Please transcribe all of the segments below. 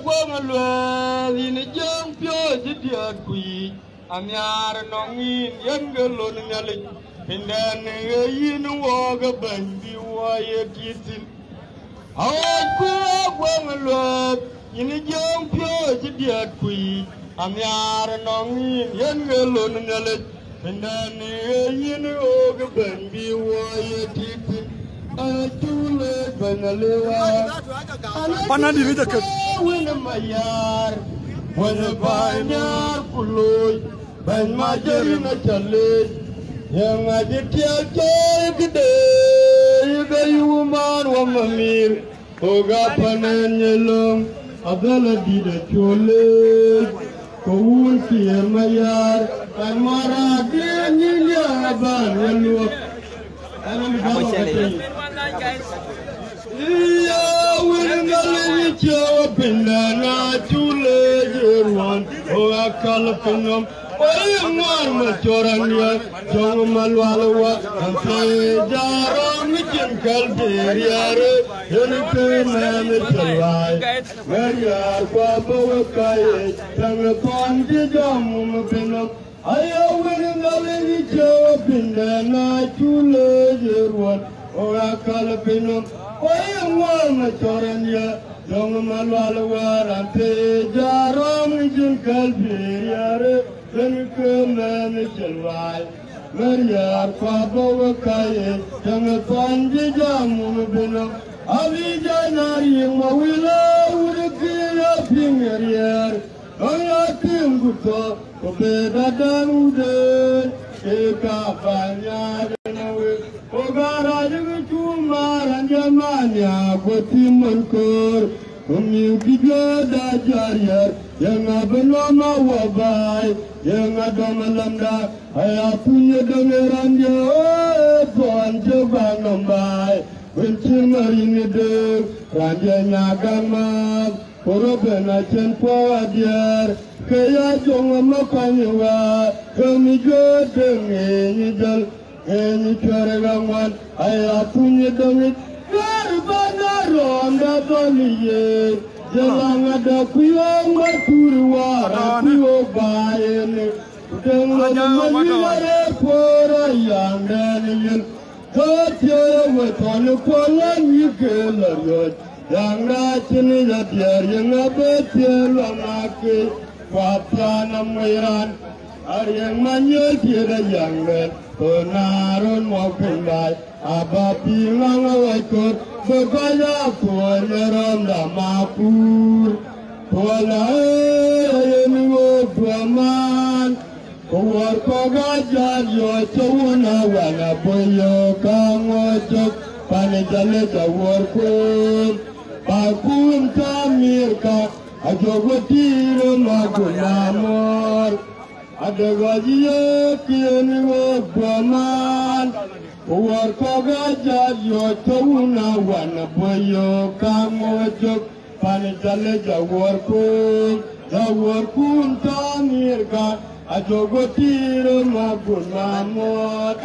Guamalwa, in a young pure, dear queen, and yar no mean younger lonely, and then you know, walk a bandy, why a kitten. Oh, Guamalwa, in a young pure, dear queen, and yar no mean younger lonely, and then you know, walk a bandy, why a kitten. Panadi ni dekat. Wena mayar, wena banyar kuloy, ban majeri na chale, yang ada tiada gede, juga yuman wa mamir, oga panen nyelong, adalah tidak chole, kau kian mayar, ban marah dia nyinya ban nyeluak. Yeah, we're going to go in the too one. Oh, I call up in them. Oh, I'm not sure I'm here. John Malwala and say, Jaron, we can call the anything man is alive. Where you are, Papa, Kai, Tangapan, Jam, I win the job in the night too late one. Oh, I call up in them. Oh, I'm one, Torania, young Malwala, and say, Jaron, you can call the then you can manage a ride. Maria, Papa, Kai, Tangapan, Jam, Avijana, my willow, would appear up in your ear. I think good talk, better than good. Eka Panya, Ogara, Tumar, and Yamania, Gotimankor, whom you give that Jarier, young Abeloma Wabai, young Adamalanda, I have put your Domeranda, Pon Jobanambai, when Chimarin the Ranja Gama. Korobena chen poa diar, kaya jonga makanywa, kami jodoh ngenyidal, ngenyicare gangwan, ayah punya damit, garbana ronda baliye, jalan ada kuyang berkurwara kuyo bayene, dengan menyiar pora yang daniel, kaya wetan kolan yigelarjot. Yang racuni jatiar yang abetil anake wapana miran yang manyel tiada yang ber penarun mau pindah abapi ngawekot bergaya kuaneram damapur kualai ayemiwo tuaman kuar kogajar yo cuna wana boyo kangojok panijale jawar kun Pakun kamirka, ajogotir magunamor, adagajiya kiani wabman, uwar kogaja yo tauna wana boyo kamojok, panijale jawar kun kamirka, ajogotir magunamor.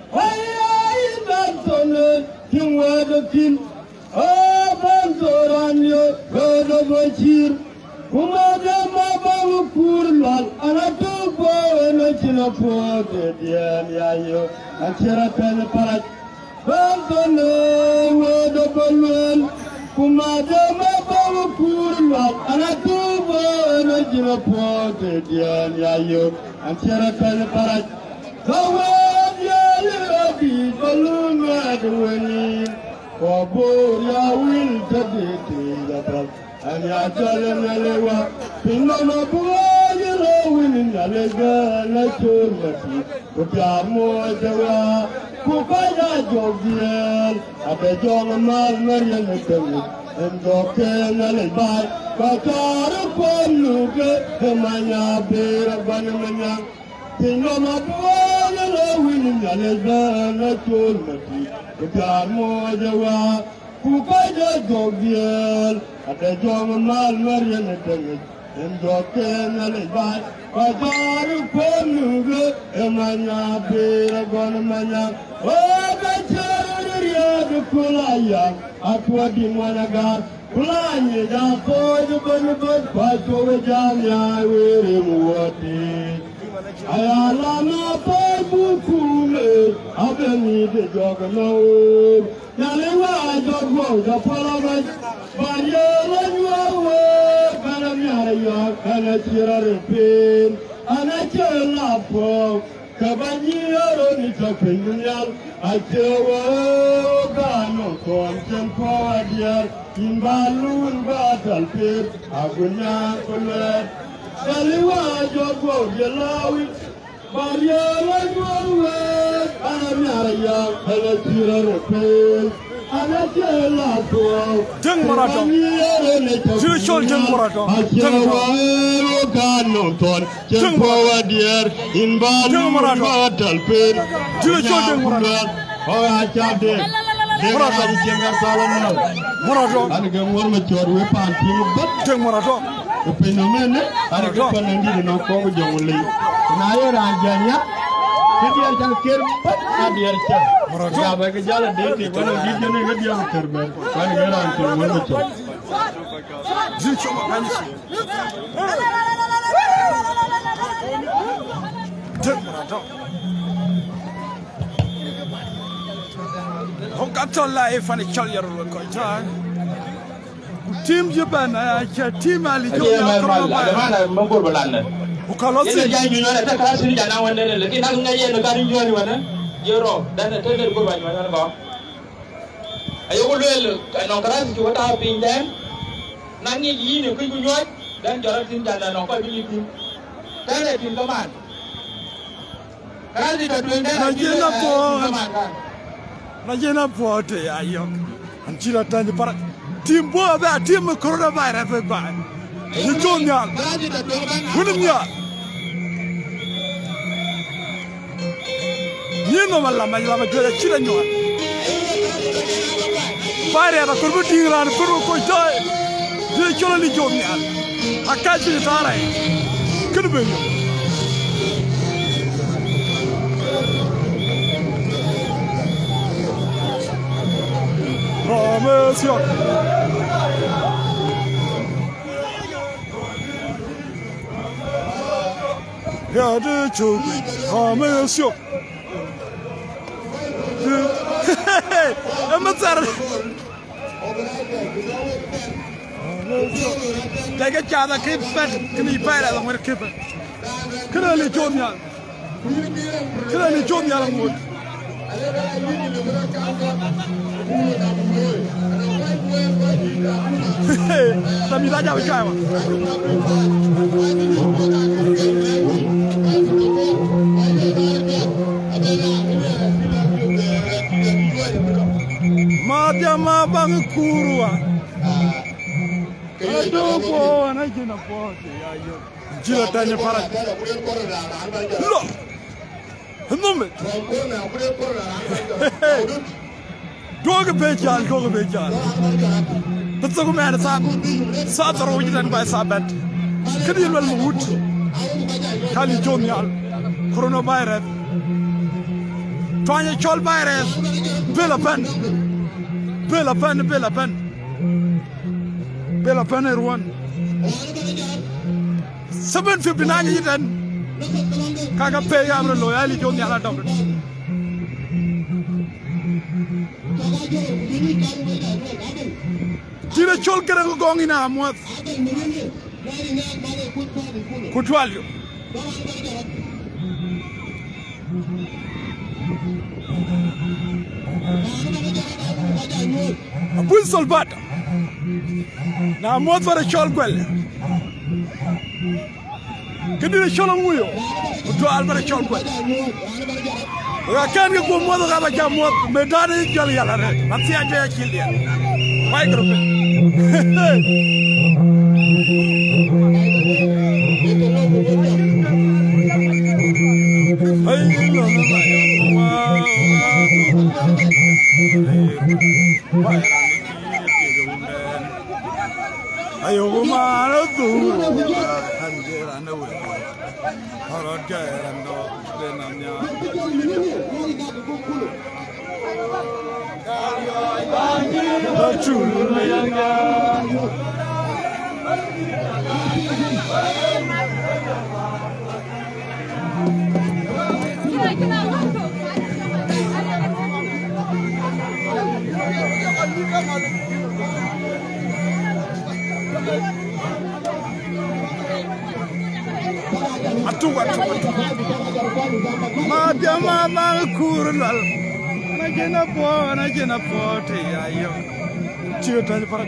Hey, bantone, kingwadakin. Oh, Banzoranyo, God of a cheer, Kumada Maba Kurlal, and I took and a chinapo, Yayo, and Cherapan Parat. Banzono, word of a man, Kumada Maba Kurlal, and I took and a chinapo, Yayo, and Cherapan Parat. The word Yayo, balloon at winning. Waboya will take the ball, and ya tell him Nalewa, Pinama Boy, winning Nalega, Naturati, Putamo, Jawa, Kupaya Joviel, at the John Marian, and Doctor Nalebai, Katara Poluke, Mania Bear, Banamania, Pinama Boy, winning Nalega, Naturati. Putamo Jawa, Kupaya Joviel, at the John Marian, and Doctor Nalebai, Katara Poluke, Mania Bear, Banamania, oh, the Kulaya, at what in Wanagar, Kulanya ja poju bani pato jam ya were muwati. Ayala na poju kume abeni de jogano. Yalewa jogwo ja palama. Banyela nyuwe kanamya ya kanachira repin. Anachela po. Kabanyero ni tapenyal achewa gano konten poadiar imbalun batalpir agunya kolet baliwa jogo jelawi bariala nyuwe anamyara ya kalachira repel anachela po Jeng Marathon Jurchol Jeng Marathon achewa gano ton Jeng poadiar imbalun batalpir Jurchol Jeng Marathon oh achade Marathon jengar salano Marathon ani gamor ma chorwe pan timu bat Jeng Marathon fenomene ani ko panandi no ko jongule na yera janya kidi al ker bat adier cha ya ba ke jala de ti ko di jene ga diam kerbe ani yera an timu ma chor Jurchol Makanisi Jeng Marathon Hokatola efani chalyaro ko tan Team Japan team Ali Joya mana mangor balanda Ukalo yene jay ñu ñone ta ka siri jana wonde le ki nak nga yene ka ñu ñoni wana yoro dana tele ko bañ ma ba ayo ko lel no kara ci wata pin dem nangi yi ne ko ñu ñoy dan jora tin jana no ko bi ni tin tele tin ko man kara ci ta tuen den Najena pote ayok anchira tanje para team bo ba team coronavirus ba ni jonyal hunnya ni no mala ma jole chira nyo bare da kurbu tingran kurbu ko tay ni jole ni jonyal akaji tara kurbu Monsieur Regardez Joby, oh monsieur Take a keep fat, can you buy that? I'm going to keep it. Can I let John Young? Can I let John Young wood? Tapi tak jauh kau. Mati ama bang kurua. Aduh po, nak jenak po. Jila tanya para. Lo. Nomor. Doge bejan. Betul ke mana saat terus dan baik sahabat. Kedua malam wud. Kali jomyal. Coronavirus. Tuanya col virus. Bela pen Erwan. 759 jitan. Kakak pay amro loyali jomyal ada. Tira chol kera ko gongi na amwat kutwalyo apun solbata na amwat para chol gwel kedire chol nguyo kutwal para chol gwel kan ko mo ga ba jamot medani jol yala rek mati aje kildia way groupe ayo maro tu anjera no harot gaerando benamnya Mama kurlal na jena po te ayo chiyo tan para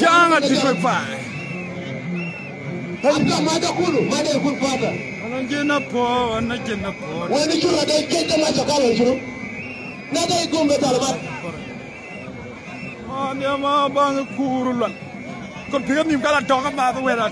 jangan dipakai Anajena po. Wani chura dai kete ma chakala churu. Na dai gombe talamat. Ani ma bang kurulan. Kon piam nim kala toka ma to wera.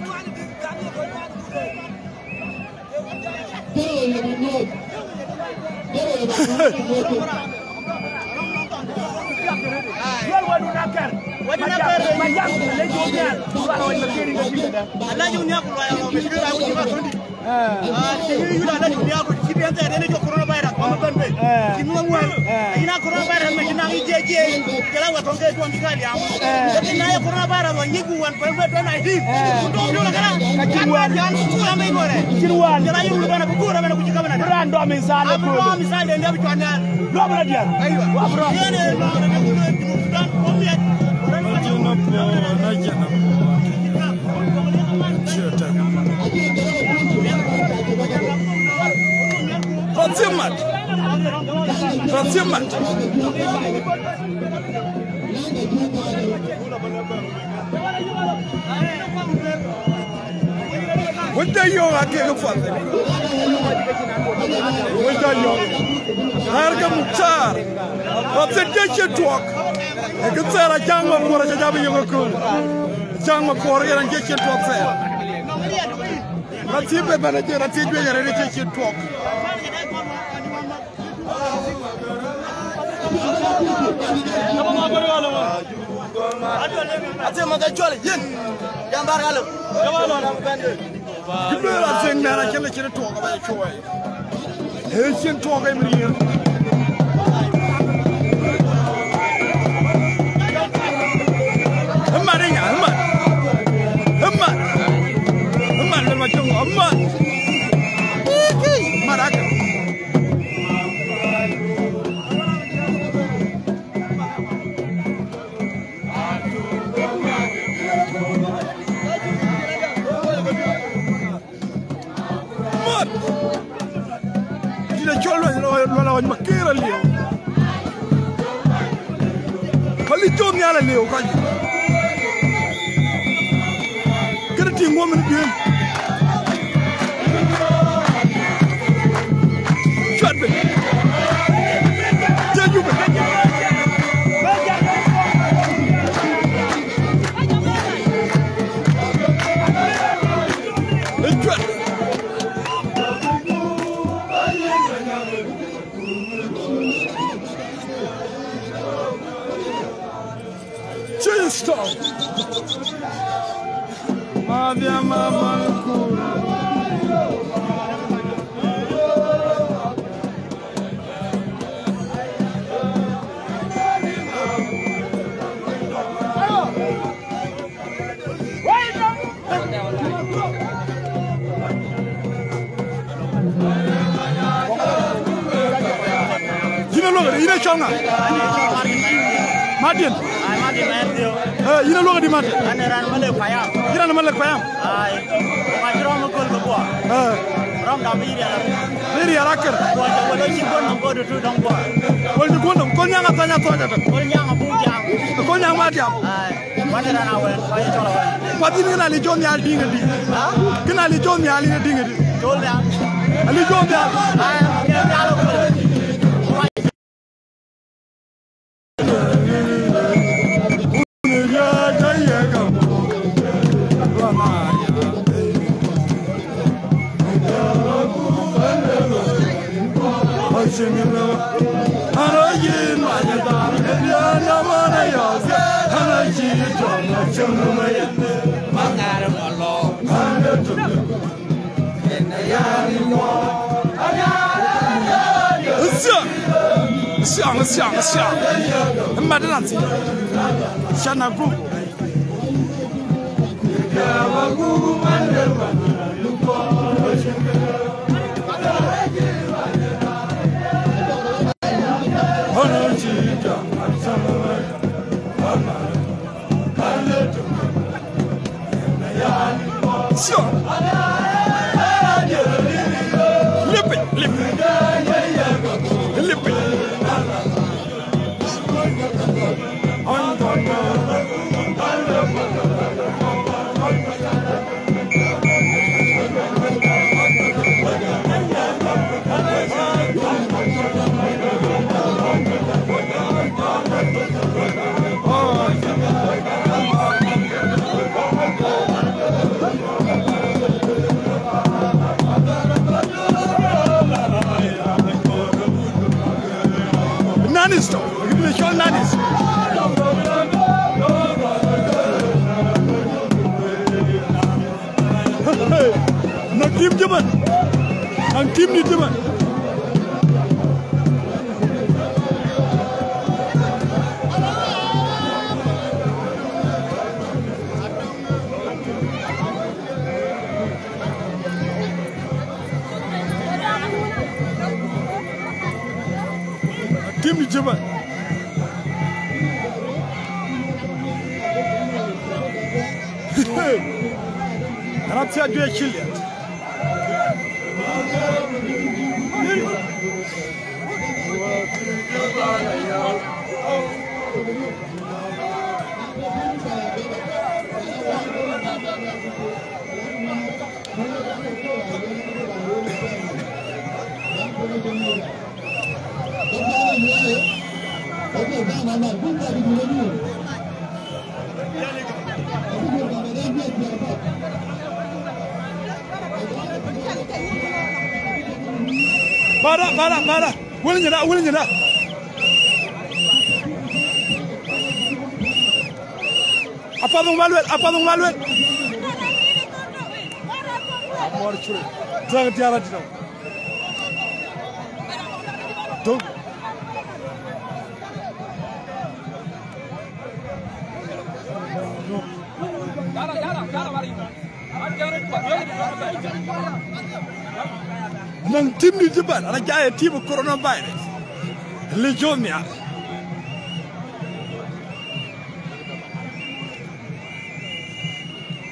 Transimat. What do you want to get for? What do you Harga Mukhtar. What's the kitchen talk? I can say I can't go for a job in your cool. Jang for and kitchen talk. Let's see the manager and teach me a kitchen talk. Ate magajole yen jambar galo jamalo na bende gibela sengana kele kele to ga ba choy he sin to ga mi yen amaringa amma le ma chongo amma maraka Lola makira leo kali jomi ala leo kaji kerti ngomen bien chatbe jajube Stop. Mavia mama kura. Yine logo yine chonga. Martin. Yine logo di Martin. Aneran malek payam. Yine malek payam. Ay. Majro mo kol ko. Ram da biri ala. Biri ala ker. Wala ci gon ko do tu dong ko. Wala di gon ko nyanga tanya toja ta. Ko nyanga bu jam. Ko nyanga ma diam. Ay. Aneran awen payam tola wan. Pati ni na li jon ya dinga di. Ha? Kina li jon ya li dinga di. Jol ya. Ali jon ya. Ay, ya lo ko. yin ma ya da ya na ma na ya hana ji to na chung ma ya ma na ra ma lo ma na tu na ya ni mo ya想买的哪子？想哪股？Nanis doch, gib mir schon Nanis. Nang tim jaman, nang tim ni jaman. Tim ni jaman. Arap siya dua kili. Para. Willing it up. Apa dong maluet? Amor curi. Jangan tiara di dalam. Tuh. Nang tim ni jebat, ada jaya tim coronavirus. Legionnya.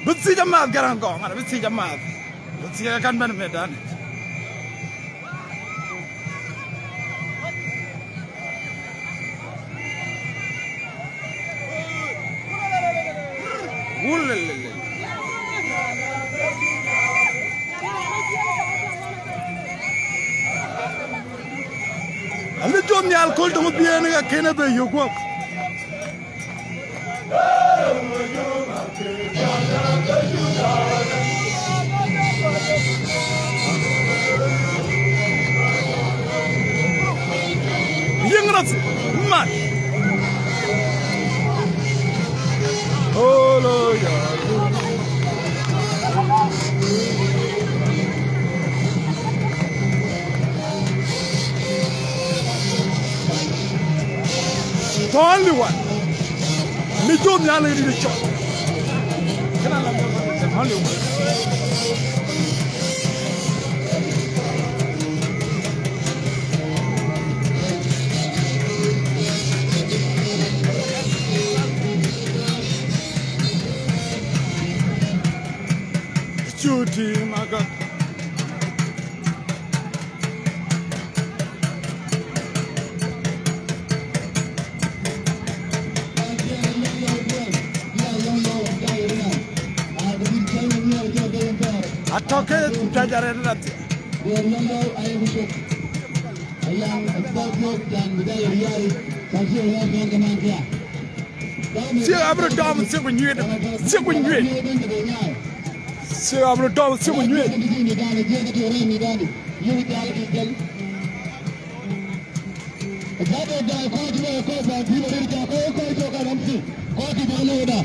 Bersih jemaat garang kong, ada bersih jemaat. Bersih akan medan. Ulelele. Alle jom ni alcohol to biye ne ga kene be yugo yengrat man olo ya only one. Me don't know the shot. Can I only one? Judy, my God. Atoke tajare nanti. Si abro dom si bunyuet. Si abro dom si bunyuet. Zabe da ko ji ko ba ji da rika ko to ka ramsi ko ji da loda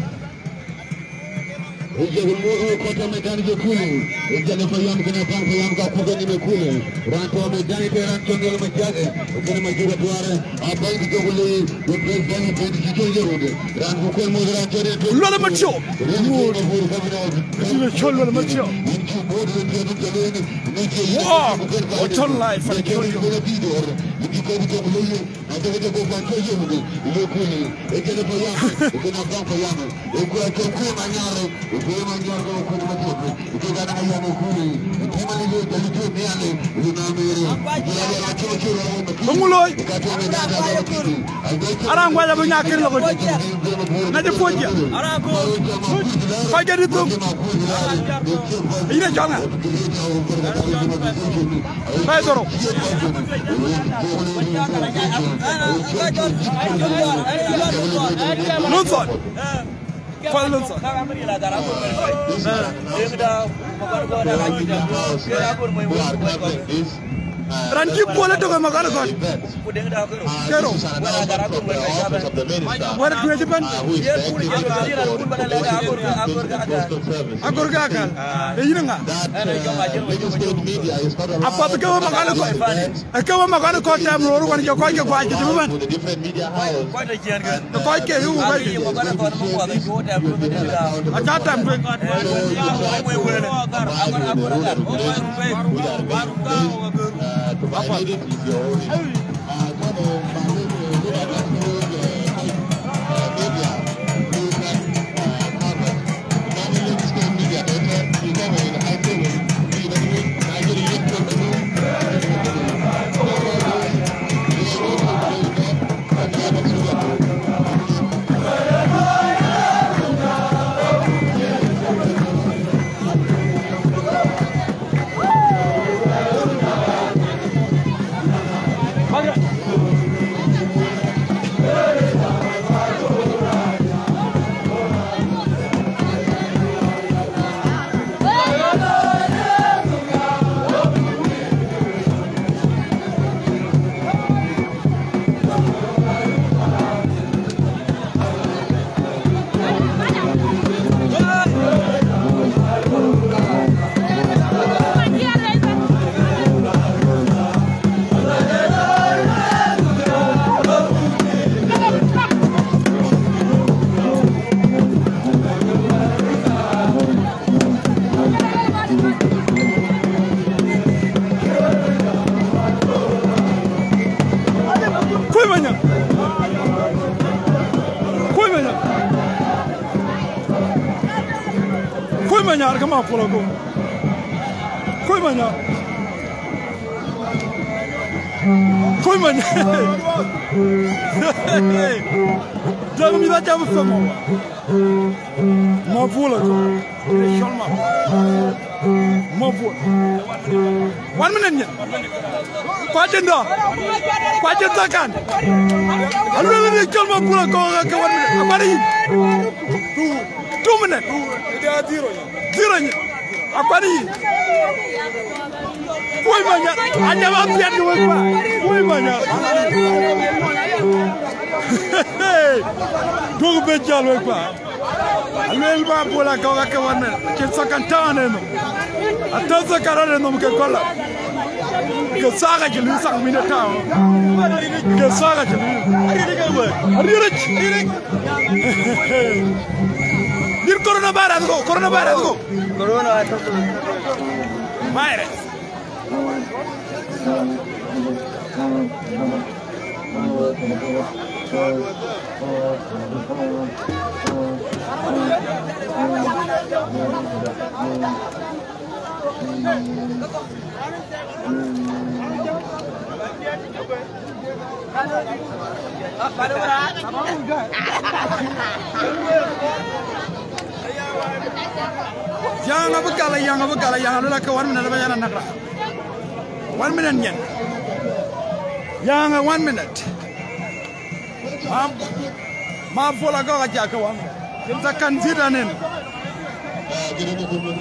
Ejele mo ko to medani je kule ejele fa yam kana fa yam ka ko ni me kule ran to medani te ran to ngel ma jage kana ma jiga tuare a bay di jogule do president ko di ji je rode ran ko ko mo ran jere to lola ma cio mo ci lola ma cio wow o ton life fa cio ko di jogule a de ko ba to je rode le kule ejele fa yam kana fa yam ko ko ma nyaro ko ma nyaro ko ma to ko ga na ya no kule ko ma le de to me ale le na mere ya ya cio cio Amuloy ara ngwala bu ñakir la ko na de fojja ara ko fajja di tum ina janga bay doro Lunson Fal Lunson Ranji bola to ma kana ko kero wara tu ediban agor ga kan e yinga apa to ko ma kana ko tam ro ko ko ke ko aje tu ban ko ke hu ba aja tam provided with your own Manyar kama polo ko koy manyar jago mi da jago famo ma polo ko sholma ma polo 1 minute ni kwa jenda kan alu ni sholma polo ko ka 1 minute abari 2 minutes zero nya apani koy manya anya ba piat ko ba koy manya dogu be jalo ba alel ba bola ko ka wane ke sakantane no atanza karane no ke kola ke saga ke lu sak minute ke saga ke ari Dir coronavirus go corona virus yang abagala yang alula ka 1 minute ba yana nakra 1 minute nyen yang 1 minute ma fola ga ja ka wan kinta kan ziranen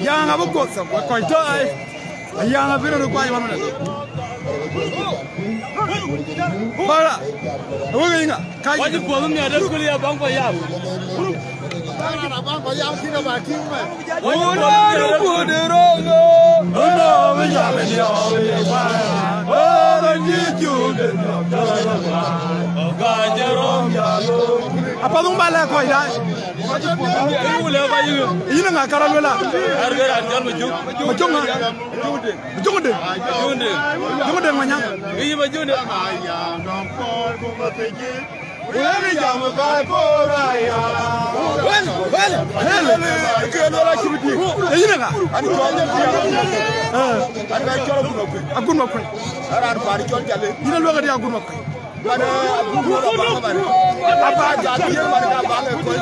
yang abugo sa ko to ai yang abiro ko ai 1 minute Bara. Oke enggak? Wajib buang ni ada kuliah bang payam. Bang payam kita bagi mah. Oh, buderongo. Oh, menjadi dia. Oh, lanjut. Gajarom jalo. Apa dong balik kau ini? Ini boleh apa juga? Ini enggak karam bela. Harga anjal majuk. Majuk enggak? Majuk deh. Majuk deh mana? Ini majuk deh. Ini jamu kau poraya. Hel. Kena lagi betul. Ini enggak? Ada jual aku nak. Ada hari jual jale. Ini lu ada aku nak. Ada apa jadi mereka balik kau?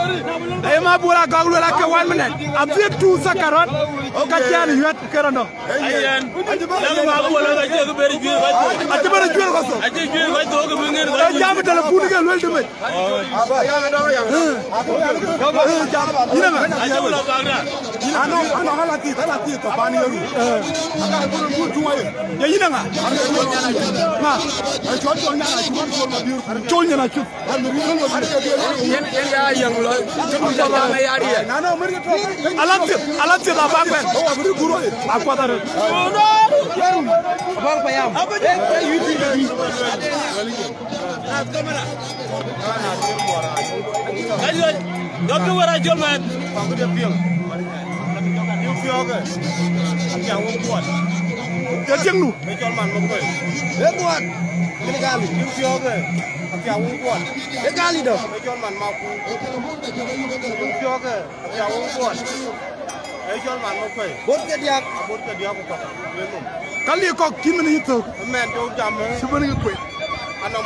Emang bola kau lu lagi 1 minute. Abis tu sekarat. Oke kian hiat kerana. Ayan. Lagu aku bola aja aku beri jual kau. Aja beri jual kau. Aja jual kau aku bengir. Jam telefon ke lu itu. Apa yang ada yang? Ini enggak? Aja bola bagra. Anak lagi tu pani lagi. Agak pun cuma ya ini enggak? Nah, Jualnya nak cuci. Yang lo cuma sama ya dia. Alat kita apa kan? Aku ada. Bang payam. Apa je? Kamera. Kajian. Doktor warajol man. Aku dia piang. Dia piang ke? Yang kuat. Dia jeng lu. Jual man mau dia kuat. Ini kali. Dia piang ke? Yang kuat. Dia kali dah. Jual man mau. Dia piang ke? Yang kuat. Jual man mau. Bot ke dia aku kata. Kali kau kini ni itu. Men tu jam. Sebenarnya kau. Anak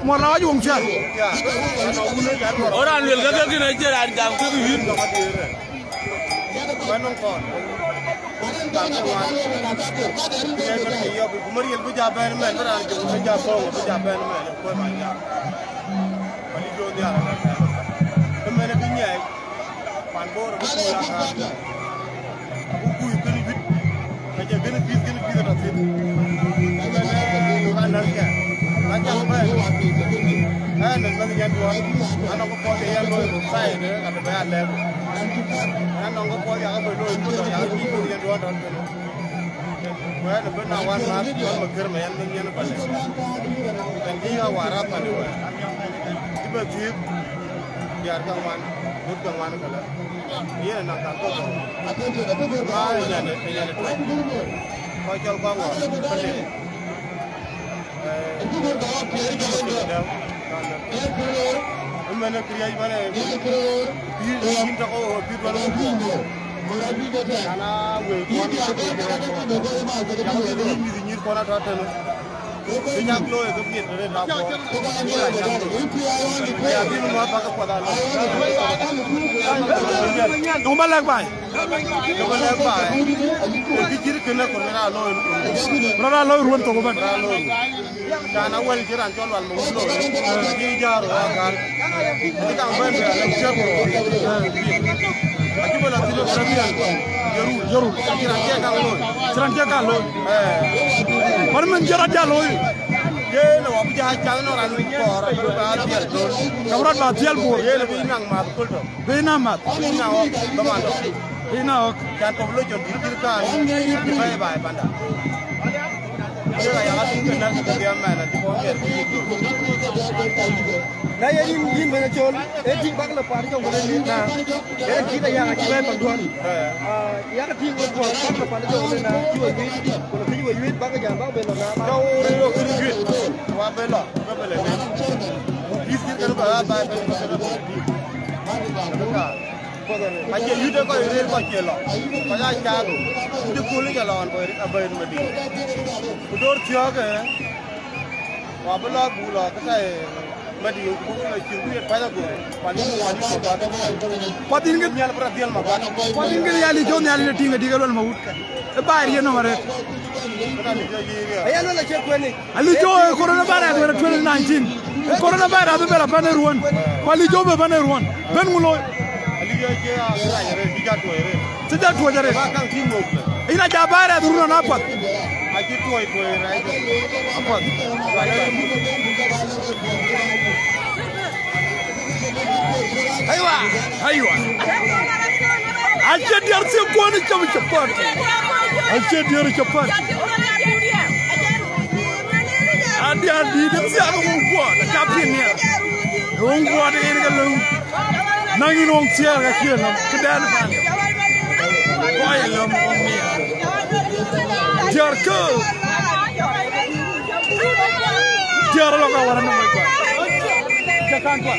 mau lagi wong jar. Orang luar gak kena jalan jam ke biru. Banong kon. Tangkuan. Dia berkaya kumari yang berjaban men orang jauh berjaban men kau banyak. Balik jauh dia. Temen punya. Panbor betul lah. Buku itu ni bit. Kerja gini bit dah bit. Bukan harga. Macam apa? Nanti yang dua, anak ko pode yang lo saya ni, ada bayar lem. Anak ko pode yang berlo itu yang itu yang dua dah. Bayar lepas nawan mas, kalau mager mayan ni yang apa? Dan dia warat mana? Tiba-tiba biar kawan, bukan kawan kalau. Dia nak takut. Ah, ini. Kau jual bawa, beli. Mana kriai mana? Biar tak kau biar mana? Karena wewan yang itu ni kau nak tahu. Banyak lo itu biar ada apa? Ya biar mana pakai pada lo. Nombor lagi. Nombor lagi. Fikir kena korang lo. Korang lo ruan tu kan? Karena awal jiran jual wal mulu. Jadi jaro kan. Jadi kan awal dia lecture bro. Aku boleh tidur berapa? Jarur. Jiran dia kan lo. Mana menjarak dia lo? Ye, lo apa jahat jangan orang luar. Bahagial tu. Kamuran bahagial bor. Ye, lebih inang mat betul tu. Bina mat. Inang ok. Bagaimana? Inang ok. Jangan kau belum jadi kan. Bye panda. Saya yang akan kenal dia mana di bawah. Nah, ini mana col? Ting bak lepas jauh mana ni? Nah, kita yang akan bantuan. Yang ting lepas bak lepas jauh mana? Jual duit, kalau jual duit bak jangan bak belok nak. Jauh duit, wah belok, belok ni. Bisnis kalau bak Macam you dah kau real kau celo, kau jangan jago. You kulit jalan kau abai mesti. Udah siapa? Wah belak bula, kita mesti bukan lagi duit pada gua. Paling kau. Patin ke nyala perhatian makan. Patin ke nyali jauh nyali ni tinggal tinggal orang maut. Bayar dia nomor. Ayah nak cek kau ni. Ali jauh corona bayar 2019. Corona bayar tu bela panen ruan. Ali jauh panen ruan. Ben mulo. Sejak 2 jari. Ina jabara dulu nampak. Aki toy right. Apart. Aywa. Acha dia se koni chama cepat. Acha dia cepat. Dia di dem si aku buat kapten ni. Orang buat ini kalau nangin orang siar kaki nam kedan pan. Kau yang orang ni. Jar ke. Jar lo kau orang nama kau. Jangan kau.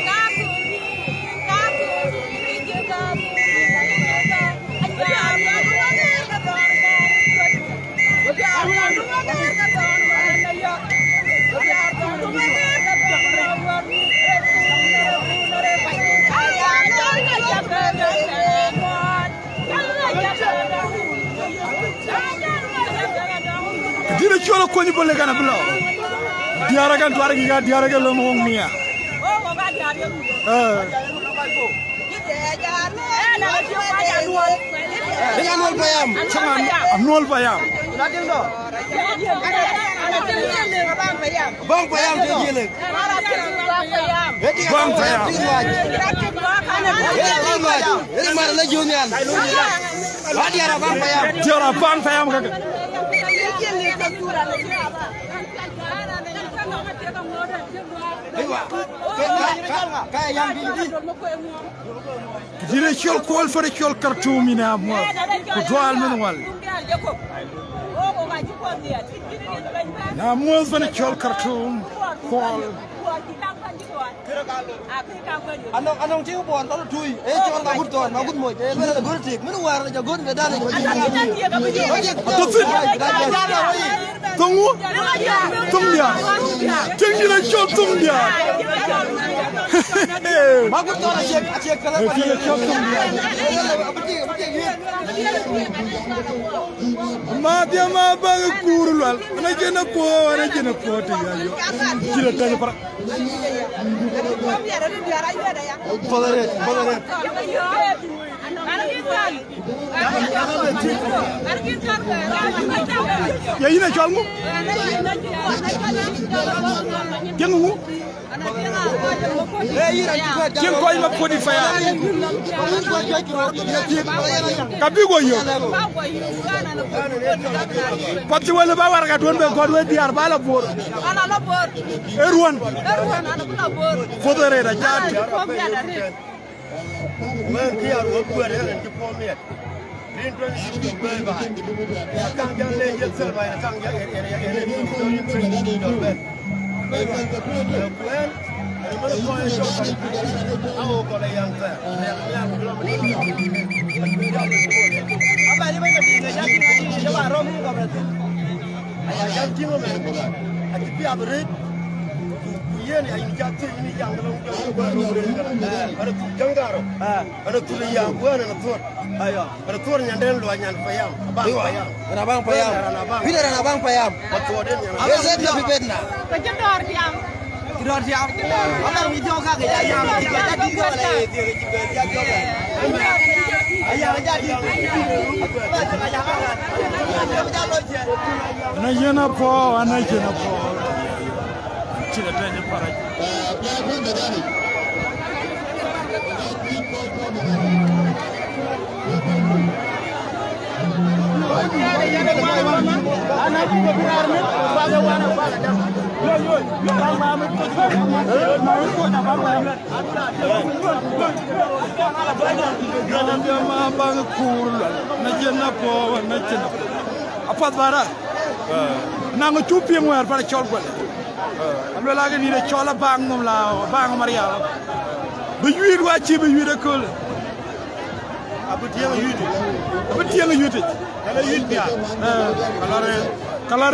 Dina cholo ko ni bolle kana blo diara kan tuara gi ga diara ga lo mo mia dengan nol payam sangan nol payam bang payam jele bang payam ini mar la junian diara bang payam ga Dire chol kol fere chol Khartoum ina mo ko doal men wal na mo fere chol Khartoum kol anong ting bon to tui e chol ma gut mo e le gut tik men war ja gut ga dal Tunggu, tunggu, tinggi lagi shot tunggu. Bagus tu orang cek kalau dia shot tunggu. Mati ama bang kurulal, nak jenak po tu ya. Kira tanya para. Balaret. Ya ini calmu? Kengu? Keng kau ingat kau di fire? Tapi kau yo. Pati wala bawar kat tuan kau dua diar bala bor. Eruan. Foto reda jadi. Mungkin aku buat yang dipomet. Rindu itu berbahaya. Kang jangan lejat serba, kang jangan ini jual. Plan, mana kau yang shock? Aku kalau yang ter, yang belum apa ni mereka di jadi ni coba rom ni kau berarti. Ayam kimo mereka. Aku biar berit. Iya ni ini jatuh ini yang dalam ada tu jangkar, ada tu yang buat ada tu, ada tu yang den luar yang payam, abang payam, bila abang payam, betul den yang. Biasa dia pipetna. Macam tidur siam, orang video kah kejayaan, kita tidur lagi, dia juga. Ayah jadi. Anak jenak po. Cila tanya para. Apa bara? Nang cupi muar para col gol. Ambil lagi ni dah cola bang ngomla bang Maria. Berjuir wajib berjuir kol. Apa dia berjuir? Apa dia berjuir? Kalau berjuir dia. Kalau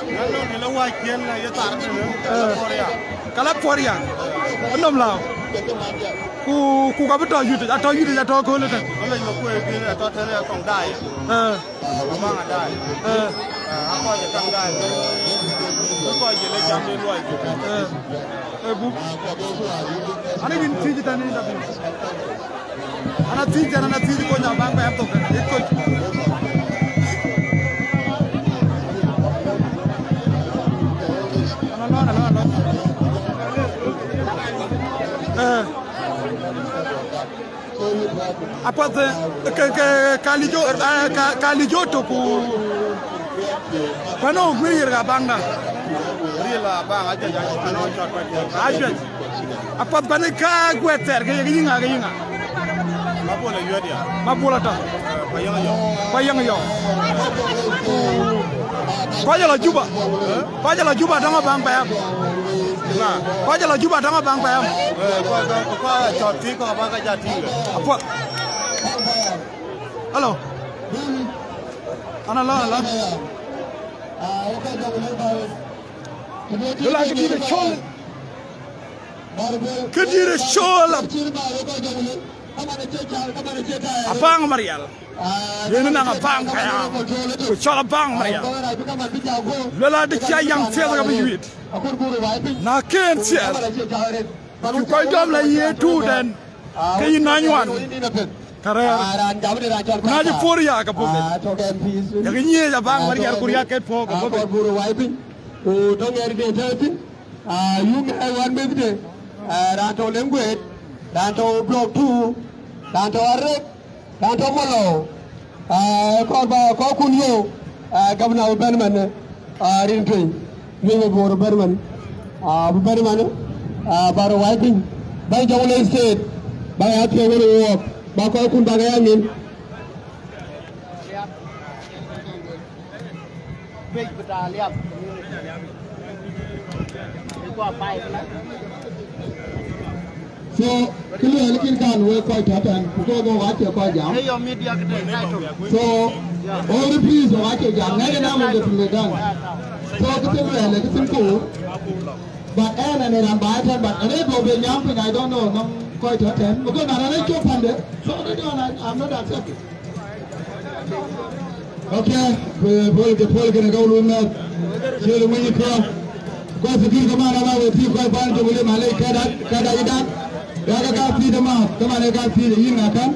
kalau ni lawa kian lah ya tar ni. Kalau Korea. Enam lah. Ku kamu tahu berjuir? Atau berjuir atau kol tu? Kalau you aku berjuir atau tanya kong dai. Abang ada. Apa je kong dai? Kau je le jam ni luai. Bu. Anak ini tinggi tadi tapi. Anak tinggi kau nak bang apa tu? Ikut. Aparte kalijo to ku pano gwir ga banga rila banga aja ano chot aja apat bane ka gweter ga yinga mabola yodia mabola ta bayang yo Pajala Juba dama bang payam. Nah, Pajala Juba dama bang payam. Apa jati ko apa ka jati. Apa? Halo. Ana la. Dula kidi chol. Kidi chol. Apang Marial. Yéen na nga bang kaya ko chola bang Maria lola de ci yang feel nga bi wit na ken ciel ku koy dom la ye tout den kay nañ wan tara na ji for ya ka bu ya ngi ya bang Maria ku ya ket fo ko buru way bi ko to ngeri de tati yu ngi wan be bi de ra to lengwet dan to block 2 dan to arek Tanto Molo, Kokunyo, Governor Berman, Rintree, River Berman, Baro Wiping, by Jolly State, by Atio Walk, by Kokun Bagayamin. Big battalion. So, clearly, looking can work quite happen because of what you're quite young. So, all the police are what you're young, and I'm going to done. So, it's simple. But and I'm biting, but I never been jumping, I don't know, not quite happen. Because I'm not your pandit, so I'm not accepting. Okay, we're going to go to the Shirley when you come. Because the people come out of the people find to William Malay Kadaida. Yaga ka fi da ma kama ne ka fi da yin akan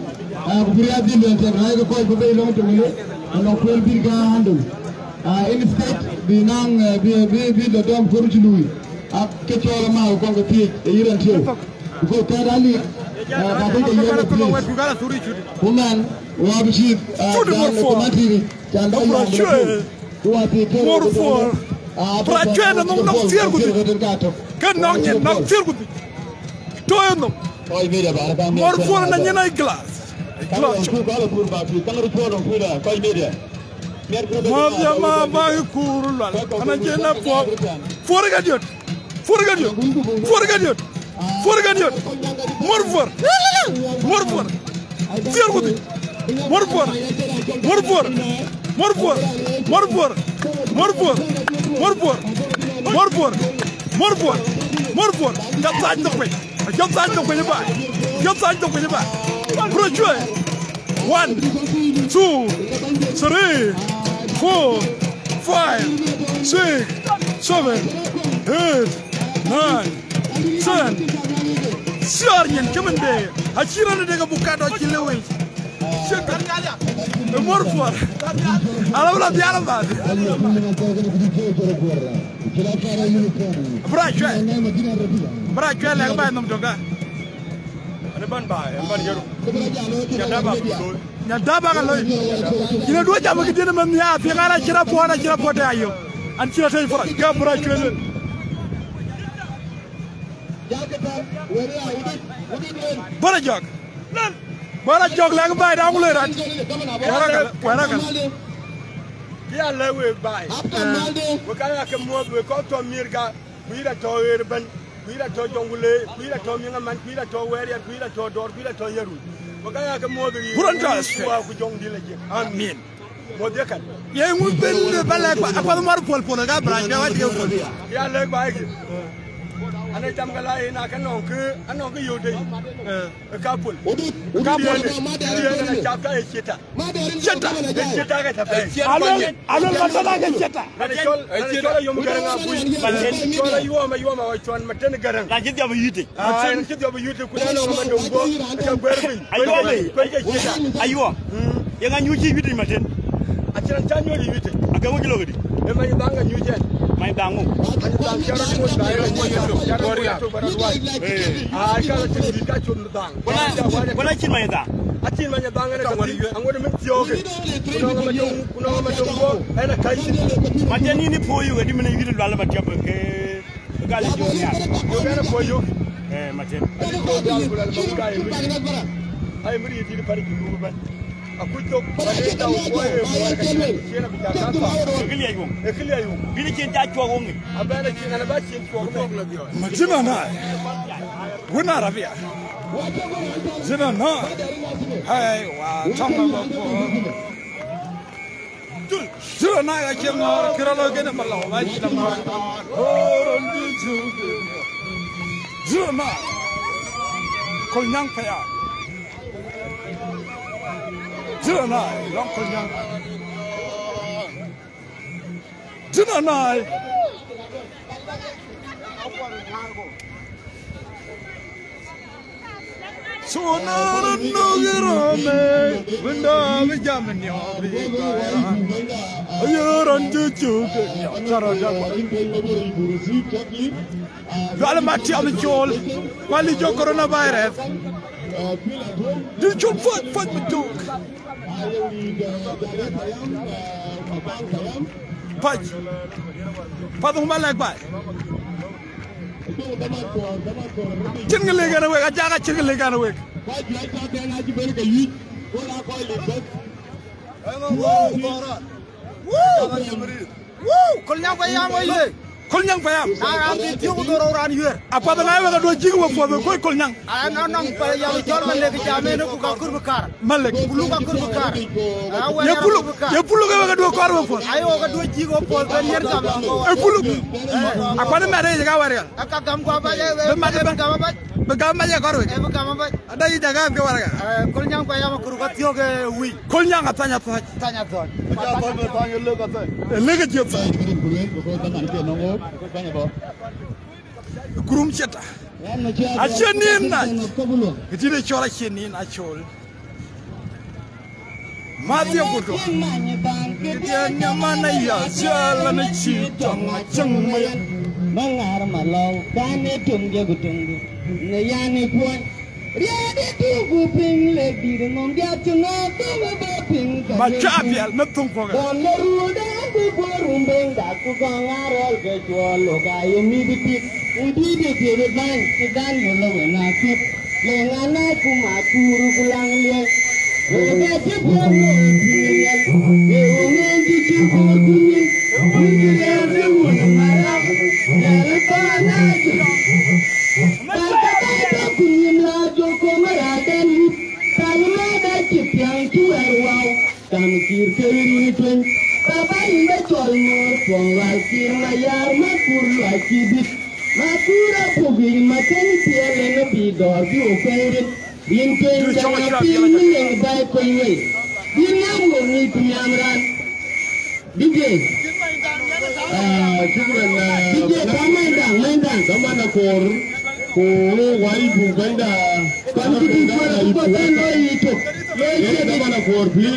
kuriya din da ta ga ko ko bai long to ne no ko bir ga handle in state bi nang bi da dom kurji lui ak ke chola ma ko ga fi e yiran tiyo ko ta dali ba da yin woman wa bi shi ko matiri tan da mo ko wa ti ko pra chena no fier gudi kan no nyen no fier gudi toyno mor fo na nyena glass ma ba kuru lan ana jena fo forga diot mor fier gudi mor Jump side to win it back. Approach 1, 2, 3, 4, 5, 6, 7, 8, 9, 10. Sergeant, come in there. I cheer on the nigga Bukado Chileway. More for I love the Alabama. Bright, like by them to go. And a bun by Nadaba. You know what I'm getting them in the app. You got a chirapota, and she'll tell you for a bright children. But a jog. None. But a jog like by down there. Yeah, let me buy. We can't come up with Cotton Mirga, we are to urban, we are to Jongule, we are to Mingaman, we are to Warrior, we are to Dor, we are to Yeru. We can't come over with Young Diligent. I mean, what they can. Yeah, we've been the Balak upon Marpol for the Gabra. Yeah, let by it. And I am going to I you a couple. I Mai dangu. Dang cara ni mo dai mo yo. Korea. Ah kala tin di ka chun dang. Bona kin mai dang. Atin manya dang ne ka angodo min tiyoge. Kuno ma jongo ena kai. Mate ni ni poyu ga dimene widu lalla ma tiap ke gali joni ya. Yo gana poyu. Mate. Ay muri di pare ki lu ban. Akuto bale da woye mo ka chena bi ka ta. Ekili ayu. Bini kin ta chwa wongi. Abana kin ana ba kin chwa ko la biyo. Majima na. Wuna rabia. Zina na. Hey wa tama ba ko. Zina na ga kin na kiralo gene mallo ba ki na ma. Oh ndi ju. Zina. Kol nyang fa ya. Zina long kol nyang. Zina Sonar no girame, winda vijamin yo briga. Ayoran juju yo charada. Wala mati am chol, wali jo coronavirus. Du chol fat betuk. Paj. Padung malak bay. Cin lega na wek a jaga cin lega na wek Kol nyang bayam oye. kol nyang payam Am ti tiyo do ran yer. apa da ngay wega do jigu wa fobe koy kol nyang Ana nang pa ya jor man legi jame no ku ka kurbu kar. malek Bulu ka kurbu kar. ye pulu ga wega do kor wa fo Ayo ka do jigo pol ben yer jam ko. e pulu apa na mere ga wargal Aka gam ko ba ye be ma ba. be ga ma ye kor we E ba ba. ada yi daga ga wargal Kol nyang bayam kuru ka tiyo ge wi. kol nyang atanya fa Tanya ton. lega je fa kurum cheta a chenin na gitine chola chenin a chol ma dia kuto dia nyamana ya jala na chi tong chang ma Mangar malau kane tungge gutunggu ngayane puan riade tugu ping le dir ngom dia tunga tunga ba ping ma chapial na tung ko don ruda bu borum beng da ku gangarol ke cholo ga yemi biti udi de tere ban kidan lo na kip le ngana ku ma kuru kulang le ga ti puan no tiya e ongen di ti ku kunni udi de de wona mara ya pa na ju ta kunni la jo ko mara den talma da ti pian tu erwao tam kir keri twen baba ime chol mor pong wal kir na yar ma kur la kibit ma kura pugil ma ten tiele no bi dor bi o fere bin twen ja pin ni leng bai ko yei bin na mo ni piamran dige dige kamandang kamana kor ko wai bu benda kan di ko benda ito ye kamana kor bin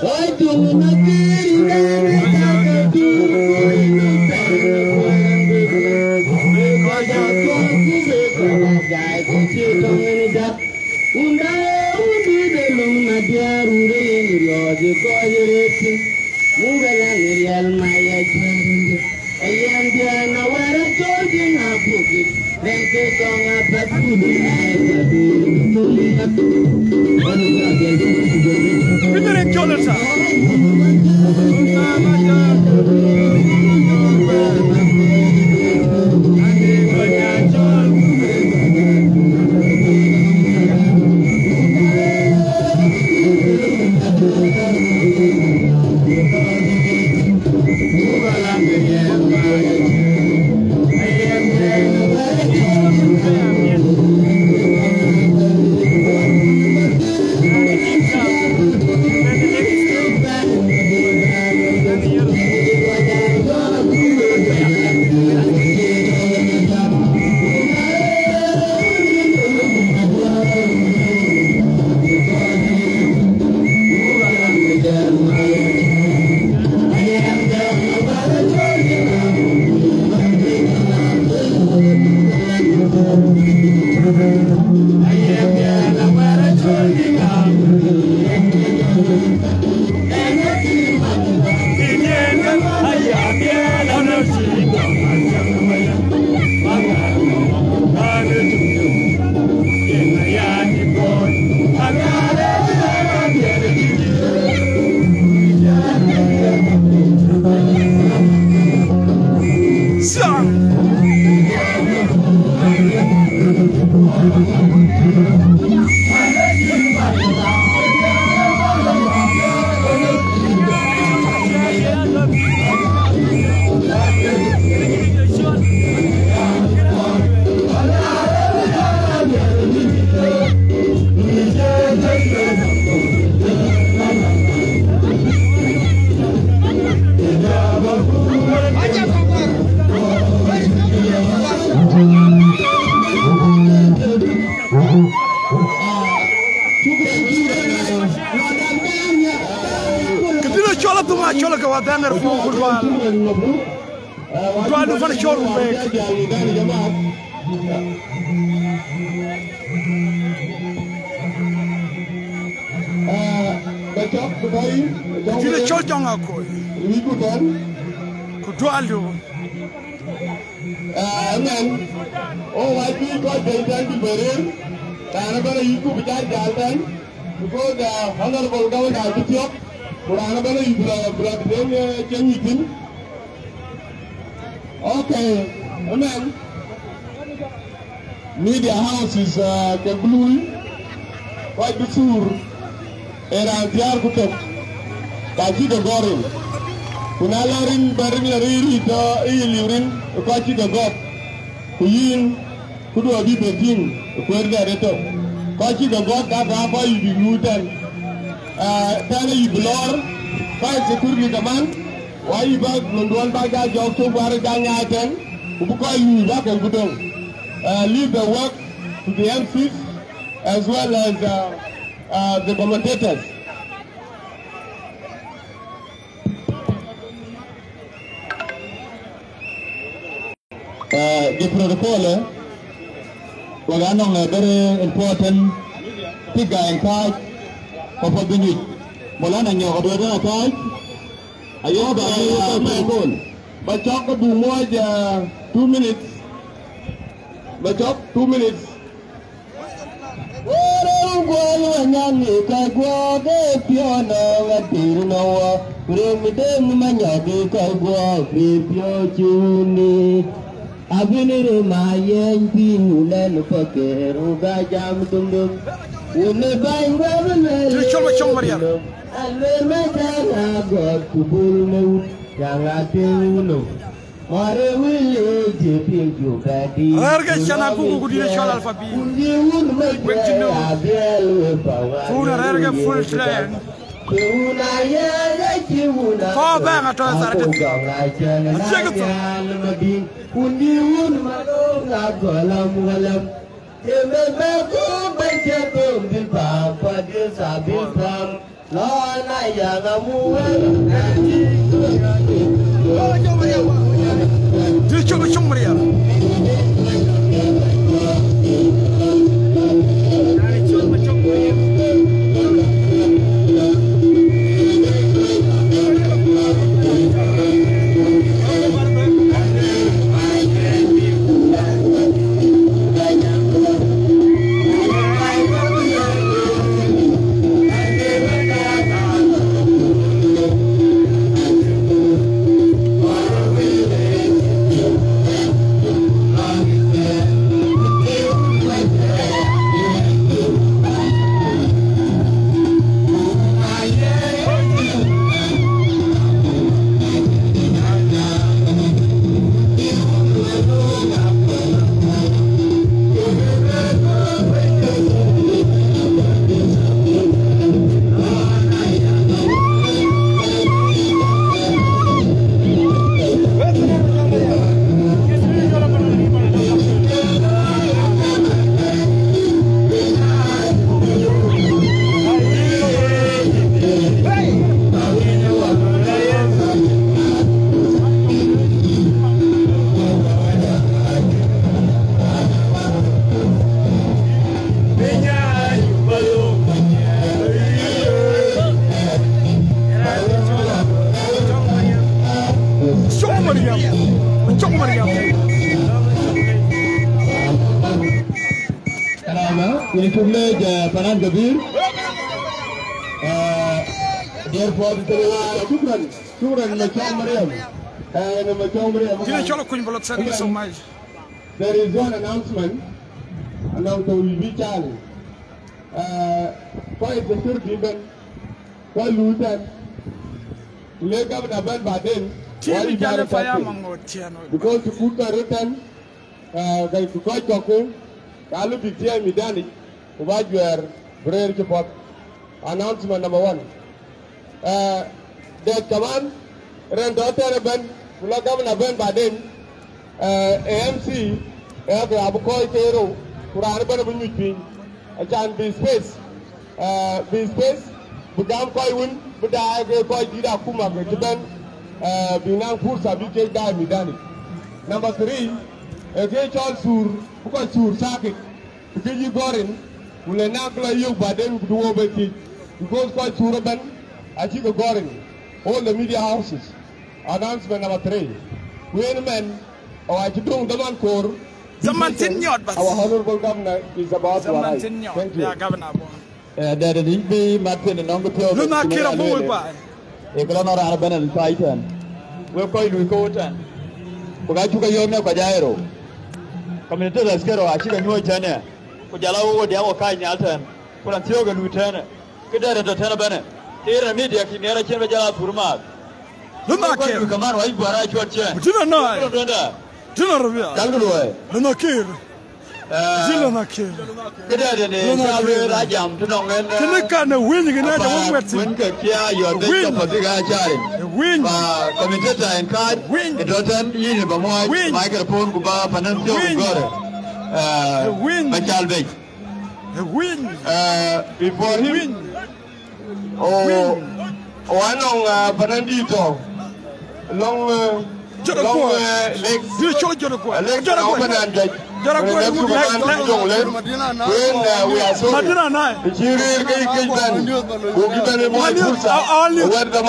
Why do you not get in there? Bidere cholersa Okay, amen. Media house is Keblui, quite the tour, and I'm here to talk. Kaji the Gorin. Kunalarin, Barin, Ilirin, Kaji the God. Kuyin, Kudu Abi Betin, Kuerga Reto. Kaji the God, that Rabbi you be Lutan. Tell you blur, fight security command. Why you back London Baga Job to Baraganga then? Ubuka you back and good on. Leave the work to the MCs as well as the commentators. The protocol was a very important figure and card of a minute. Molana Nyawada card. Ayo ba Bachok ko bumoy 2 minutes. Bachok 2 minutes. Oro gwa nyani ka gwa de piona ngatir nawa. Remide manyagi ka gwa pio chuni. Abinire mayen pinulen pakeru ga jam dum. Une bangwa ne. Choma Maria. Alwe mejana God kubul mu yang atuno mare wile jeping jubadi arga chana buku kudire chal alfabi wekino funa arga full train una ye chiuna ko ba ngato sarate chegto undi un malo ngagolam walam yembe ko becheto bilpa pade sabil pam Lona yaga muwa Choma Maria Kalama, ini cuma Panan Gabir. Therefore, children, macam Mariam. Macam Mariam. Thank you so much. There is one announcement. Announcement will be challenged. Quite the security event. Quite Lutan. Leg up the band by then. Because to put the written, they to quite talking. I look at Jamie Danny. What you are very support. Announcement number 1. The command ran daughter band. Look up the band by then. AMC. Have Abu Koi Kero. Kurang pada menyuci. Acan be space. Budam koi win. Budai ke koi tidak kumak. Kita binang pursa bikin dah midani. Number 3. Ke chal sur. Bukan sur sakit. Keji gorin. Mulai nak layu badan dua beti. Because koi sur ban. Aci ke gorin. All the media houses. Announcement number 3. When men. Aci dong daman kor. Our honorable governor is about to arrive. Thank you. Yeah, Governor. There is be Martin and Uncle Phil. Look at Kira Boy. A colonel Araban and Titan. We'll call you Cotan. Pogatuka Yona Kajairo. Community Lascaro, I see a new tenor. Pujalo, the Awakai Alton. Pulantioga Lieutenant. Good at the Tenabene. Here a media can never change Jala Purma. Look at Kira. Come on, why you are at your chair? Do you know? Jangaloi. Lunakir. Zilonakir. Tinaka winning in that one. Win. Commentator and card. Win. The daughter, Win. Microphone, Kuba, Panamjo, Win. Machalbe. Win. Before him. Win. Oh, one on Panandito. Long legs. You show Jericho. Legs open and when we are so the jury can go given a more where the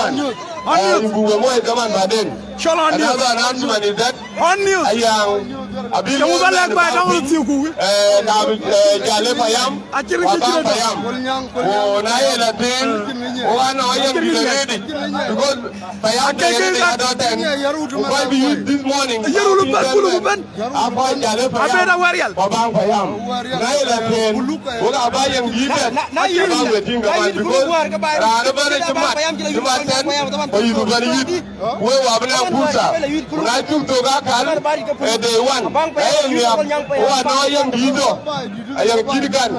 man by then. Another announcement is that on news. I am a big Jalefayam, Wabam, oh, Naya Latin, one I am ready because Payam will be used this morning. Warrior. Babang Payam. Naya Latin, what are buying given? Not you think about because Pusa. When I took to Gakal, they won. I am Gido. I am Kirikan.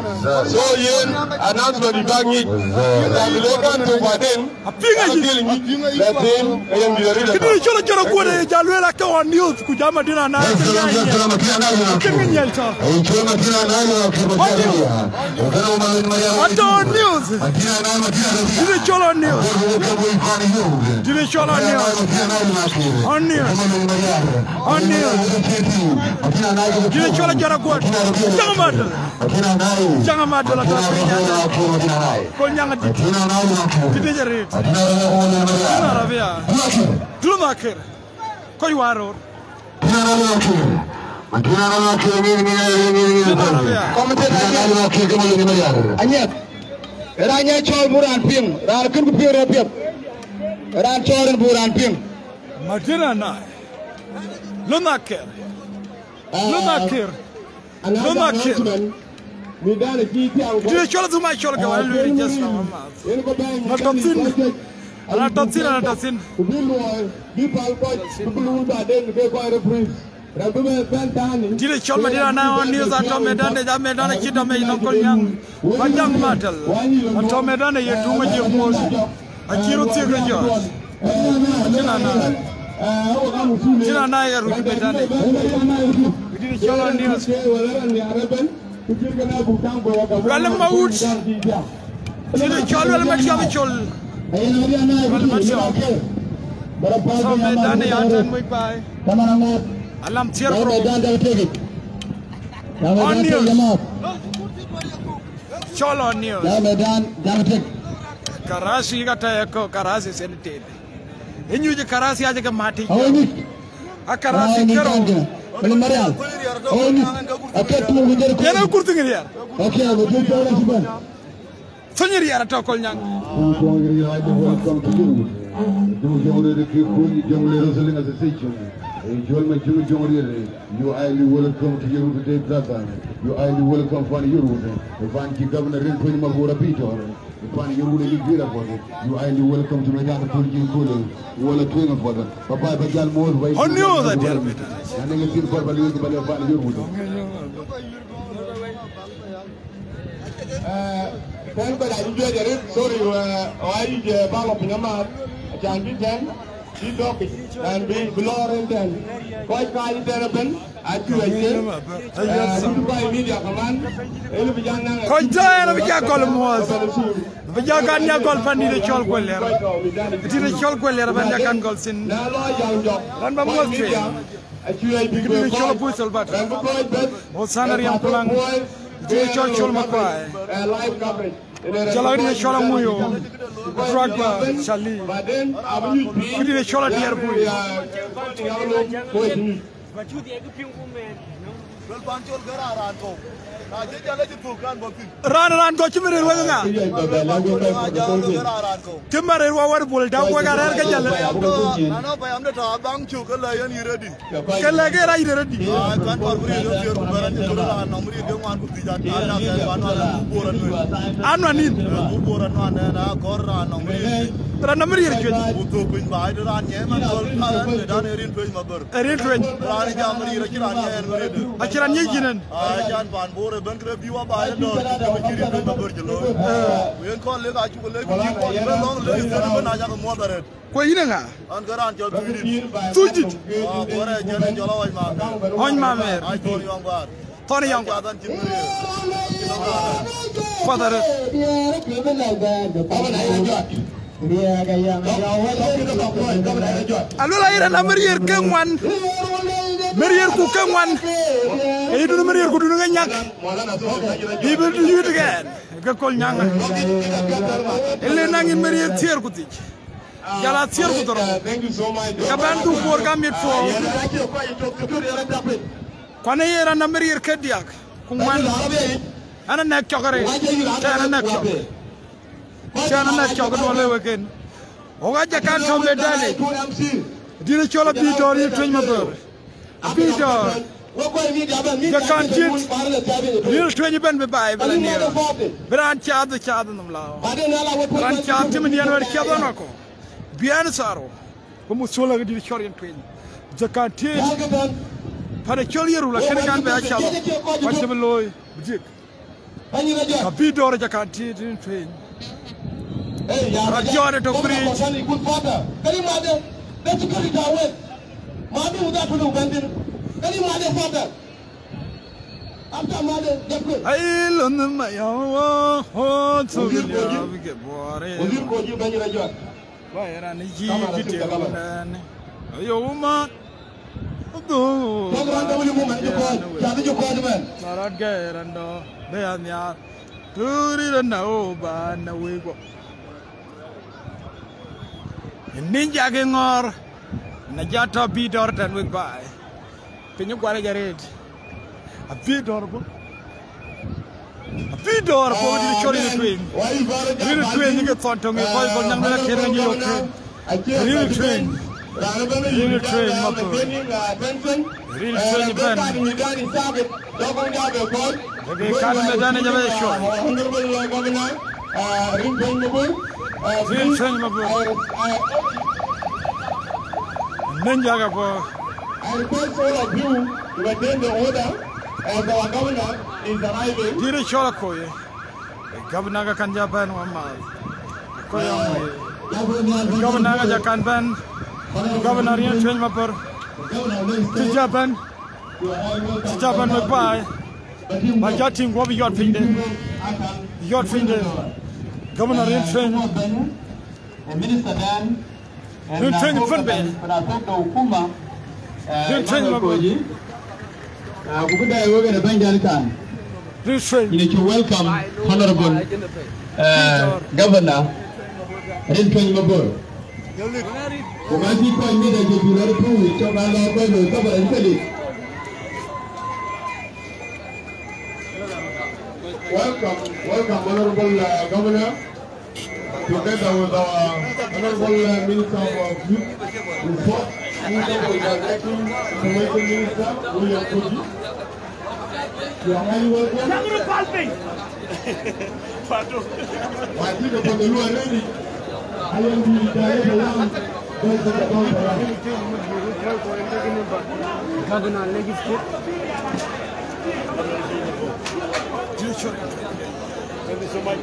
So, yen announcement is back. I'm looking to Baden. I'm killing it. That thing, I am the reader. Can you show the Jarakuda? Jaluela on news, Kujama Dina. News. Did it show on news? Did it show on news? On news. On news. Did it show on Jarakuda? Jangamad. Konyanga did it read? Dumakir. Koywaro. Ranya chol buran ping, ran kun ku ping repiap. Ran chol buran ping. Madina na. Lumakir. Lumakir. Lumakir. Midana kiti ang. Dile chol tu mai chol ka walu just now. Natapsin. People ko people ba den ke ko reprise. Dile chol Madina na on news ato medana kita me nongkol yang panjang matal. Ato medana ye tuma je mos. Akiru tiga jo. Dina na ya ruki medana. Dile chol on news. Galam maut. Dile chol wal macham chol. Wal macham. So medana ya tan muy pai. Alam tier on news. Chol on news. Karasi kata ko Karasi senate. Inyu je Karasi aja ke mati. A Karasi kero. Mana Mariam. Oh ni. Akat tu ngejar. Yana kurtu ngir yar. Okay, aku tu tahu lah siapa. Sonir yar to kol nyang. You highly welcome to your day, brother. You highly welcome for your Van Governor Rinpin Magura Peter. You highly welcome to Regana Purgi Kulu. Walla Twin of Water. Papa Bagal more way. On you that dear me. And then you feel for Balu. Thank God I enjoyed it. Sorry, I Balo Pinamar, Jan Bitan, she talk it, and be Glorin then. Quite kind of them, I do again. By media command, Elvijan. Conjoin of Yakolum was. Vijaganya Golfani the Cholqueller. It is a Cholqueller of Anakan Golsin. Ramba Mosque. You can show a whistle, but Osanari and Pulang. Chol Makai. Live coverage. Jalari Sholamuyo. Dragba Shali. Could you show a dear boy? Run, go to me. Timber, what will that work at Argajal? I'm the top bank to Kalayan ready. Kalagera ready. I can't believe you're going to I'm not in. Tony Young. Father. Alula ira na Marier Kengwan. Marier ku Kengwan. Itu na Marier ku dunu nyak. People do it again. Ga kol nyang. Elle nangin Marier tier ku ti. Yala tier ku toro. Ka bandu por ga mit fo. Kwana ira na Marier kediak. Kungman. Ana nak chokare. Ana nak chok. Chana nak chok do le weken. Oga jakan so medale. Dina chola Peter you train my brother. Peter. Jakan jit. You train ben be bai belania. Bran chad num lao. Bran chad tim yan wer chad nako. Bian saro. Como sola di chorian train. Jakan jit. Para choli rula kenekan be chad. Wachbe loy. Bijik. Peter jakan jit train. Rajon to bridge. I learn my own to get bored. Why are you man? Ninja Gengor, Najata Peter and we buy. Can you quite get it? A Peter, the short in the train. Little train, you get on to me, 5 young men carrying your train. Little train, little train, little train, they can't be done in a show. Ninja I request all of you to attend the order as our governor is arriving. Did it show a coy? Governor can Japan one mile. Governor Japan ban. Governor Ian Trainmapper to Japan. To Japan with buy. But your team will be your finger. Your finger. Governor Ian Train. Minister Dan. Don't train in front of me. Don't train my boy. You need to welcome Honorable Governor. welcome, Honorable Governor, together with our Honorable Minister of Youth Report, Minister William Koji. You are highly welcome. I think upon the law already, I am the director around. Governor legislate. Thank you so much.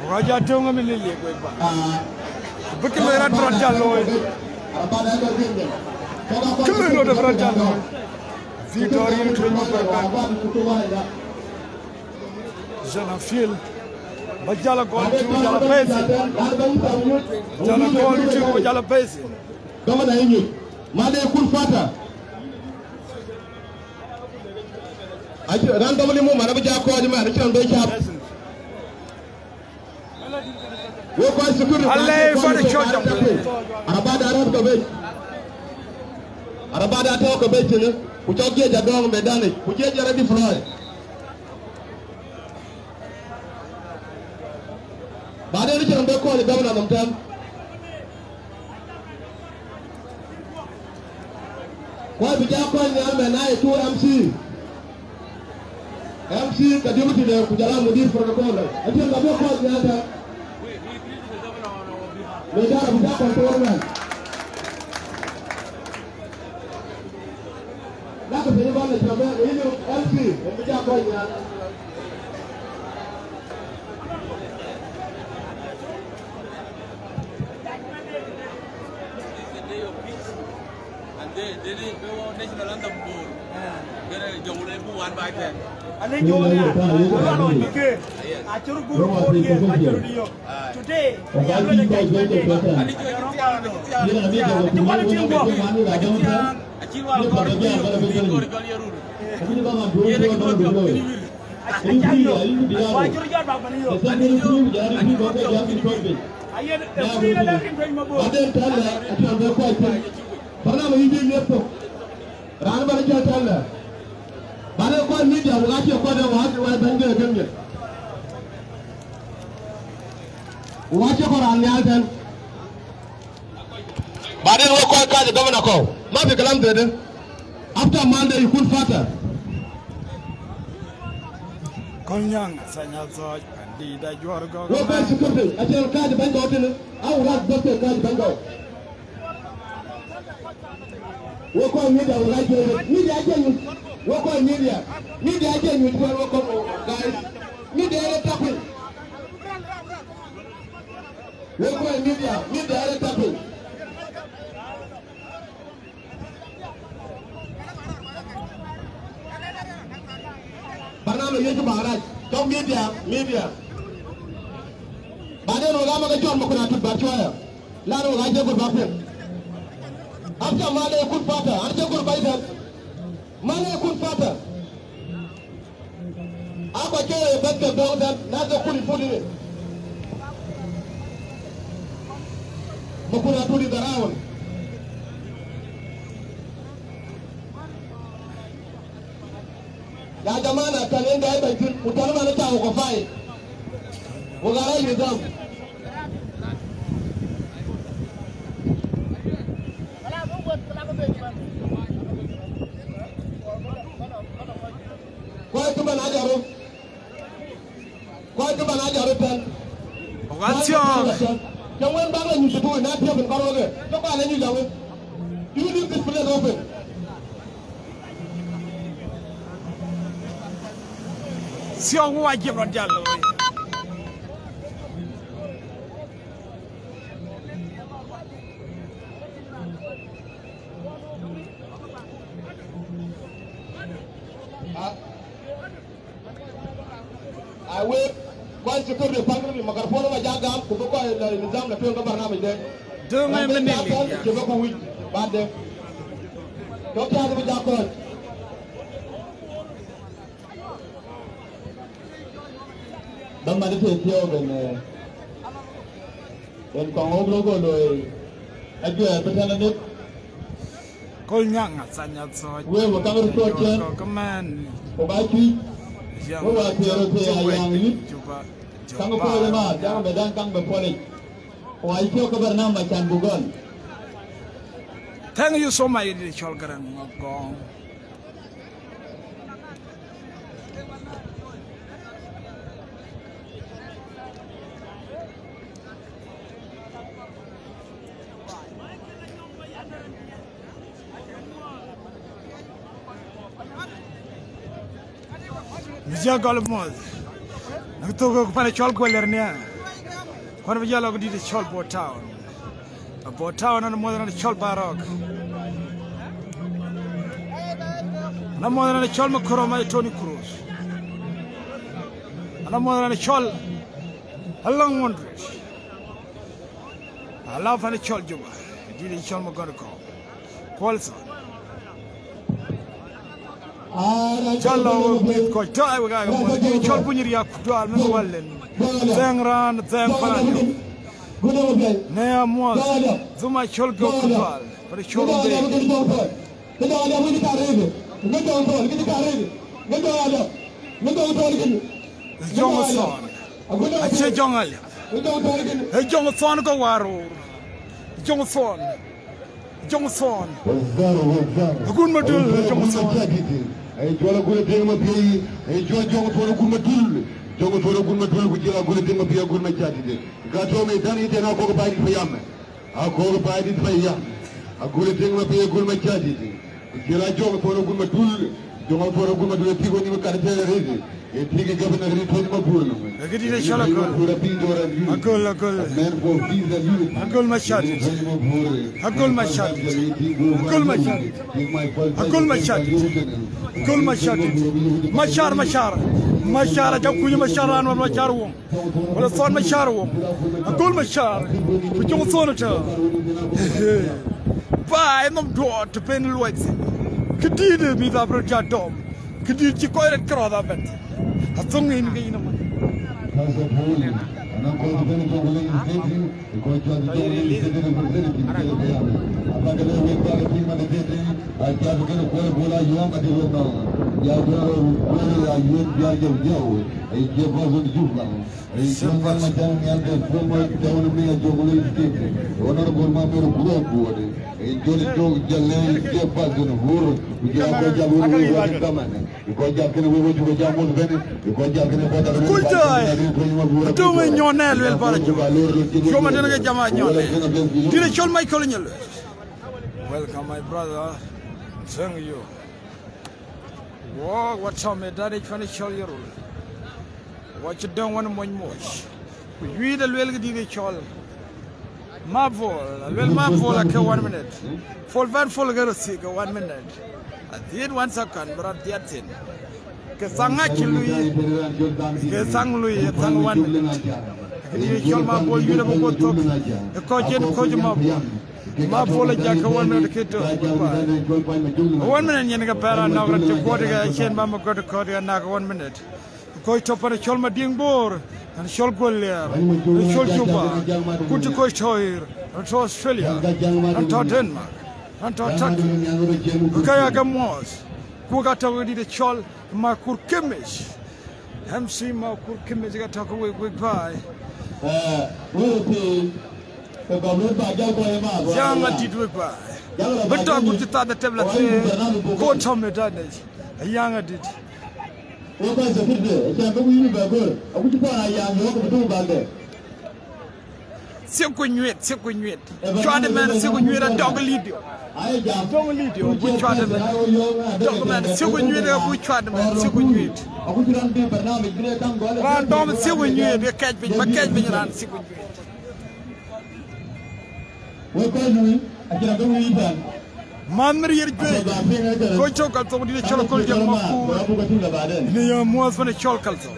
Raja Tunga Millie, but you are not Rajalo. Killing of Rajalo. Victorian Trinidad. Janafil. Bajala called to Jalapesi. Jala called to Jalapesi. Governor Inyu, Made Kulfata. I randomly move Manabaja called him and returned the Allah for the church. Arabada talk about it, which I'll get a dog medani, which get ready for it. But then you can call the governor of them. Why we can't call the army and I to MC? MC, the deputy there, Kujala Mudi for the corner. I think the book was the other. We got a control man. That's a very bad job. We need MC, and we can't call the other. They didn't go national anthem board. They don't one by 10. And then you today, we are going to get Parang ini dia tu, rana balik jalan lah. Balik kau ni dia, lagi kau dah wajib bangga bangga. Wajib kau rana jalan. Balik kau kau governor kau, mana kelam tu deh. After Monday you could fatter. Konyang, saya zoj, di dah jual kau. Kau balik sekarang, ajar kau bangga tu ni. Aku ras betul kau bangga. Work on media, media again. Work on media again. We will work on guys. Media tapping. Work on media tapping. Parnam ye tu Maharaj. Kau media. Badan orang makan jual makan atut bercuaya. Lalu raja berbapa. After Mane could fatter, after good by them, Mane could fatter. After carry a better dog that not the fully put in it. Mokuna put it around. Yajamana can end by Utanamana Town of Five. Wogara you down. jarum. Kau tu bana jarum pen. Wationg. Jangan bangla ni tu na dia ben baro ke. Kau bana ni jarum. You leave this place open. Siong wajib rojal. I will once you put the panel in Macarpolo, my jagam, to go in the exam, the field of Barnabas there. Don't make me But don't have to jackal. Don't matter if you're in Congo logo. I do a pretended. Call young at Sanya so. We will come to command. About you. Who are the young youth? Come before them out, down the Duncan before it. Or I talk about number can Google. Thank you so much, children. Gone. Jagal mod. Nakutoka kupanda chol kwelernia. Kwa vijalo kudidi chol Botown. Botown na mmoja na chol Barok. Na mmoja na chol Makoroma Tony Cruz. Na mmoja na chol Along Wonders. Alafu na chol Juba. Didi chol Magoniko. Paulson. Chalo with Kotai, we got Chol Punya Kual, Mewalen, Zangran, Zang Nea Mos, Zuma Chol Gokual, but a Chol Jongason. I say Jongal. A Jongason go Waro. Jongason. Jongason. A good model, Jongason. Ay jola gule tema bi ay jongo foro gulma dul bu jila gule tema bi gulma chati de ga to me dani de na ko baydi fa yam a ko baydi fa yam a gule tema bi gulma chati de jila jongo foro gulma dul ti ko ni ka de rede e tigi gabna ri to ma burno gadi de shala ko akol mashati akol mashati akol mashati akol mashati كل مشار جاكوني مشاران ومشارهم ولا صار مشارهم كل مشار بيجون صونته باي نم دو تبين الوقت كديد بيدا برجع دوم كديد تكوير كرادا بنت هتصوني نجينا ما أنا كنت بين جوالين سيدي كنت جوالين سيدي برزيرتي أما كده ويبقى في من سيدي أجاب كده كل بولا يوم أديرنا يا جوال كل يوم يا جو أي جاب وزن جوفنا أي جوال ما كان يالده فما جوال مني جوالين سيدي وانا نقول ما بيرو بلوك بودي أي جوال جلين جاب وزن هور وجاب جاب وزن كمان يكون جاب كده وجو جاب وزن يكون جاب كده بدر كل جاي دومين نيونال ويل بارج شو ما تنقى جماعة نيونال دير شول مايكل نيل welcome my brother thank you wow what's up me daddy trying to show you what you don't want to much we the well did show Marvel like 1 minute full van full go sick 1 minute I did 1 second but at the end ke sanga chilui ke sang lui sang 1 minute ni chol ma bol yu ko ko tok ko jen ko juma ma bola jakka 1 minute ke to 1 minute nyen ga para na rat ko de ga chen ba ma ko de na 1 minute ko to para chol ma ding bor an chol goller chol juba ku to ko choir to Australia an to Denmark an to Turkey ka ya ga mos ku ga to di de chol ma kur kemesh MC ma kur kemesh ga to ko we bai yang adidwe ba beto ku ta da tablet ko to me da ne yang adid What was the video? I can't believe you were good. I would put a young walk to do about that. Sequenuit. Try the man, Sequenuit, a dog lead you. I don't lead you. We try the man, Sequenuit, we try the man, Sequenuit. I would not be, but now we come go. Don't Sequenuit, you catch me, but catch me around Sequenuit. What are you doing? I can't believe that. Mamri go chokal to di chokal jam makku ni mo fa ne chokal to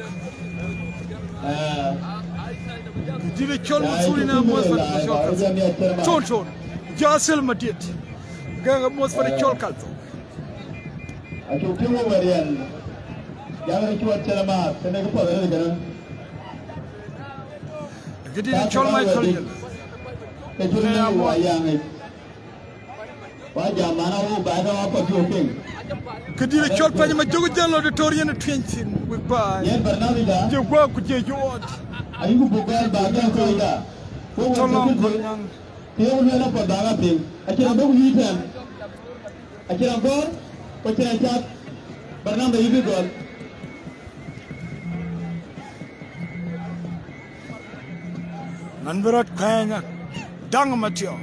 di chol mo suri na mo fa ne chokal chon jasel matit ga mo fa ne chokal to aku timo varian yang itu acara ma tene ko pa ne garan di chol mai chol ke jurna wa yang wajah mana wo bada apa joking kedire chol pa ma jogo jallo de tor yene twenty we ba yen barnami da je gwa ku je jot ayu bugal baga ko ida ko tolong ko nyang te wona na pa daga pin akira do yitan akira gor ko tira chat barnam da yibi gol nan berat kayaknya dang matio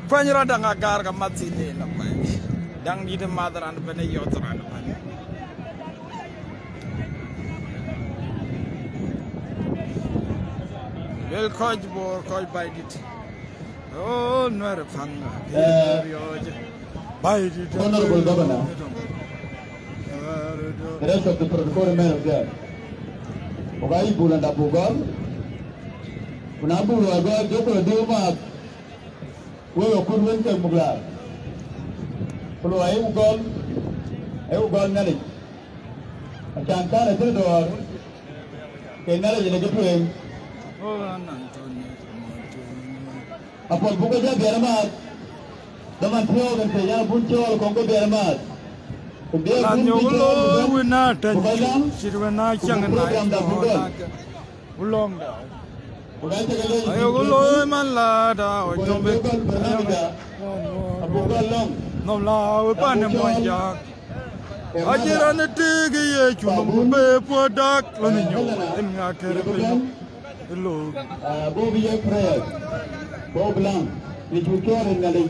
Panyara dang agar ka matsi le na pa dang di de madaran bene yotran pa bel koj bor koj baidit oh no re fanga baidit honorable governor the rest of the protocol men of there ogai bulanda bugal unabu agwa joko deuma wewe kurwen ke mugla polo ay ugol nali acan kana te do ke nala jene ke tuen oh Antonio apol buko ja bermat daman tio kan te ya buncho ko ko bermat la nyolo wina tan sirwana changna ulong da ayo golo man la da o jombe no la we pa ne mo ja ajira ne tege ye chuno be podak lo ni nyo em nga kere pe lo bo bi ye prayer bo blanc ni chukore ngali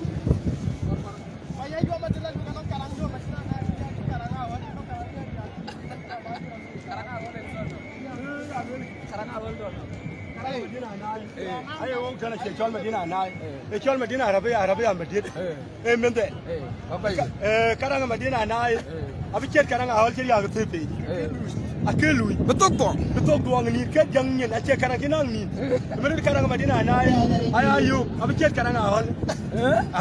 ayo wong kana che chol medina nai e chol medina arabe medit e mende karanga medina nai abi chet karanga hol chiri aga tepe akelui betok do ngni ke jang nyen a che karanga kinang ni mede karanga medina nai ayo abi chet karanga hol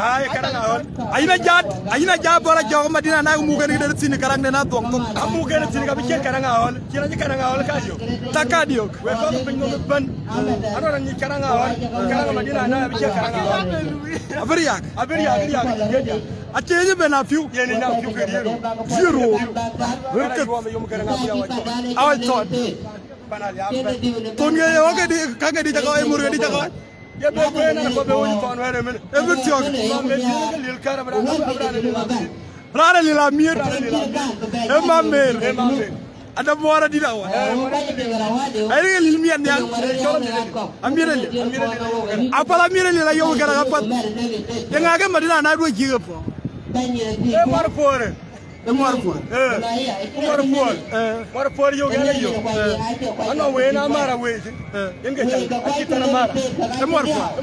ay karanga hol ayina jat bora jogo medina nai mu gani de sini karanga na tong amu gani sini abi chet karanga hol kira ni karanga hol ka yo takadio we ko pingo ban ano ni karanga medina na abi che karanga abiriyak acheje bena fiu yeni na fiu ke zero werke awal tot tonge yo ke di kage di jago e murga di jago ya be na ko be woni ton were men e be tiok me di lil karabra rara lila mir e mamer ada buara di dawa ay lil mian yang amire apa la mire la yo gara apat denga ga madina na do jiga po e mar pore mar pore yo gara yo ano we na mara we inga cha akita na mara e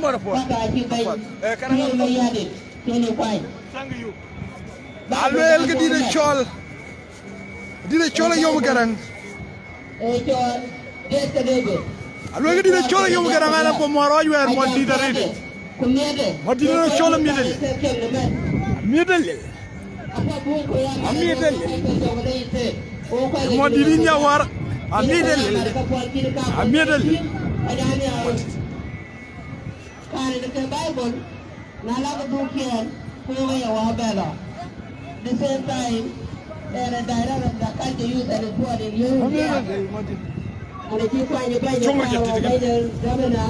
mar pore e kana sang you alwel ga di chol dina chola yow garang alwel ga dina chola yow garang ala ko mo roy wer mo di dare mo dina chola miedel mo di nya war miedel kare de bible na la ko dukian ko ya wa bela the same time and a direct of the country youth and the poor in you. And if you find a governor,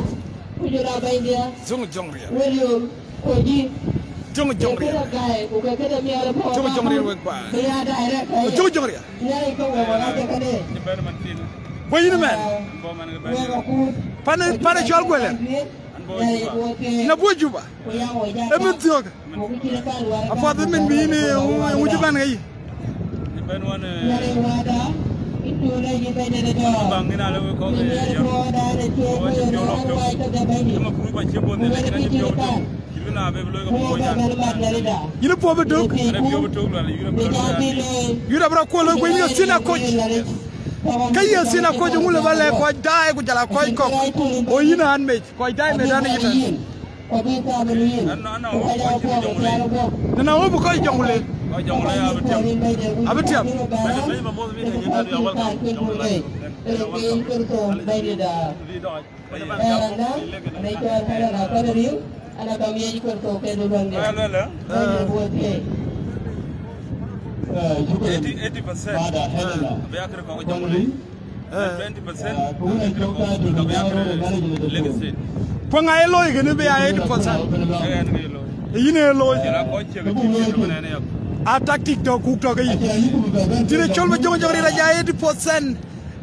William Koji, Chung Jongri. Chung Jongri work by. Chung Jongri. Where you man? Pana Chalwell. Nabujuba. Emin Tog. A father men being Ujuban. You know, Papa Duke? You never call it when you see a coach. Can you see a coach who will never quite die with a quite cock? Or you know, handmade, quite die with an no, because young lady. Attack TikTok, cook talk. Did a children 80%?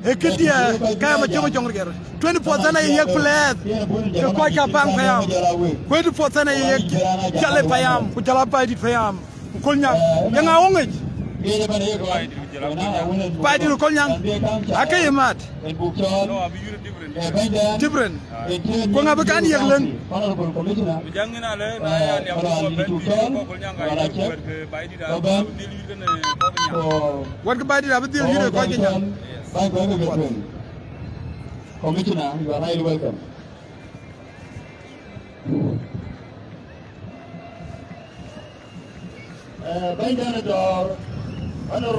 A kid here, Kama Jong 20% a year flat. The Quaka Bank Payam. 20% a year Jale Payam, Jalapa Payam, Kunya, Young Onge. By the Konya, I can't mad. Different. Kongabakan Yalan. What about it? I will deal with Commissioner, you are highly welcome.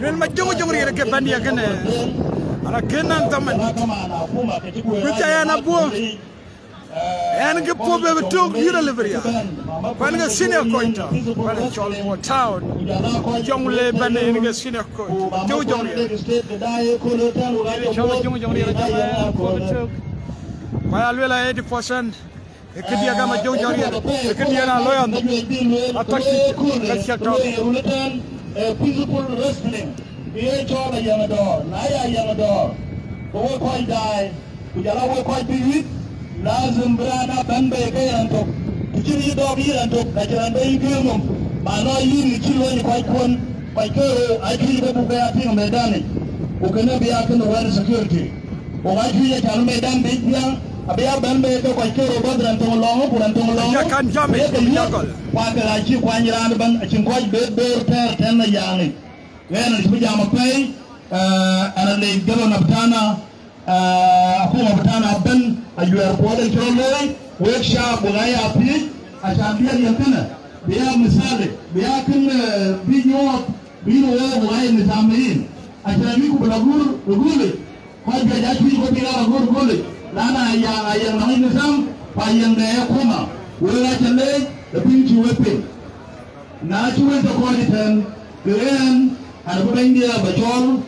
When my Jong read a Capania can and I cannot come which I am a poor and get poor baby took you delivery. When a senior coin town, when a child town, young lady and a senior coin. Two young while 80%. It could be a gamma Joe Johnny, it could be an alloy on the peaceful wrestling. We ain't all a young dog, Naya young dog. But we're quite die, we are quite big. Lazim Brana Bambe and talk. The chili dog here and talk, like an baby girl. But now you children quite one, quite good. I feel the book I think Medani, who cannot be acting the weather security. Or I feel a child Medan big young. Abia Bambe quite care about them to long, put them to long. I can't jump it. Why can I keep one year and I can quite bed bear 10 young. Then it's Pajama Pay, and they give on Abtana, Abtana Ben, you are quoted to Loy, workshop with IAP, I shall be a Yapina. We have Misali, we are can be your being aware why in the Tamin. I shall be Gulli. Quite good, that we will be a good Gulli. Lana, I am in the Sam, I am the Akuma. Will I can lay the pinch whipping. Now you went to Qualitan, the end. And India, Bajol,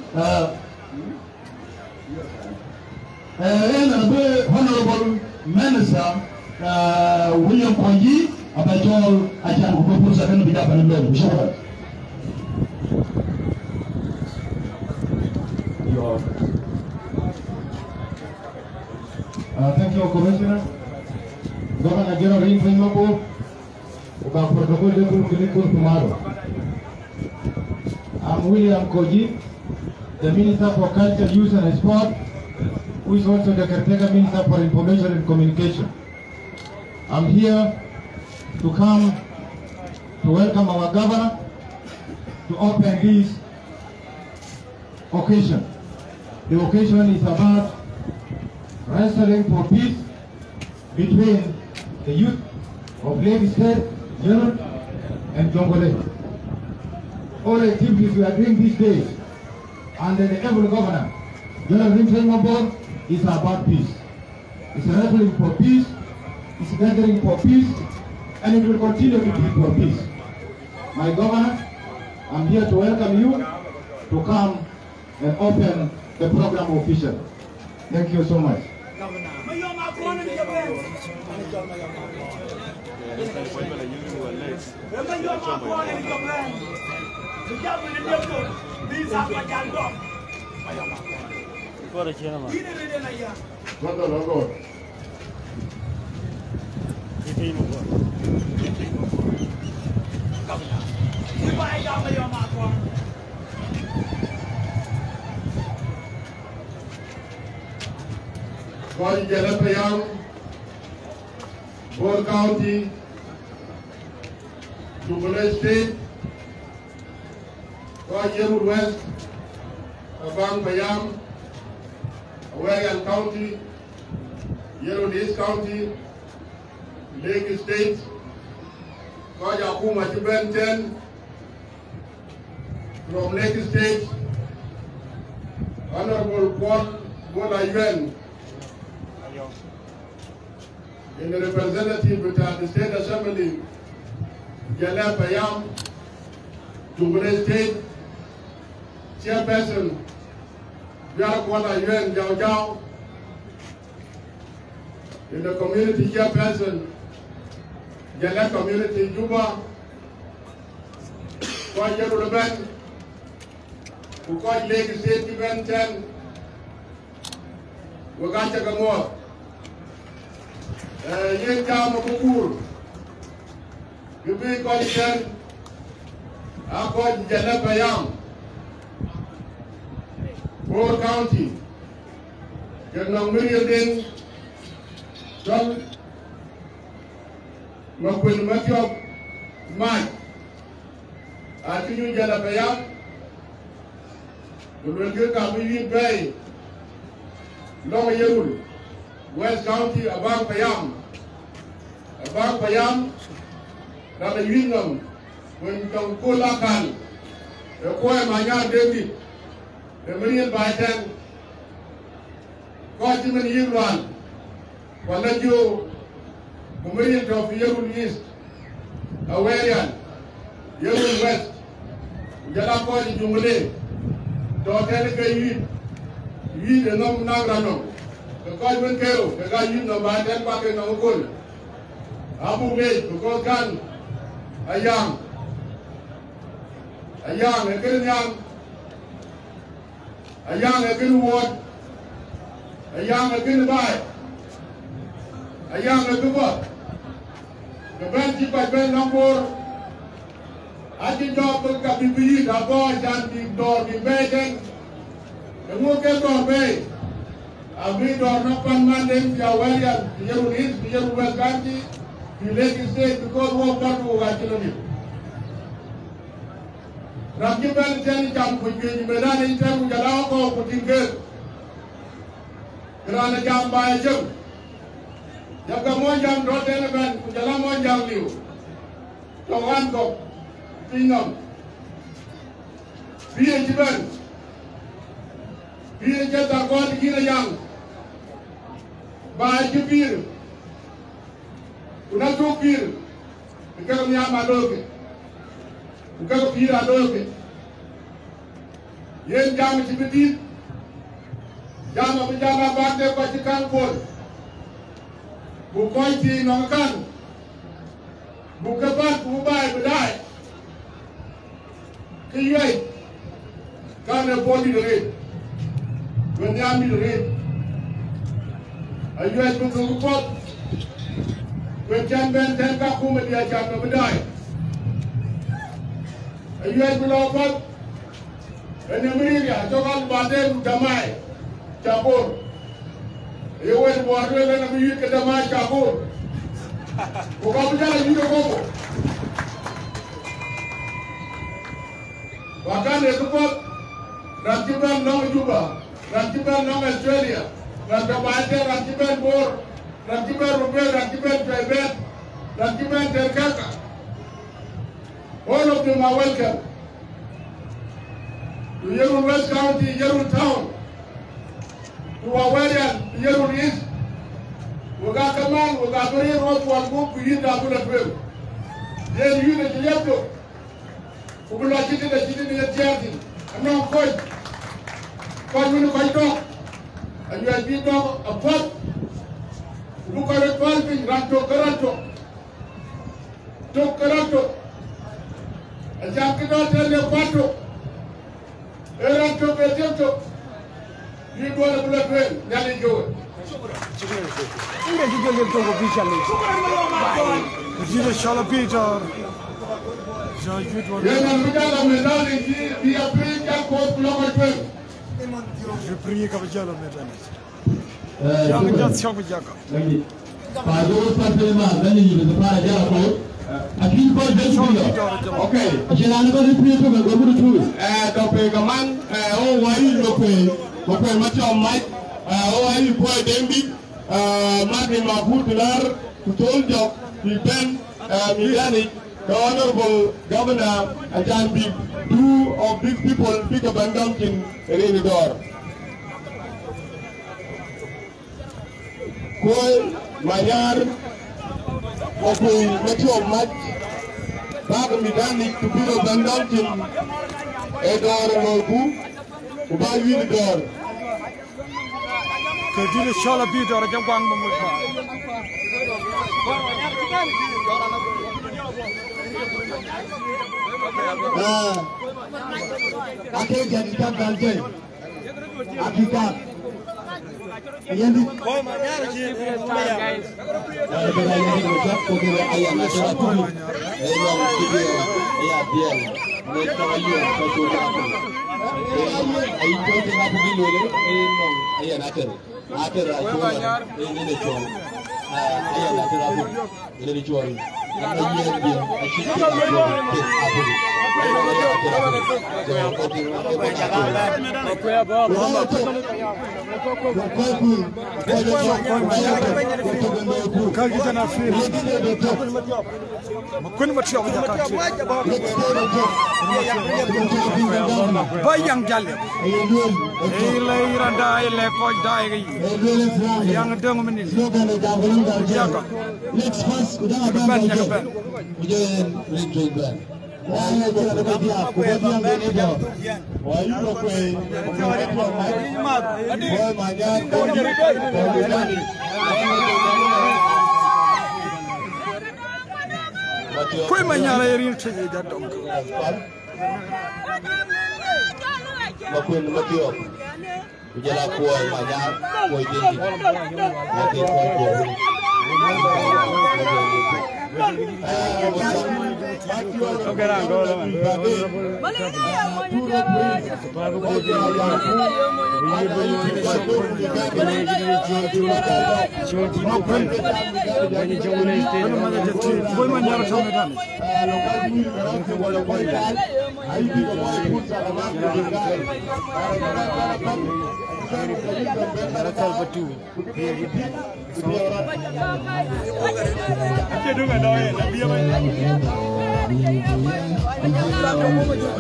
and Honorable Minister William Konji, Bajol, I can propose a bit up and low. Thank you, Commissioner. Governor General Ringo, about protocol tomorrow. I'm William Koji, the Minister for Culture, Youth and Sport, who is also the caretaker Minister for Information and Communication. I'm here to come to welcome our governor to open this occasion. The occasion is about wrestling for peace between the youth of Lake State, General, and Jongole. All activities we are doing these days under the able governor, General Ringo, is about peace. It's wrestling for peace, it's gathering for peace, and it will continue to be for peace. My governor, I'm here to welcome you to come and open the program officially. Thank you so much. Koi Jalapayam, Bor County, Jubile State, Koi Yerul West, Abang Bayam, Awarian County, Yerul East County, Lake State, Koi Yakuma Chibenten, from Lake State, Honorable Paul Bola Yuan, in the representative with the State Assembly, Jalapayam, Jubile State, Chairperson, Biarakwala Yuan Jiao Jiao, in the community chairperson, Jalap Community Juba, Koi Yerulaban, who called Lake State Event 10, Wagacha Gamor. Yen Jam Kukur, you be coalition, I called Jalapayam, Bor County, General Million, John Makwin Matthew, Mike, I think you Jalapayam, you will get a million bay, Long Yerul. West County, Abang Payam, Dada Yingam, when Tong Kulakan, the Koi Manya David, the Million by 10, Kotiman Yingwan, Wanajo, the Million of Yerul East, Awarian, Yerul West, Jalakoi Jumale, Doteleka Yid, the Nom Nagrano. The government kero, the guy you know by 10 back in Ogul. Abu Bay, because Gan, a young, a good young, a good ward, a good buy, a good work. The band keep by Ben number, I think dog will be beat, a boy and the door, the bacon, the work at door bay. We don't know one man named Yawarian, the Yerul East, the Yerul West County, the Lake State, because we got to watch it. Rakiban Chen Jam, which we made in terms of Jalako, putting good. Grand Jam by a jump. Yakamonjam, not element, Jalamonjam Liu. Towanko, Pingham, PHB. Pir jata God kira yang baik pir, una tu pir, kita ni am adoke, kita pir adoke. Yen jam cipitit, jam apa bande pasti kampur, bukai ti nongkan, bukapat bubai bedai, kiyai, karena body rate. When they are made, a US will report when Jan Ben Tenka Kumadia Jan of die. A US will report when America, Togal Badem Damai, Jabor. You went water and you get Damai Jabor. Okabja, you go. Wakan is report Rantiban no Juba. Rantiban no Australia, Rantiban Bor, Rantiban Rubel, Rantiban Tribet, Rantiban Terkaka. All of them are welcome to Yerul West County, Yerul Town, to Awarian, Yerul East. We got command, we got very road for book, we need to put a bill. Then you the Yeto, who will not get in the charity. I'm not quite. But when you talk, and you have been talk a pot, look at the 12 thing, Ranto Garanto. Tokarato, a Jacob Telepato, Erato Petito, you go to the train, Nelly Joe. Je prie que vous allez me the Honorable Governor Ajahn Big, two of these people pick up and dunk in Renidor. Koi, Mayar, Okui, Metro Mat, Bag Midani to pick up and dunk in Edor Mogu, Ubayu Door. Que dit le chat la bite dans la Jambang Mamuka. Akhirnya jadi kan banjir. Akibat. Yang di. Bayang jalan. Ilai randa ilai kau dah ini. Yang dong menin. Jaga. Keban keban. Kau menyala irin saja jatuh. Makuin matio. Ujala kuai manyar, kuai tinggi. Nanti kuai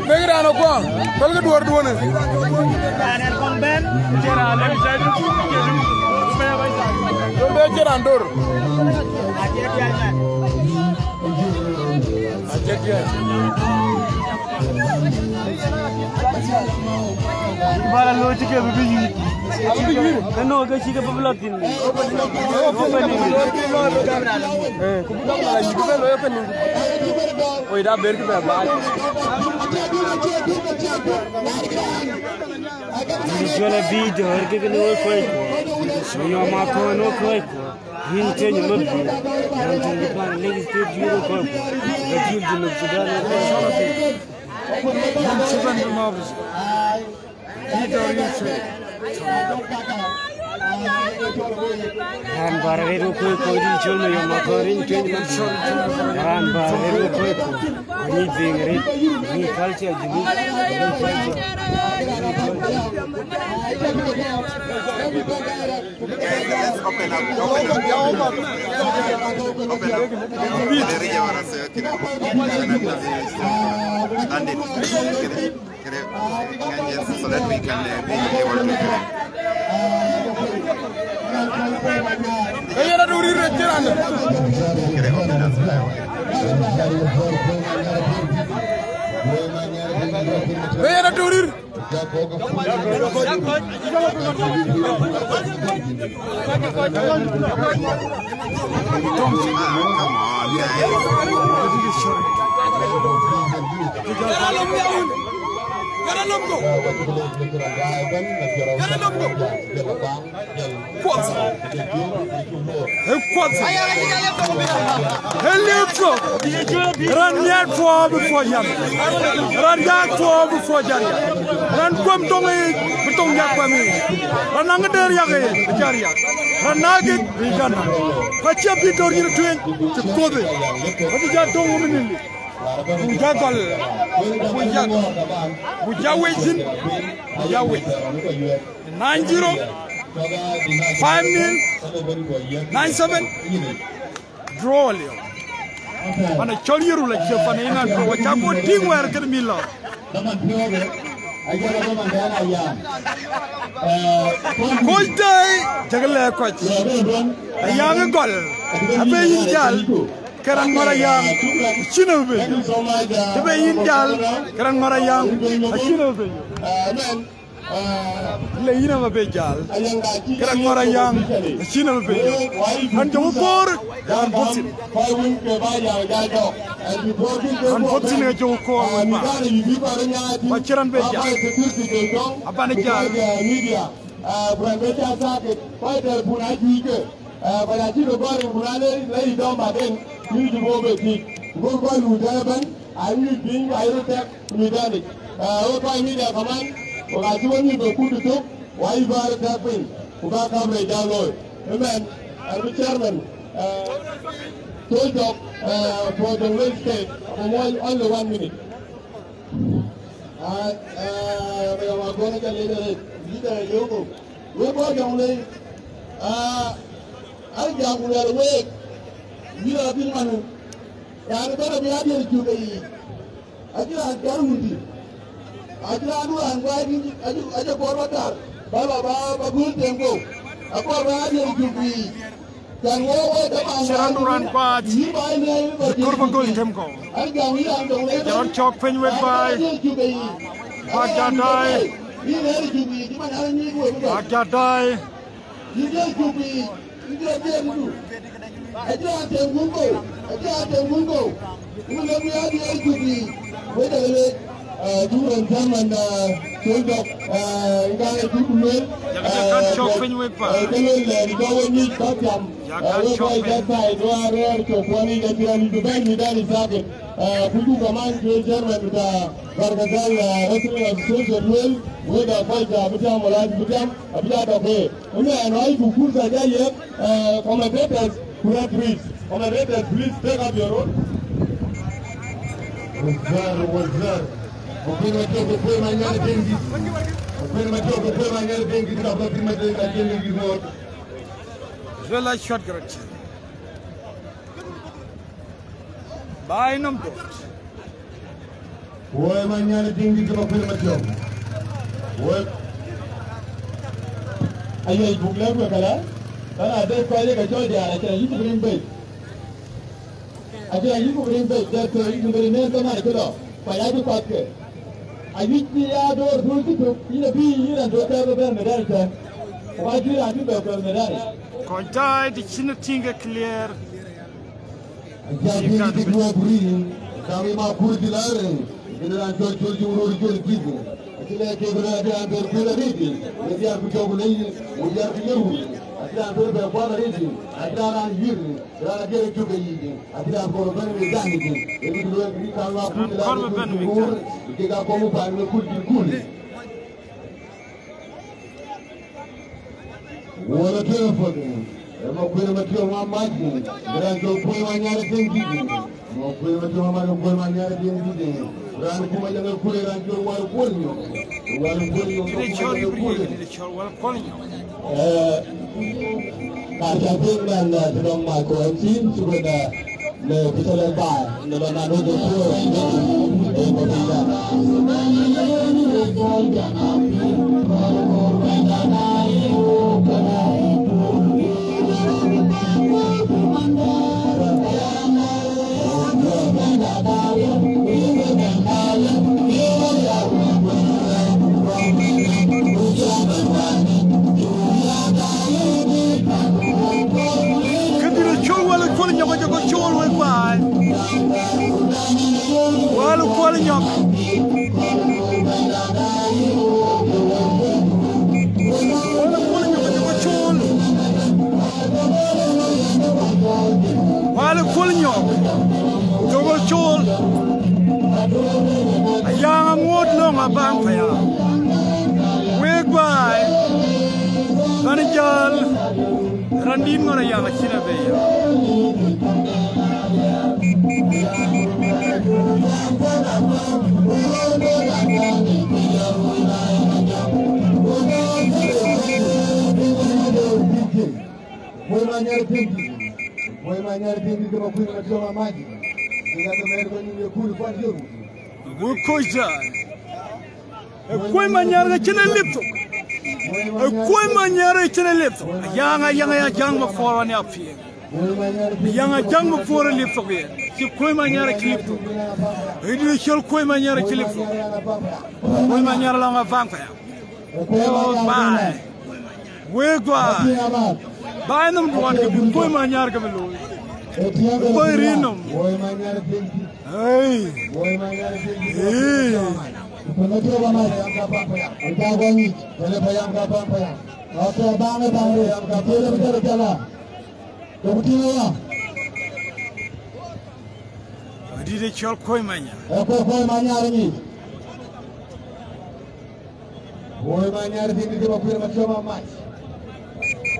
Begiran aku, kalau kedua nih. Begiran dur. Ibarat lo cakap begini. Kena orang cakap berbelatin. Oh, dah berke berbat. Jual video, harga kena koi. Yang makan koi. Hinte ni lebih. Yang jadi plan lagi tu jual koi. Gaji dulu sudah ni. Yang cuban rumah. Video ni se. Han bareru koi di jual ni yang makan ini Han bareru koi ni bingri ni culture jadi so that we can be able to Hey, Draw Leo. Mana choliru la chefana ina draw. Chako teamwork kan mila. Coach day jagal coach. Ayang gol. Abe injal. Kerang marayang. Chino be. Abe injal. Kerang marayang. Chino be. Leina ma bejal kera ngora yang china ma bejal han jomo por han botsin ga jomo ko ma chiran bejal abane jal Brandeta Saket, Fighter Punajike, Bayatino Bari Munale, Lady Doma Den, you go big. Go by Ludaban, I will bring Irotech Ludanic. Opa Media Command. Wakati wani bekutu tu, waibar tapin, ubaka mejalo. Amen. I'm chairman. Told for the West State for only 1 minute. We are going to leader Yogo. We bought only. I got a way. We are being one. I'm going to be able to be. I can't tell you. Ajanu angwani aja korwatar baba good tempo akora aja jubi dan wo da Saranduran pat kurban gol tempo ajami andole jalan chok pen wet by Ajadai Ajadai Duran German told up Igana Dukumen, please take up your role. Zela shot garage. Bye number. Boy, my young thing is a premature. What? Are you a book level? I don't quite like a joy there. I can you bring back. I can you bring back that you will never make it off. Payado Parker. I wish the other who took in a bee and whatever America. Why do I do better America? Contai the Chinatinga clear. I can't get no breathing. Kamima Purdilar, and I told you were good people. I feel like they're good at it. They are good, we are the I can't do the water eating. I can't hear you. I get to be eating. I can't go to the damaging. If you do it, we cannot put it out of the world. You take up on by the good and good. What a telephone. I'm not going to kill one mic. But I don't put my other thing. I'm not going to kill my other thing. I'm going to put it on your wild pony. Kajapin dan sedang makro tim sudah le bisa lebar, le mana tu ma bang fa ya wek bay banjal randin ngora ya china be ya Moy ma ñaar pingi ko ko na joma maji diga to mer ko ni ko ko joru bu ko ja koy ma ñaar ga ci na lepp koy ma ñaar ci na lepp ya nga ya jang ma foro ni afi ya nga jang ma foro lepp ko ye ci koy ma ñaar ci lepp e di xol koy ma ñaar ci lepp koy ma ñaar la ma fam fa ya ba we gwa ba nam duan ke koy ma ñaar ga lo koy rinom moy ma ñaar pingi hey moy ma ñaar pingi hey ko na to ba ma yam ka pa ya ta go ni tele pa yam ka pa ya ko ba me yam ka tele mi tere kala ko ti ya di de chol koy ma ñaar ko koy ma ñaar ni moy ma ñaar pingi ko ko ma choma ma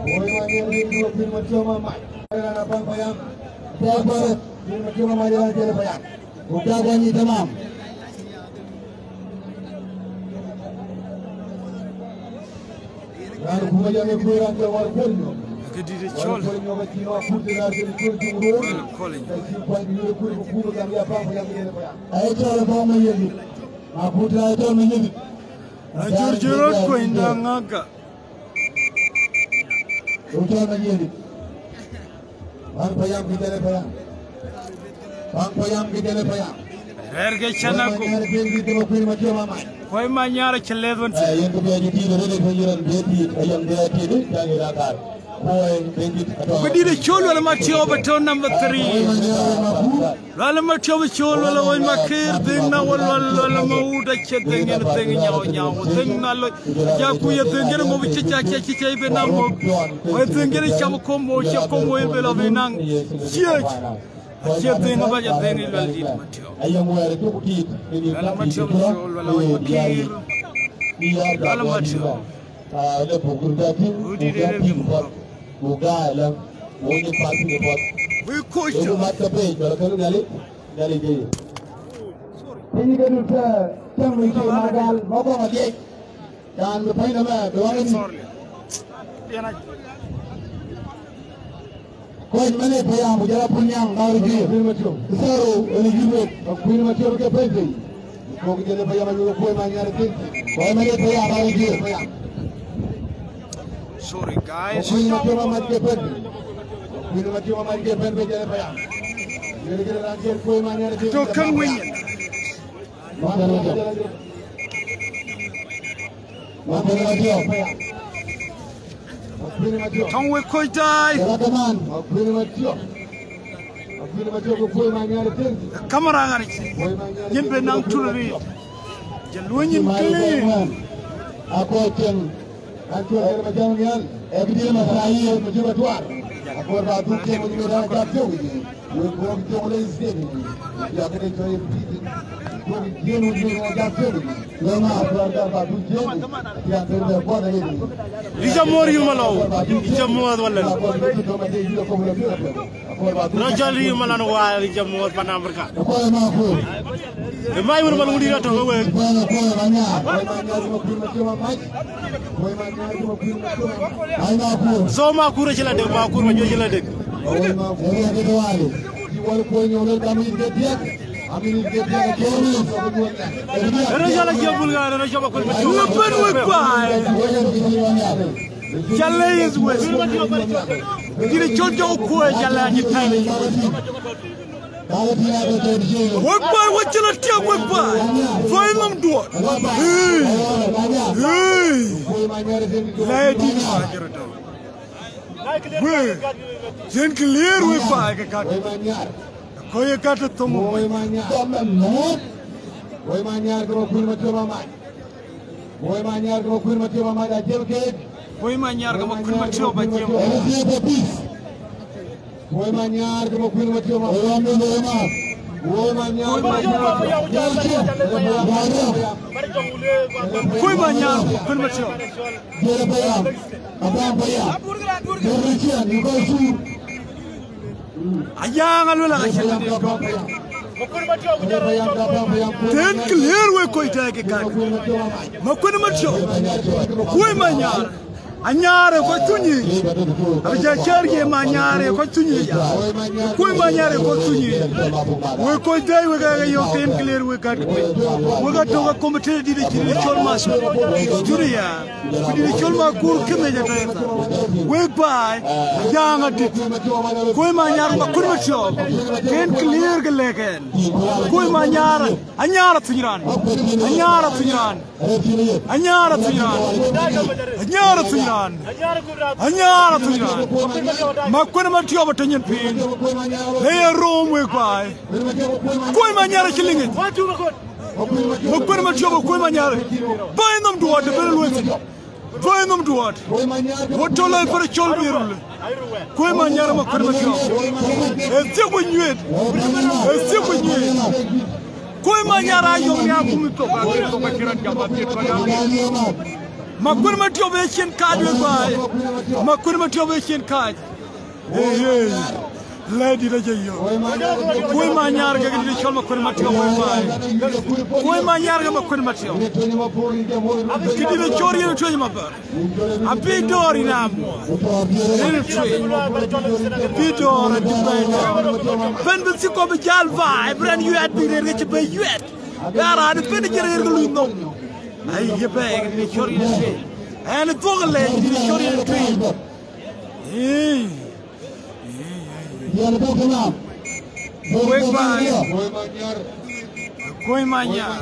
moy ma ñaar pingi ko ko ma choma ma na pa pa yam Bapak, ini cuma majalah telepon. Bukan kami tamam. Lalu kemudian kurang keluar kolnya. Kediri chol. Kolnya bagi no putih dari kul jumur. Kolnya. Kalau ini kul kami apa yang telepon. Ayo cara bawa menjadi. Aku tidak tahu menjadi. Ajur jerot ko indang aga. Bukan menjadi. Bang payam kita lepayam. Bang payam kita lepayam. Erge chana ko. Koy ma ñaar ci levon ci. Yang ko biya ti do le fajiran beti ayam de ti de tangi dakar. Koy bengi ko di de chol wala ma ci obato number 3. Wala ma ci chol wala way ma kër ding na wala ma wuda ci ding ñaw ding na lo ja ku ye ding mo ci ci be na mo way ding ci am ko mo ci ko mo be la be nang ci ci ding ba ja ding lol di ma ci ayam wala ko ti wala ma ci chol wala way ma kër wala ma ci le pogurdati Ugala, woni pati de bot. We coach. Yo mata pe, kalau kalau gali je. Ini kan udah jam itu magal, mau kau mati. Dan berpain nama, doang ini. Kau mana payah, mujara punyang, kau lagi. Seru, ini juga. Kau ini macam apa payah? Kau kita payah macam kau mana ada ting. Kau mana payah, kau lagi. Sorry guys. Kau macam apa ke pen? Kau macam apa ke pen berjalan payah. Kira-kira lanjut kau mana ada ting. Token win. Tong we koi dai. Kamera ngari. Yimbe nang tulri. Jalwanyin clean. Aku ceng. Aku ada macam ni. Every masalah macam tuar. Aku batu ceng macam dah jatuh. Aku ceng oleh isteri. Ya kena cari dia mungkin jatuh. Lama keluarga batu ceng. Yang terbuat dari ini. Ija mori malau. Ija muat wala. Rajali malan wa ija muat panam berka. Mai mun malu dira to we. So ma kura ci la de ma kur ma joji la de. Rajala jebul ga rajaba ko. Lu ben we baay. Jalla is west. Dira jojo ko jalla ni tay. What boy, what you not tell what boy? Find them do it. Hey, lady, we then clear with bag. Koya got a thumb. Boy, manyar go pun macam mana? Boy, manyar go pun macam mana? Jam ke? Boy, manyar go pun macam mana? Boy manyar ko pun macam mana? Kuy manyar permacho. Ayang alwala kashela. Ten clear we koy take kak. Makun macho. Kuy manyar. Anyare ko tunyi. Abja charge manyare ko tunyi. Kuy manyare ko tunyi. We koy day we ga yo ten clear we kat. We ga to ga committee di di chol mas. Juriya. Di chol ma kur keme ja ta. We bay yang atit. Kuy manyar ko kun macho. Ten clear ga leken. Kuy manyar anyara tunyiran. Anyara tunyiran. Anyara tunyiran. Anyara tunyiran. Anyara tunyiran. Makwen matio batanyen pin. Leye rom we kwai. Kuy manyara chilingit. Makwen matio kuy manyara. Bay nam duat de bel wet. Bay nam duat. Wotola for chol birul. Kuy manyara makwen matio. Esti ko nyet. Esti ko nyet. Kuy manyara yong ya kumito ba ko makiran jabati ko. Makun matio be chen card we bay. Makun matio be chen card. Hey, lady da jeyo. Kuy manyar ga di chol makun matio we bay. Kuy manyar ga makun matio. Kidi de chori no twenye mabar. Abi dori na mo. Ni twenye. Abi dori di bay. Ben bi si ko be jal vai. Bran yu at bi re ci bay yu at. Yara de ben jere ga lu no. Ay yebeg di chori ni twi en dogle di chori ni twi koy manyar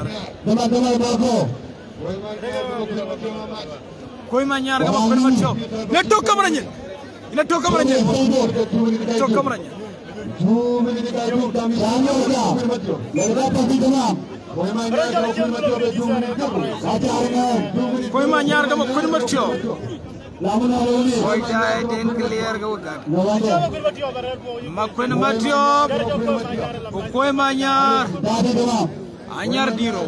ga ko ma cho ne to kamarañe ina to kamarañe to kamarañe koy manyar ga makun matio koy tay den clear ga wagat makun matio koy manyar anyar diro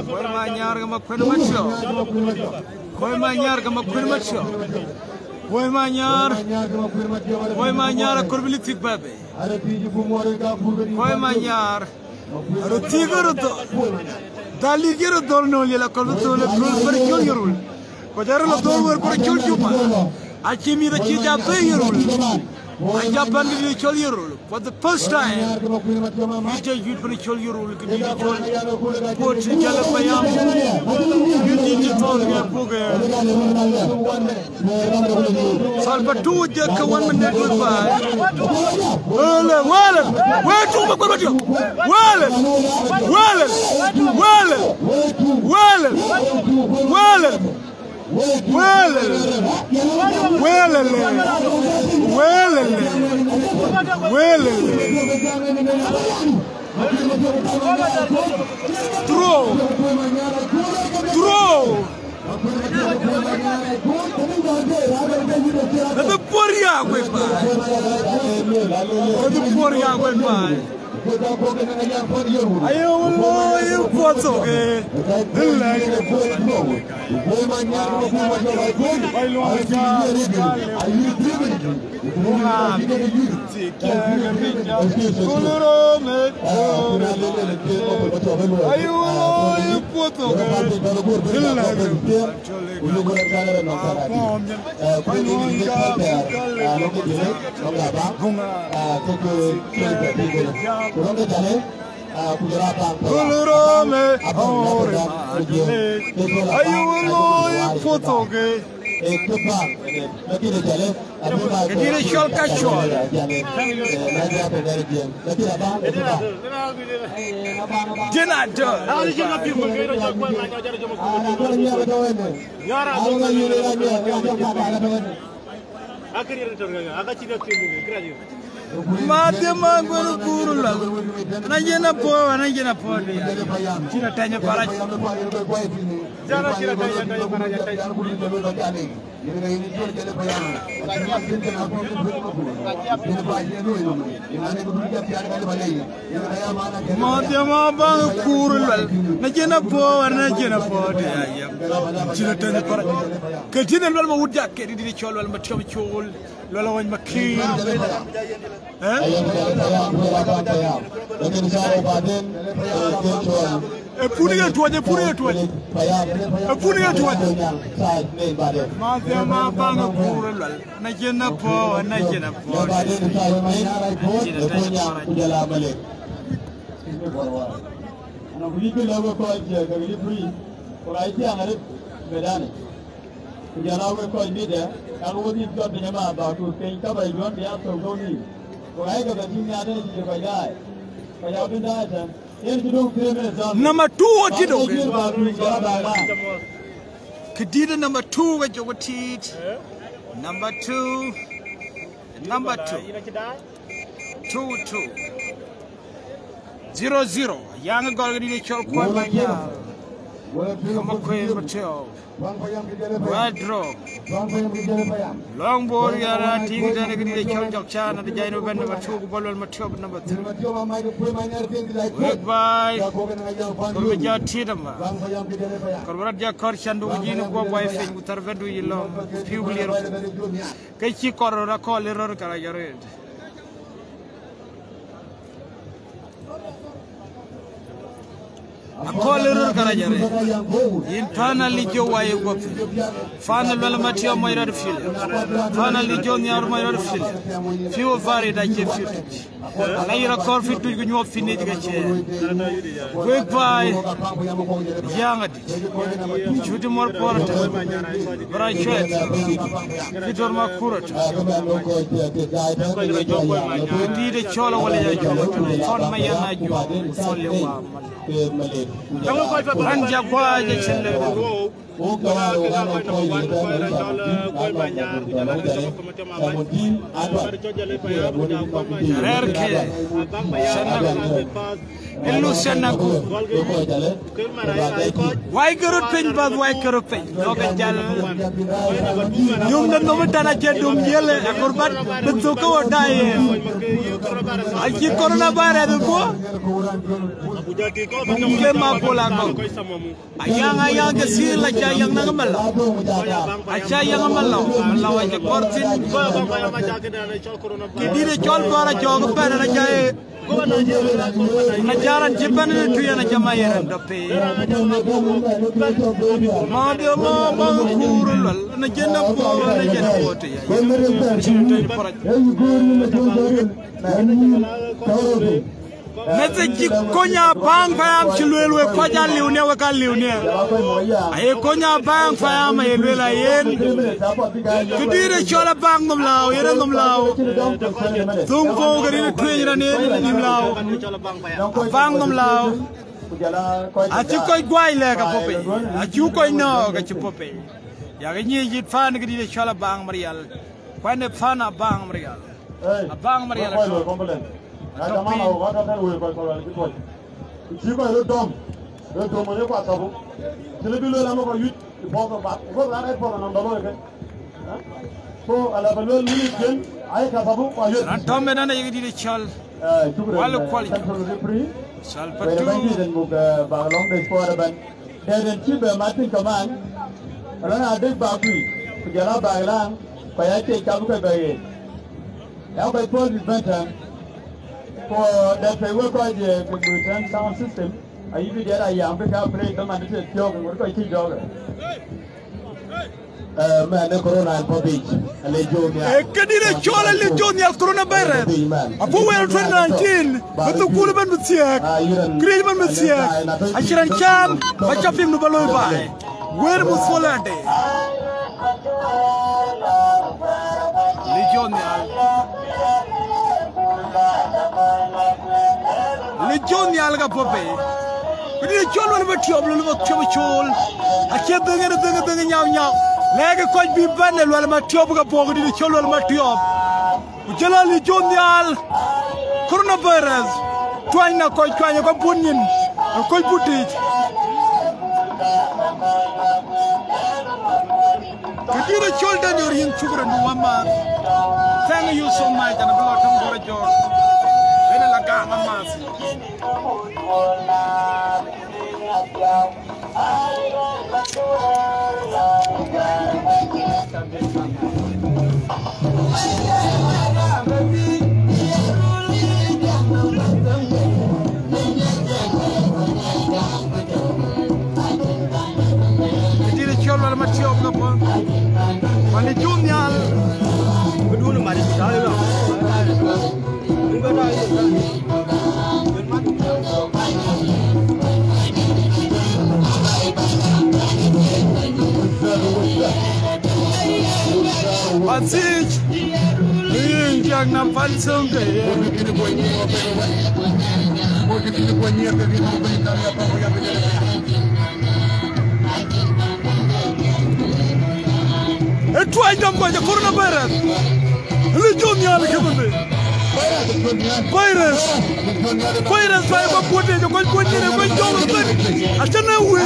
koy manyar ga makun matio koy manyar ga makun matio koy manyar korbilitik babe koy manyar aro tigaro to dali gero dolno lela kolto le per chol yorul ko daro lo dol wer per chol juma achimi da chija pe yorul aja bandi le chol yorul for the first time ite yut per chol yorul ke di chol pot jala payam yuti je tol ya poge salva tu je ka 1 minute with by wala we tu ma ko batio wala Throw. The poor young way by. The poor young way by. I you what's okay. Akhirnya Mate mangwelo kurula. Najena po. Chira tanya para. Jana chira tanya para. Mate mabang kurula. Najena po. Chira tanya para. Kecina lol ma wudja ke di chol wal ma tiom chol lol wañ ma ki Punya tuan. Mafia mabang kurulal. Najena po. Janawe ko media kan wodi jot nyama ba to kai ka bai don ya to goni ko ai ga tin ya da ji ba dai ko ya bin da ta yin do kreme zam number 2 wati do Kadida number 2 wajo wati number 2 0-0 yang gol gadi chol ko banya Come on, Mateo. Well draw. Long ball, Yara, Tiggy, and the Chan, and the Jano Band number 2, ball Mateo number 3. Goodbye. Kurja Tidama. Kurja Korshan, Dugin, go wife, with her very long, few little. Kachi Korora call error Karajared. A caller Karajare. Internally, Joe Way of Finally, Mateo Moira Philip. Finally, John Yarmoira Philip. Few varied I give you. Later, coffee to you finish the chair. Goodbye, young addict. Shoot more portable. Bright shirt. Peter Makurat. Did a chola while I found my Ranja kwaje chele Hello Sanaku. Why garut pen bad why garut pen? Loga jal. Dum na nometana je dum yele akorbat betuko dai. Aki corona virus ko. Ke ma pola ko. Ayang ke sir la jayang na ngamal. Acha yang ngamal. Allah wa je kortin. Ki dire chol bara jog pa na jaye. Najaran jiban tu yana jamaah dope. Madio mo bangkurul najena po te ya. Message konya bang fam chilwelwe kwaja liune waka liune. Aye konya bang fam yelwela yen. Kudire chola bang ngomlao yere ngomlao. Tungko gari twenya ne ngomlao. Bang ngomlao. Achu koi gwai le ka pope. Achu koi no ka chupope. Ya ganyi yit fan gari chola bang marial. Kwane fana bang marial. Bang marial. Kama na wakati ndio wewe kwa kwa chiko ile dom mwenye kwa sababu kile bilo la mko yut ipo ba ko la na ipo na ndolo ke so ala balo ni ken ay ka sababu kwa yut antom na na yigi di chal wala quality sal patu den mo ba long de sport ban den chibe matin kaman ala na de ba ku kujala ba la kwa yake ka buka ba ye ya ba to di banta for that we work on the sound system. I usually get a young pick up play the man to jog and work on the jog. Man, the corona and Pobich, and they joke. Kadira Chola Lejonia coronavirus. A power 2019, but the Gulliman with Siak, Greenman with Siak, I shouldn't charm, but chopping the balloon by. Where was Folande? Legionia. Lejonia alga pope. But the children of a trouble of chol. I kept the other thing now. Leg a quite be banned while my trouble of the children of my job. Ujalali Jonial coronavirus twaina ko twanya ko bunyin ko puti Kadira shoulder your yin chukra no mama thank you so much and a lot of good job ene la ka mama Wala matio ngapa mali junial bedul mari sekali lah Pasik ini yang nampak sungguh itu aja banyak coronavirus. Legionnya lagi tu. Virus. Saya buat dia jangan buat dia jangan jauh tu. Acan we.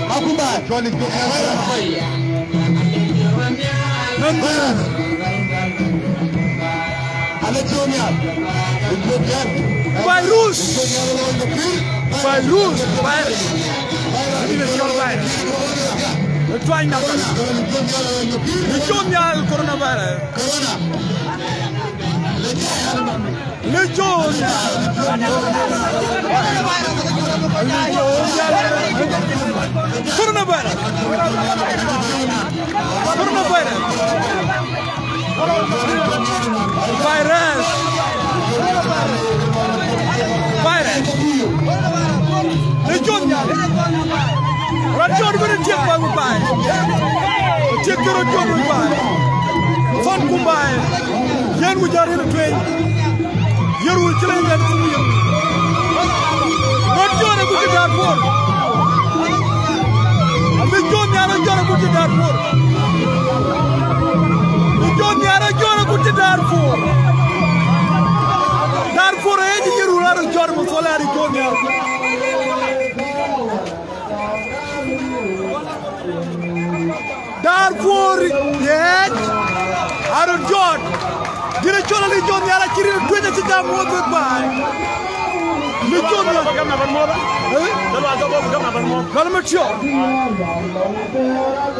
Aku mah. Nanti. Legionnya. Virus. Ini virus. Trying now. Legionnya coronavirus. Legion. Coronavirus. Legionnya. Rajor bercek bangun pai, cek rajor pai, fon kumbai, yang ujar itu train, yang ujar yang kumbai, rajor aku tidak pun, Legionnya rajor aku tidak pun, Legionnya rajor aku tidak pun, Darfur ini jerulah rajor musola Legionnya. Darfur, yet, Aaron John. Dina John John yala kiri tuja sita mo goodbye. Ni John ya gam na ban mo ba? Dalo azo gam na ban mo. Dalo ma tio.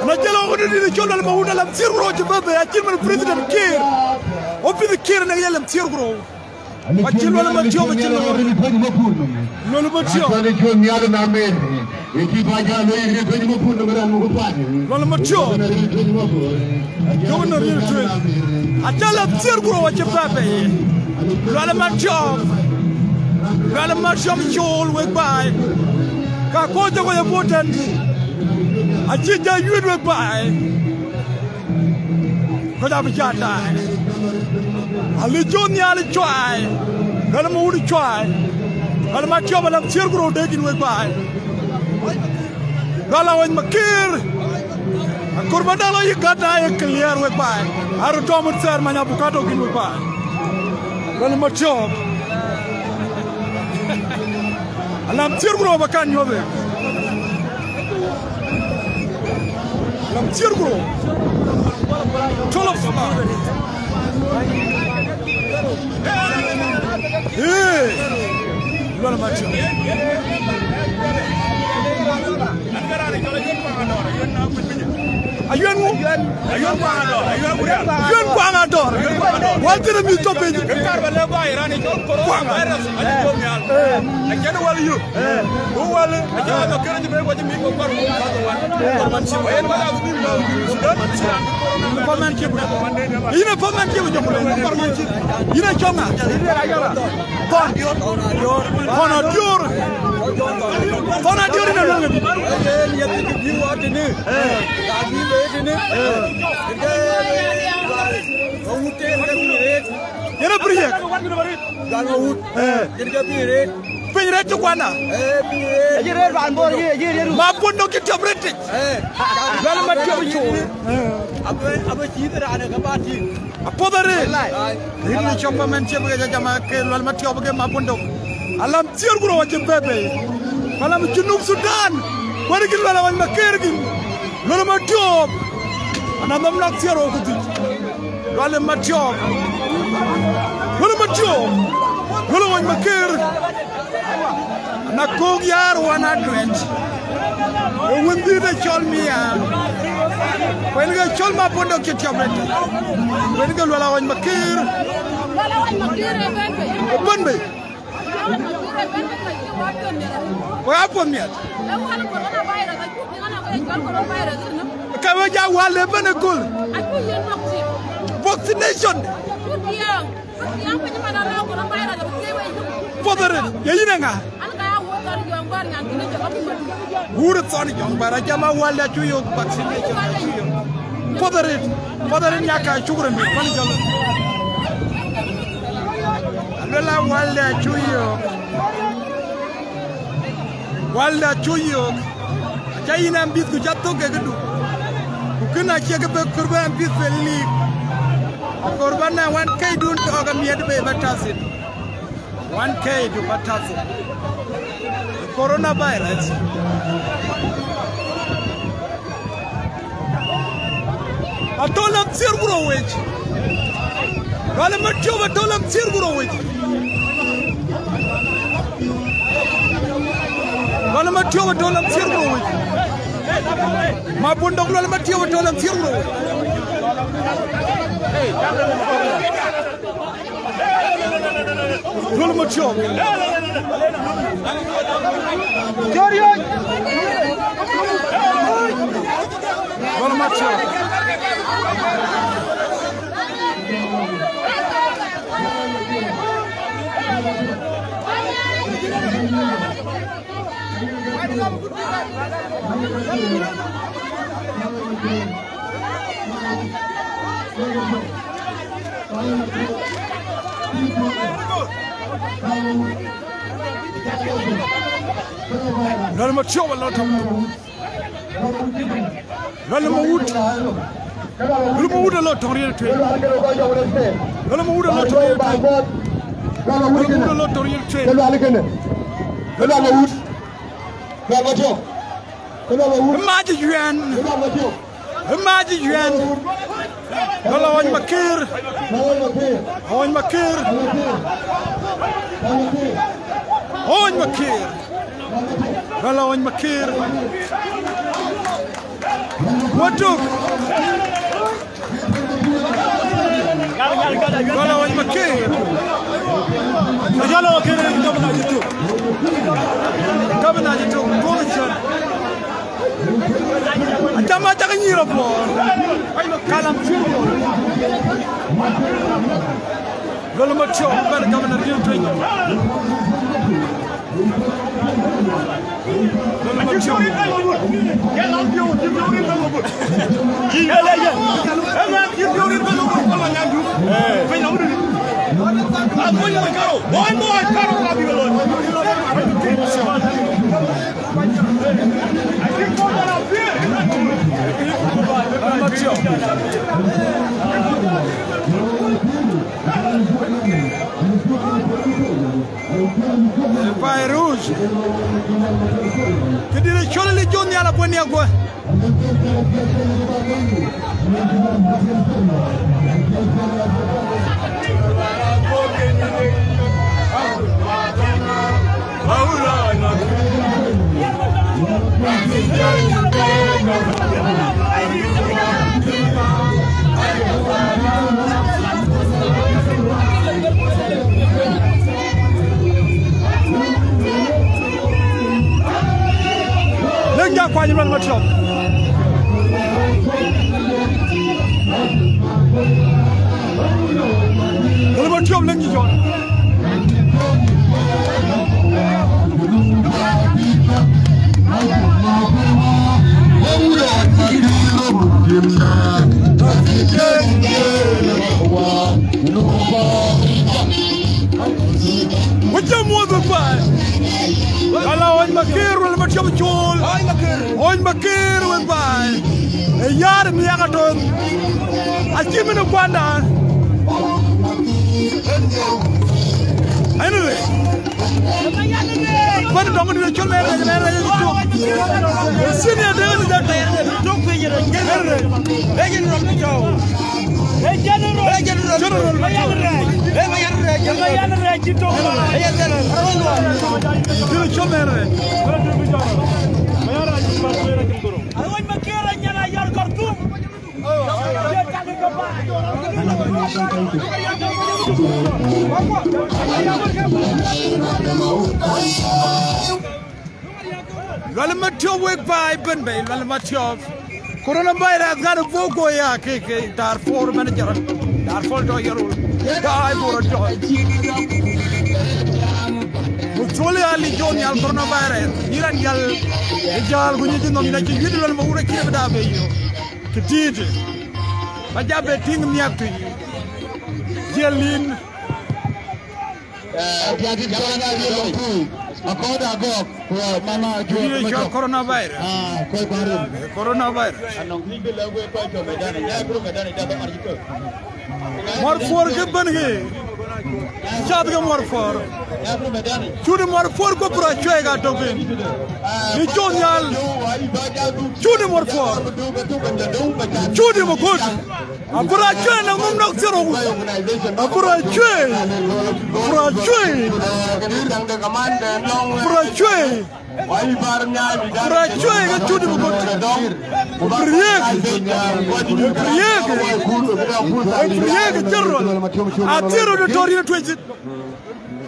Na jelo ko ni John dal ma wona lam tir ro ci bebe ya ci man president Kiir. O bi Kiir na yalam tir ro. Ma ci wala ma tio ma ci lo. Lolu ma tio. Ni John yala na me. Equipe aja lo yiri to mo pu no gran mo ko pati. Lolu ma tio. Governor yiri to. Atala tir ro wa ci bebe. Lolu ma tio. Lolu ma tio chol we bai. Ka ko to ko voten. A ci ja yud we bai. Ko da bi jata. Ali John ya ali choi. Lolu ma wuri choi. Lolu ma tio ma lam tir ro de gin we bai. Galawin Kiir Kurbadalo yi gata ye clear we bai aru tomu ser manya bukato kin we bai gal ma job alam tirgro bakan yobe alam tirgro tolof gal ma job Ayun Pangador. Walter mi to pe. Kar ba le ba irani ko virus ali ko nyal. Ajan wal yu. Bo wal ajan ko kere ni be ko mi ko par ko man ci wayen wala bi lo sudan ko man ci bu. Ina ko man ci bu ko ko man ci. Ina choma. Kon dior. Kon dior na lo ngi. Yati bi wati ni. Ka bi le ni. Yana priya. Galma wut. Jirga bi re. Pinre tu kwana. Jere ban bor jere. Ma pondo ki tobrete. Wala ma tobi. Abe ci dara ana ka bati. Apodare. Ini chompa menche bega jama ke wala ma tobi ke ma pondo. Alam tier guro wache bebe. Alam junub Sudan. Wala ki wala ma kergi. Wala ma tobi. Ana mam nak tier o kuti. Wala ma tobi. Wala ma tobi. Wala ma ker. Na kogyar wana dwet. Wendi de chol mia. When ga chol ma pondo ke tiabrete. When ga wala wan makir. Wala wan makir benbe. Benbe. Wa pon miat. Wala corona virus aku ngana corona virus no. Ka wa ja wale benekul. Aku yen vaksin. Vaccination. Yang penyemana la corona virus aku kewe. Podere, yeyina nga. Wuro tsoni jong bara jama wala chuyo vaccination chuyo. Podere nyaka chugure mi pani jalo. Alola wala chuyo. Wala chuyo. Chayina mbit ku jatto ke gedu. Kuna cheke be kurban mbit feli. Kurban na 1K dun to ga mied be batasit. 1K to batasit. Coronavirus. Atolam sirguro wech. Wala matyo atolam sirguro wech. Wala matyo atolam sirguro wech. Ma bundok wala matyo atolam sirguro wech. Wala matyo. Jorio. Wala matyo. Wala matyo wala tam. Wala mawut. Wala mawut la toriel twe. Wala mawut la toriel twe. Wala mawut la toriel twe. Wala mawut. Wala matyo. Wala mawut. Maji yuan. Maji yuan. Wala wan makir. Wan makir. Wan makir. Wala wan makir. Watuk. Wala wan makir. Jalo kene gabna jitu. Gabna jitu position. Atama takanyiro po. Kalam chuo. Lolo macho bar gabna jitu. Lolo macho. Yalam pio jitu ringo. Eleje. Ema jitu ringo ko la nyandu. Fena wudu. Amoya karo. Boy boy karo ka bi lo. El Paille Rouge. Che dire ciò le giorni alla buona acqua. Lenga kwa nyuma matop. Wala matop lengi jon. What's your mother by? makir wala ma tiom chul oin makir wen bai e yar mi ya gaton a chimino kwanda anyway ban dong ni chul mere tu senior de da to pe yere legend rom ni jaw general coronavirus got a voco ya ke Darfur manager Darfur to yarul dai boro to Mutole ali joni al coronavirus iran jal gunyi no mina ci yidu lol ma wura ci da be yo ke tite ba jabe ting miak jelin Jadi jangan dia lompu. Aku dah gok. Mama jual coronavirus. Kau baru. Coronavirus. Anong ni bila gue kau coba medan, ya bro medan itu apa artikel? Morfor ke bengi. Jad ke morfor. Ya bro medan. Curi morfor ko pura cuega topin. Ni jonyal. Curi morfor. Curi mokut. Apura cuega na mum nak zero. Apura cuega. Apura cuega. Apura cuega. Apura cuega curi mokut. Priega cerro. Atiro de Torino 20.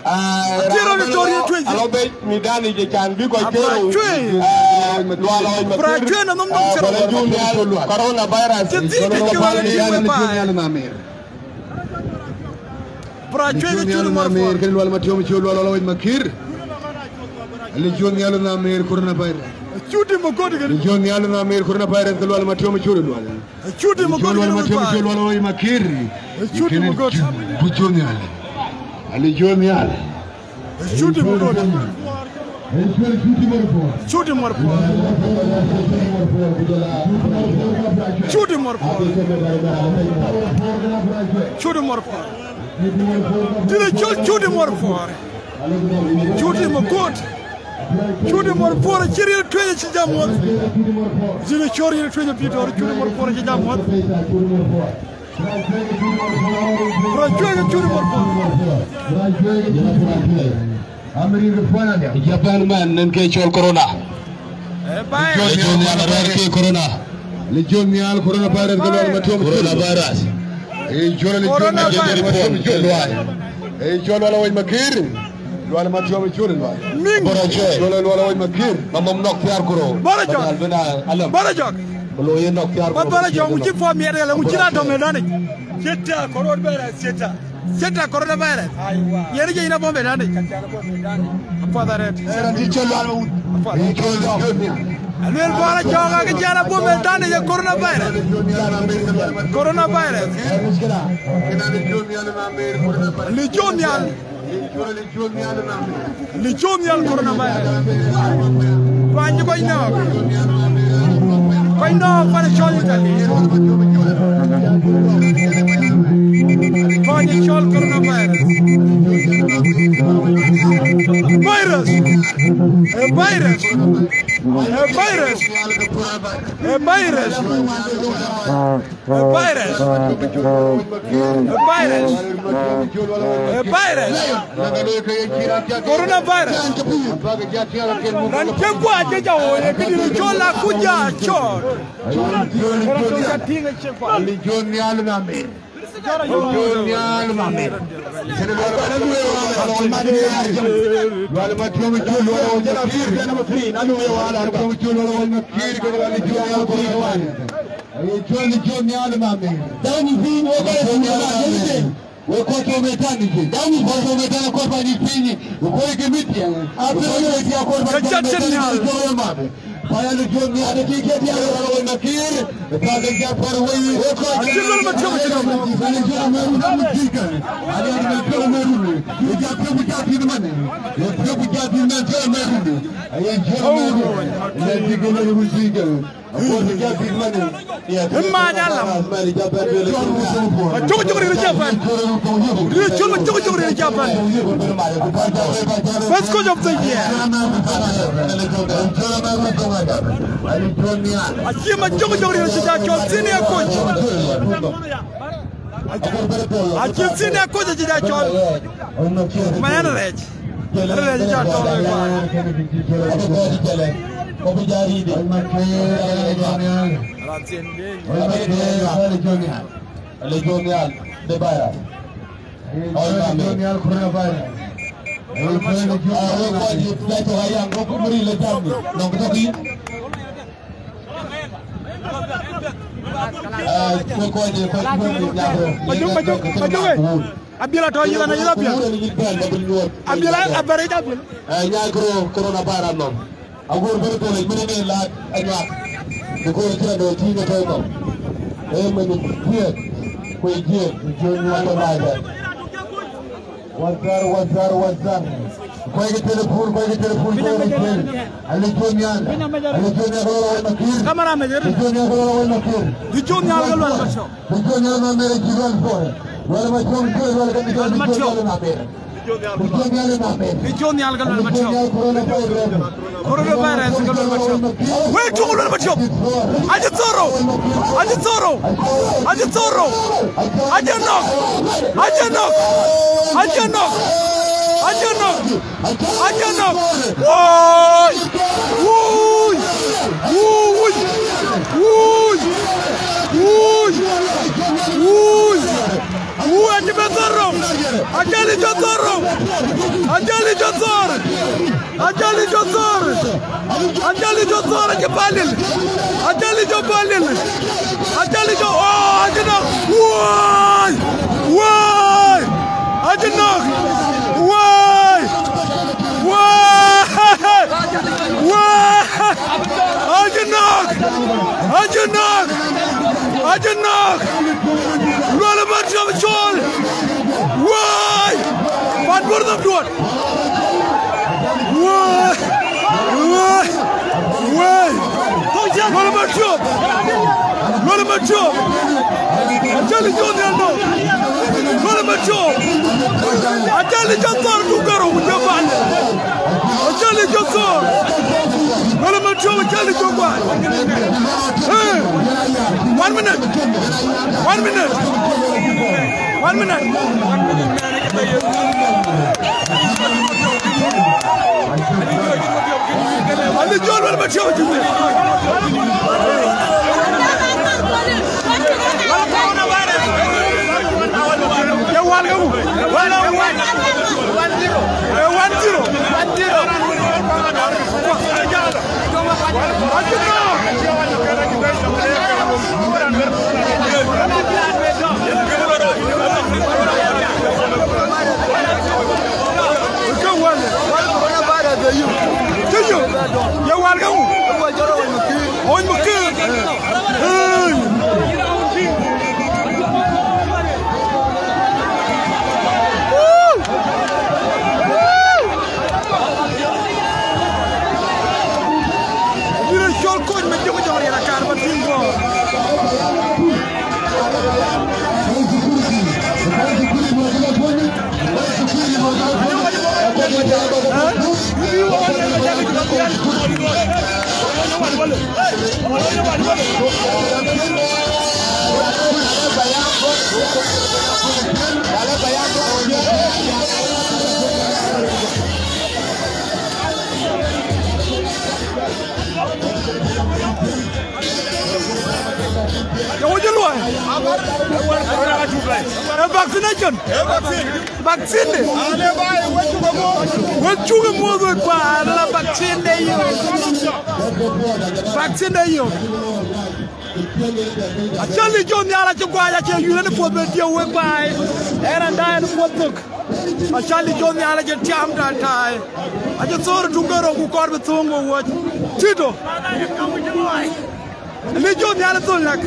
Atiro de Torino 20. Alo be midani je kan bi ko tero. Pracuega na mum nak zero. Corona virus. Pracuega curi morfor. Kel wal matio chul wala wal makir. Legion yalo na mer corona virus. Chuti mo godi gadi. Legion yalo na mer corona virus kel wal matio chul wala. Chuti mo godi wal matio chul wala wal makir. Chuti mo godi. Legion yalo. Legion yalo. Chuti mo godi. Chuti morfor. Chuti morfor. Chuti morfor. Dile chuti morfor. Chuti mo godi. Chuti morfor chiri tweye ci jamot. Dile chori tweye pitor chuti morfor ci jamot. Pracuega chuti morfor. Japan man nan kay chol corona. Legion yalo ke corona. Legion yalo corona virus kel wal matio Corona virus. chol legion chol wala wal makir. Wala matio chul wala. Bora choy. Chol wala wal makir. Mamam nok tiar kuro. Barajok. Barajok. Lo yen nok tiar Pat barajok mu ci fo mi rele mu ci na do me dani. Seta coronavirus seta. Seta coronavirus. Aywa. Yeri je ina bombe dani. Apa daret. Era di chol wala wut. Alwel bara joga ke jara bombe dani ye coronavirus. Coronavirus. Legion yal. Legion yal coronavirus. Panji koy no. Koy no para chol tali. Panji chol coronavirus. Virus. A virus. A virus. A virus. A virus. A virus. A virus. Coronavirus. Nanti gua aja jauh, jadi cola kuja cor. Legion yalo na mer. wekoto metaniki damu bozo metana kwa ni fini uko ikimiti apele ya kwa mabe paya ni joni ada kike dia ro nakir kaga ya parwai ajilul machama ada ni ko meru ya pebu jadi mane ya pebu jadi meru ay joni la digona rujiga ko jadi mane ya ma dalla mali jabar le ko jogo ri japan jogo ri japan best coach of the year Achima jogo ri japan senior coach Achim senior coach japan man rage Kopi jari di. Legionel de Bara. Legionel Coronavirus. Plato hayang kopi beri lejam. Nong kopi. Abila to yila na yila biya. Abila abare jabil. Nyaay Coronavirus non. Agor bari ko lay mëne la añak ko ci do ci nga toy ko e mëne jié koy jié ñu wala baay wazar koy ga téléphone ko ali jonian ko wala makir camera me di jonian ko wala macho di jonian no mere jiran ko wala macho ko wala ga di jonian na mere Region yalgal wal match coronavirus gal wal match way tugul wal match aja zoro Ajali Jotor ke balil Ajali Jo balil Ajali Jo oh ajana why ajana why ajana lola ma jom chol why wat word of dood Lola macho. Ajali joni no. Lola macho. Ajali jator du garo jaban. Ajali jator. Lola macho ajali jaban. Hey. 1 minute. 1 minute. 1 minute. Ali John wala macho jibe. Ya wala gamu. Wala 'Vaccination. Vaccine. Wechuga mozo kwa la vaccine yo. Vaccine yo. Charlie John yala ci gwaja ci yu ne fo be dia we bay era nda fo tok Charlie John yala ci tiam da tay aja sor dungaro ku korbe tongo wo tito le John yala tol nak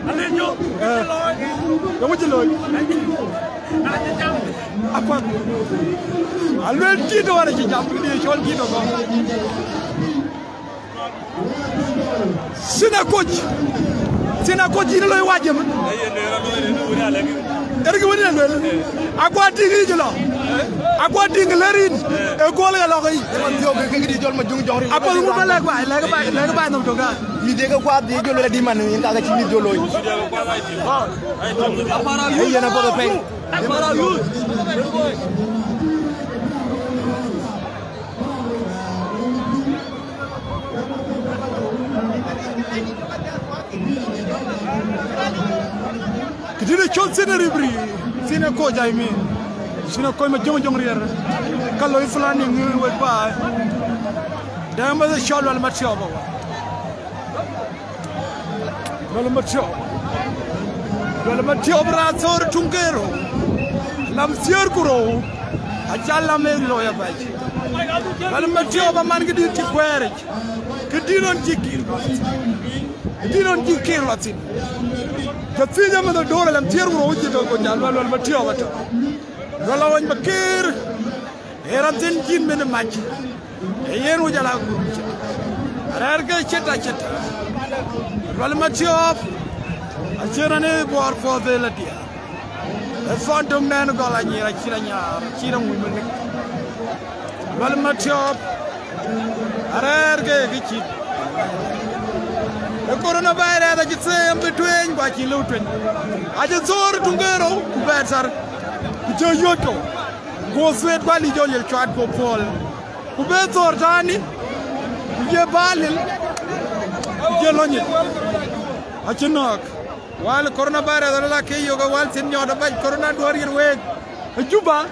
ale John do mo ci loy apa alwe tito wara ci japp ni chol tito ko Sina coach ina loy wajem ergi woni la akwa dingi jolo akwa ding lerin e gol ya loxoy man yow ke di jol ma jung jox akwa mu ba lek bay nam to ga mi de ko ab di jolo la di man ni ka ci mi jolo yi apara yu yena ko pay apara yu Kidine chol sene ribri sene ko jay mi sene ko ma jong rier kallo iflani ngi we ba dama de chol wal matio ba wal matio bra sor tungero lam sier kuro ajalla me lo ya ba wal matio ba man ngi di ci kwere kidinon jikir latin Katinya me dole lam tier ro uji to ko jal wal matio wata wala won bakir eram ten jin men match e yen wujala ku ararga cheta wal matio achirane bor for the latia e fondum men gola nyira chira mu men wal matio ararga gichi The coronavirus that you say between what you look at. I just saw it to go better. Joyoko go sweat while you try to fall. Ubeto Tani, Yabalil, Yeloni. I can knock. While the coronavirus, the lucky yoga once in your bed, corona warrior way. Juba.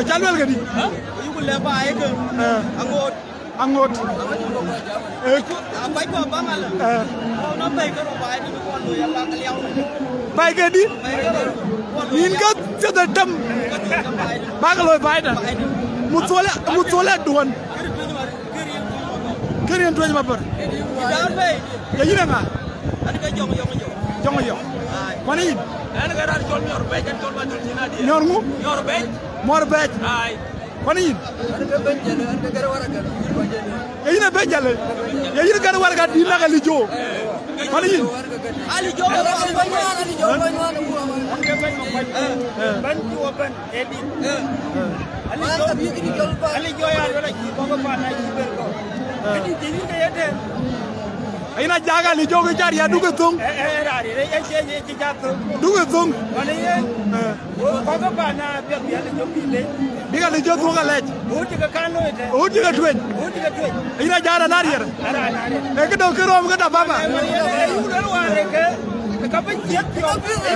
Jalwel gadi yugo le ba ay ke angot bay ko bangal no bay ko bay ni ko lo ya ba kal yaw bay gadi yin ka ta dam bagalo bay da mu tole don kerien to ma bar dal bay ya yina nga ani ka jongo wani ana ga dal tol ñor bay tol ba tol dina di ñor mu ñor bay mor bay ay wani ana ga ben jale ana ga wara ga ya yina ben jale ya yina ga wara ga di la ga li jo wani ali jo ban ci wo ban e di ali jo ya do la ci ko ba na ci ber ko adi di ni ga yete ina jaga li jogo jar ya duga tong rari re ya ci jatto duga tong wala yen ko ko ba na be ya li jogi le diga li jogo ga lej o diga kanu ete o diga twen ina jara narier e ke do ke rom ga da baba yu do wa re ke ka ba jet yo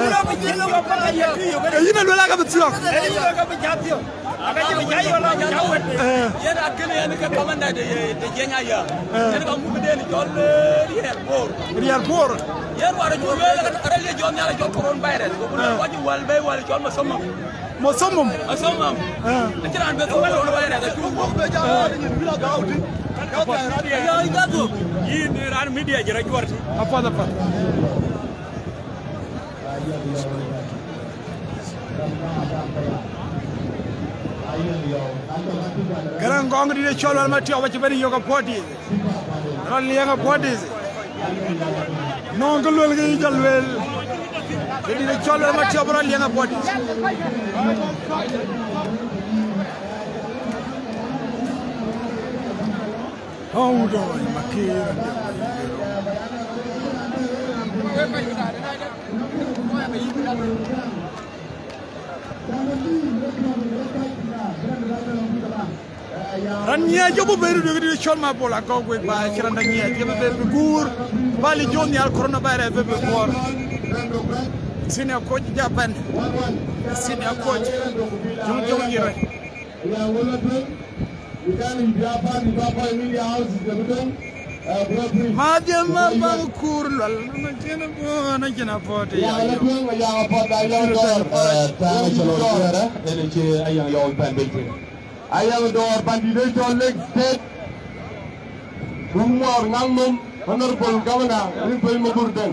ina ba jet yo ba ya yo ina lo la ga bi tio ina ga bi jatio aga ci bi jayo la jawet yen akene yen ka komanda de jenya ya yen ka mu de ni jol rier bor yen wara ju wela ka arale jom nyala jom koron bayre ko bu waji wal bay wal jol ma somam ci ran be ko wal bayre da ku mo be jaw ni bila gawti ya ida to yi ni ran media ji rek warti apa Garang gong di cholwal mati awache bani yoga podi. Ran lianga podi. Non galwel ngi jalwel. Di cholwal mati abra lianga podi. Hold on, Makira. Rania jobu beru de chol ma bola ko go ba kiran da nia jobu beru gur bali joni al coronavirus be bor sine ko japan sine ko jom yire ya wala be ikani Japan di Papa Emilia House de betul ma dem ma bang kur lol na jena pote ya la tuang ya pote ayang dor ta chalo dora ele che ayang yo ban be ayang dor bandide chol leg state rumor ngangum honorable governor Rinpoche Mugurden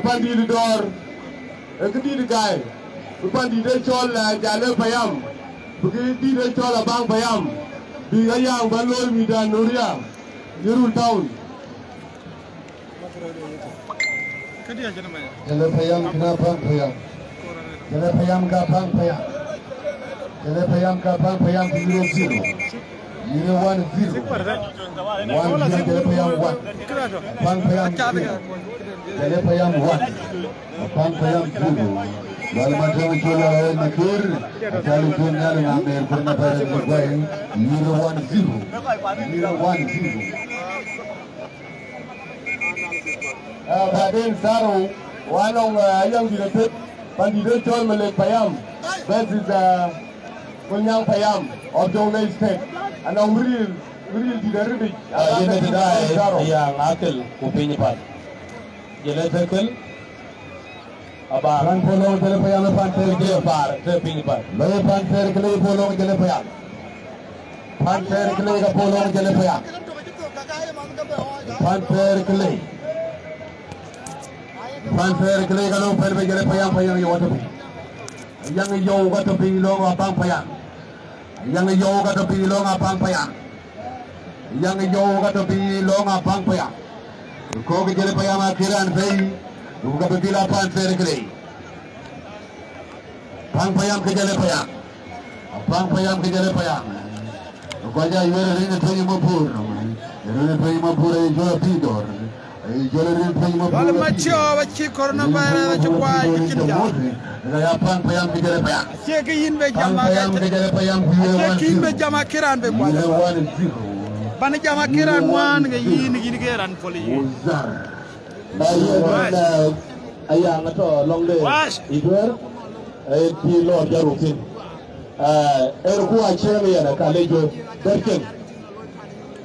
bandide dor ekdi guy bandide chol jale payam begitu dia coba bang bayam di ayang baloi midan Nuria Yerul Town. Jale payam kenapa payam? Jale payam kapang payam. Jale payam kapang payam 0-0. 0-1-0. 1 jale payam 1. Bang payam 0. Jale payam 1. Bang payam 0. Walau macam coba nakir, kalau punya dengan pernah pada bermain 0-1-0. Badan saru, walau yang didapat pandai jual melek payam, basis punya payam, objek lain stek, anak real tidak ready. Ini tidak yang akal, kupingnya pak. Jadi akal. Abaran polong jale payam panter ke par treping par le panter ke le polong jale payam panter ke le ka polong jale payam panter ke le ka lo per jale payam yo wato yang yo wato pilong apang payam yang yo wato pilong apang payam yang yo wato pilong apang payam ko ke jale payam akhiran fei buka berbila panter kelai, pang payam kejale payam, pang payam kejale payam. Kau aja jual ringan tuju mapur, ringan tuju mapur jual tidur, jual ringan tuju mapur. Kalau macam macam coronavirus macam apa kita? Gaya pang payam kejale payam. Cekin bejama kejale payam. Cekin bejama kiran bebuat. Bani jama kiran wan gini kiran poli. Ayang atau long day iduer pilo jarukin erku acem ya na kalejo derken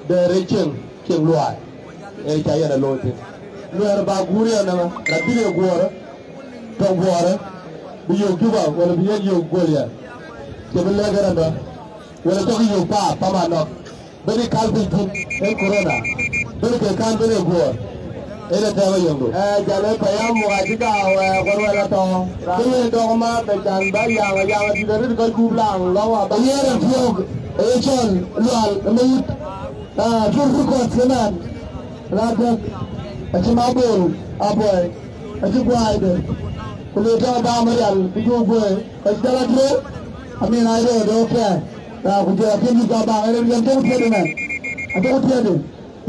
derechen king luai kaya na lote luar baguri na rabile guora tong guora biyo juba wala biyo yo golia jebele garanda wala to yo pa manok bani kalbi tun corona bani kan bani guora ele tawa yongo jale payam wajida gorwala to kini dogma be janda yang di dari ko kublang lawa bayere fiog echon lual mut furu ko senan radak achimabul aboy achigwaide kulo ta ba marial bigo boy ajala dro amin ayro do ke ta kujo kini ka ba ere yang to tedenan ado tede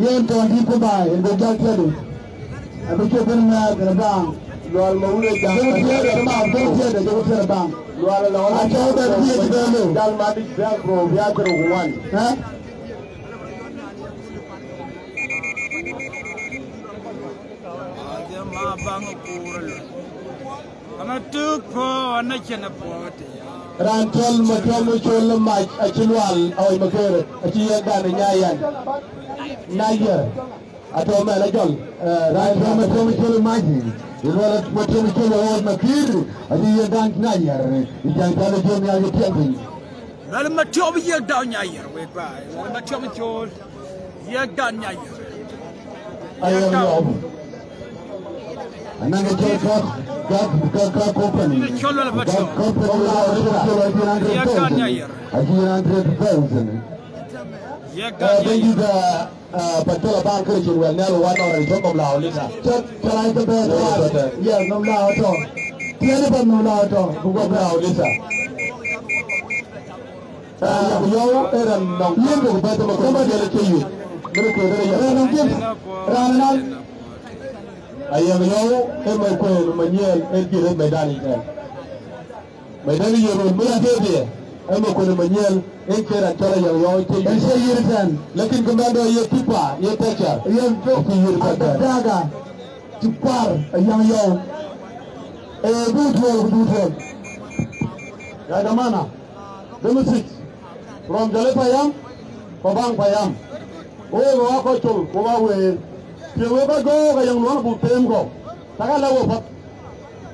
yen to ndi ko ba en go jal tede Aku cuba nak bang, luar maulid jangan tiada bang, tiada bang. Luar lawan. Acau dah tiada dulu. Dal mati biar bro, biar terukuman. Hah? Ada mah bang kurul. Anak tu po, anak cina po. Rancol macam macam lemaj, acilual, awal makar, acian dan nyayan, nayer. Atau mana jol, rancol macam maji, jual macam awal makir, acian dan nayer, ikan kalau jual nyayer tiada. Lalu macam dia dah nyayer, wait bye. Lalu macam dia dah nyayer. Ayam ni Anak kecil kat company. Kecil lah macam. Dia kan nyayer. Haji 100,000. Dia kan nyayer. Juga betul abang kerja jual ni luar orang itu kau belau lisa. Cara itu betul. Ya, kau belau tu. Tiada pun belau tu. Kau belau lisa. Yo eran nong. Ia tu betul betul dia lecayu. Mereka dia. Nong Ranan. Ayam yo, emang kau menyel, kira medan ini. Mai dani yoro mu ya dede. Ai ma ko ne manyel en kera tara yo ke. En sai yirtan. Lakin komando ye tipa ye teacher. Ye ko yirtan. Daga. Tipar yang yo. Good. Ya jamana. Demusik. From Jale Payam, Pabang Payam. Oh, wako chul, we. Tiwe ba go ka yang luar butem go. Taka lawo pat.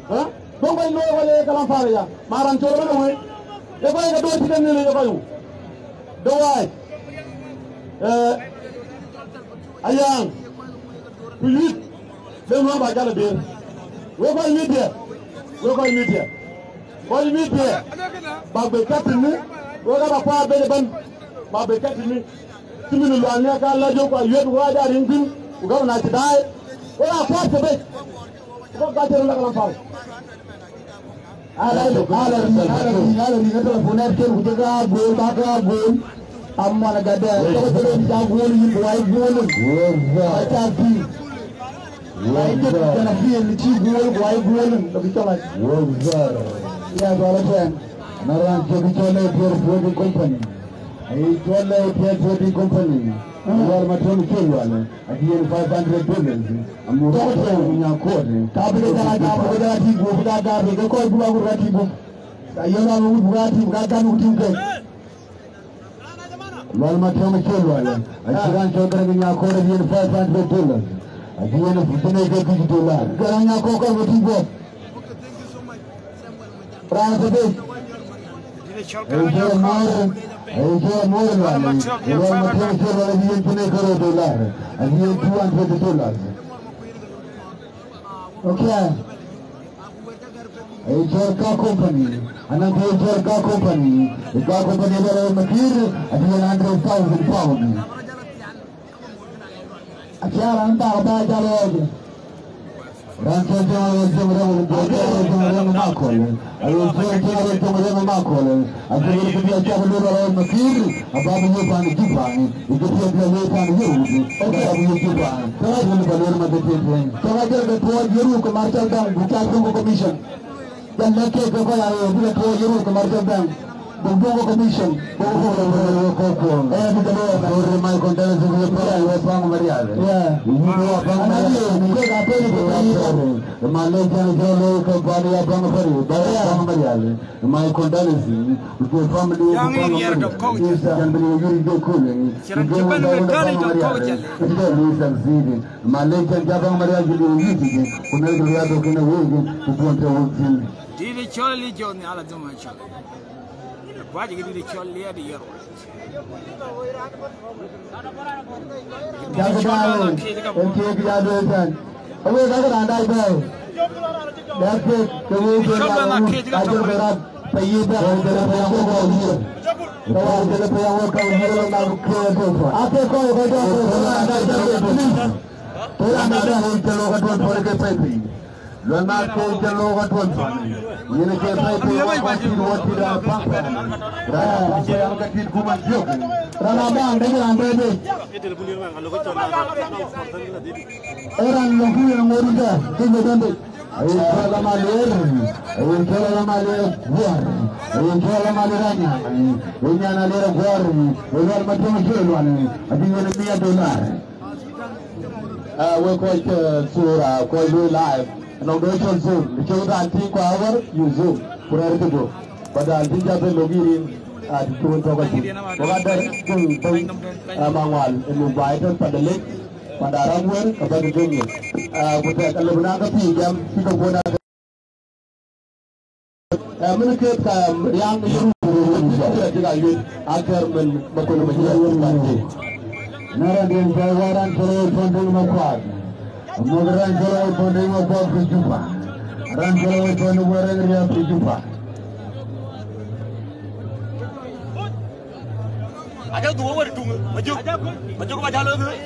Ha? Dong ba no wale kalam fare ya. Maran chul ba we. E ba ga do tikan ni le ba yu. Do wai. Ayang. Pulit. Dem no ba jala bir. We ko media. Ko media. Ba be katini. Woga ba kwa bele ban ba be katini timinu lo anya ka la jo ko yetu wa da ringin uga na ti dai woga kwa te be ko ga te la kala fa ala ni na telephone ke u ga go ba ga go amma na ga da ko te ni ja go ni ko ai go ni wa ta ti wa ke na fi ni ti go ai go ni to bi to la ya go la pen Naran Chole Trading Company. I Chole Trading Company. Well, my Tom Chilwell. I give $500. I'm not in your court. Tablet Gati, Gati, the court Bugatti book. I know Bugatti, Gatan. Well, my Tom Chilwell. I can't show in your court again $500. I give you $500. Garana Coca with you. France. Okay. car company. Another car company. The car company will material at £100,000. A child and Baba Rancho Macol. I will try to Macol. I think it be a capital of Makiri, about the Japan Japan. You could take the way on you. Okay, Japan. So I will be so I get the poor Yuru commercial bank, the Capital Commission. Then let's take the poor Yuru commercial bank. The Bogo Commission, and my content is a Pang Maria. Yeah, you know, the Malaysian company of Pang Maria. My content is the family can be cooling. Succeeding. Malaysian Japan Maria will use it, who never had to get away to point out. Did it surely join the Alabama? Why did you get your lady? Le marque de l'eau il ne fait pas de inauguration soon. The children think hour you zoom for her to go. But I'll think of a login at 2 o'clock. Mangwal and invited for the lake. Padaramwell about the venue. With a Lebanaka Pigam, Picabona. Communicate young after Makonomania. Naran Jawaran Solo Funding Makwad. Modern Jolo Funding of Jupa. Ranjolo Funding wherever you Jupa. I don't know what to do. But you got a little bit.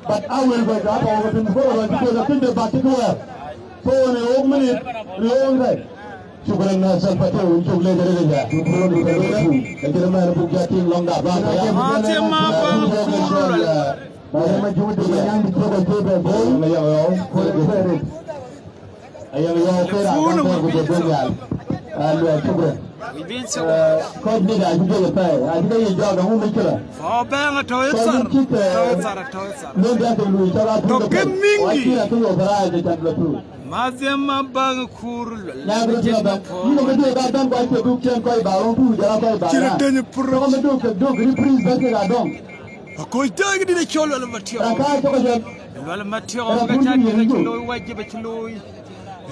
But I will go back over to the board because I think the particular phone in 1 minute, the old right. Shukran na salpatu untuk leader dia. Shukran di sana. Kita mana pun jadi long dah. Macam apa? Saya macam tu yang di sana tu bol. Ayam yang kita akan berbual. Lalu shukran. Kau ni dah juga lepas. Ada yang jauh dah mungkin kira. Oh, bang, toyetsar. Lepas tu lu cara tu. Mingi. Kita tu berai di tempat tu. Mazema bang kurul. Ini betul kadang kau itu bukan kau barang tu jalan kau barang. Kira tanya pura. Kau betul dok reprise betul kadang. Kau itu lagi di cholo le matio. Kau tu kerja. Wala matio kau cakap di cholo wajib cholo.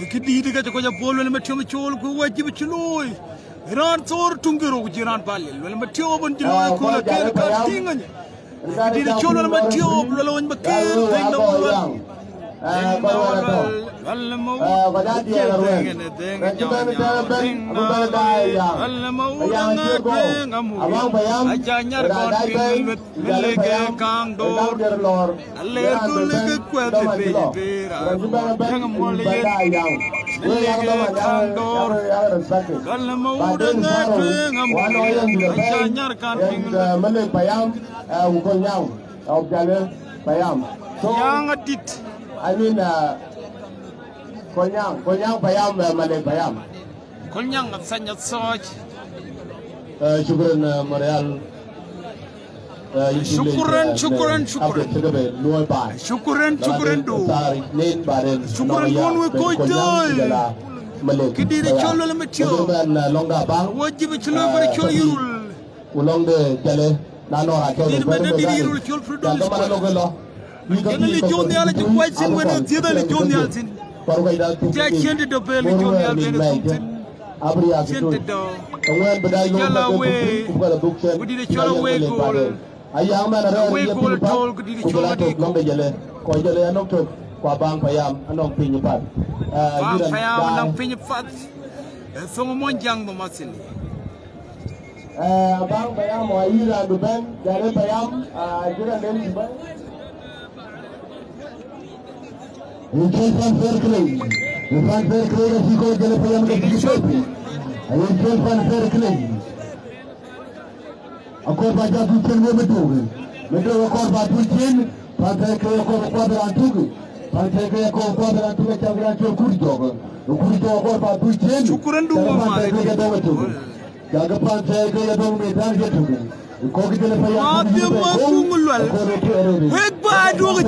Ikut di dekat kau jadi bolu le matio cholo kau wajib cholo. Iran tor tungiro jiran balil. Wala matio bon jilo ko la kel ka tinganya. Di cholo la matio lo won bakel tayno wala. I mean, Konyang payam, Malay payam. Konyang at Sanyat Soj. Shukran, Marial. Shukran do. Shukran we koitoy. Kidiri cholo le metio. Wajib cholo for cholo. Ulong de jale nanora cholo. Diri cholo produce. Kenali John Yala to white sin when it's the other John Yalsin. Jack sent to Belly John Yalsin. Abria sent it down. We did a cholo way goal. A young man away goal told could did a cholo Jale, Koyale and Octo, Quabang Payam, and on Pin Pat. Payam and Pin Fat. Someone young Masin. Bang Payam, or Ira and Ben, Gare Payam, Jira names. You can't fair clay. You can't fair clay if you go to the Payam. I will find fair clay. A court by that you can move it over. Make a record by 2 10, Pantake a quarter and 2. Pantake a quarter and 2 a Kuritok. The Kuritok by 2 10. You couldn't do one. Jagapantake a dome may get to me. Wait by do it.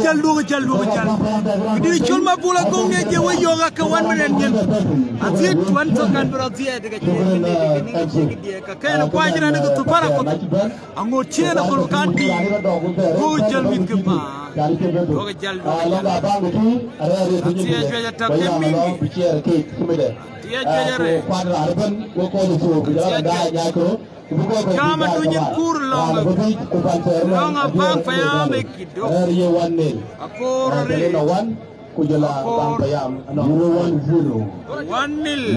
Did you show my bull go get away your 1 million? I think 1 second for a theatre. Kind of quiet and go to Paracot. I'm going to cheer for country. Go tell me, Kama tunyi kur longa bang payam ekido. Apor re. Kujala bang payam. 1-0. 1-0.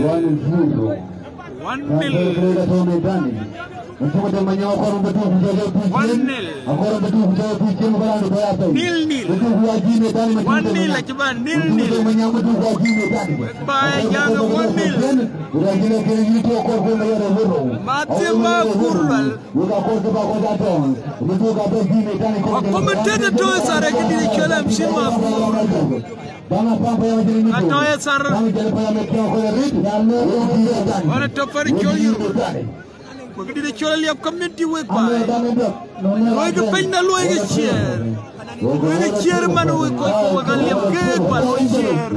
1-0. We did a choli community with by. We can paint the lawyer chair. We the chairman who will go for a live cake, but we share.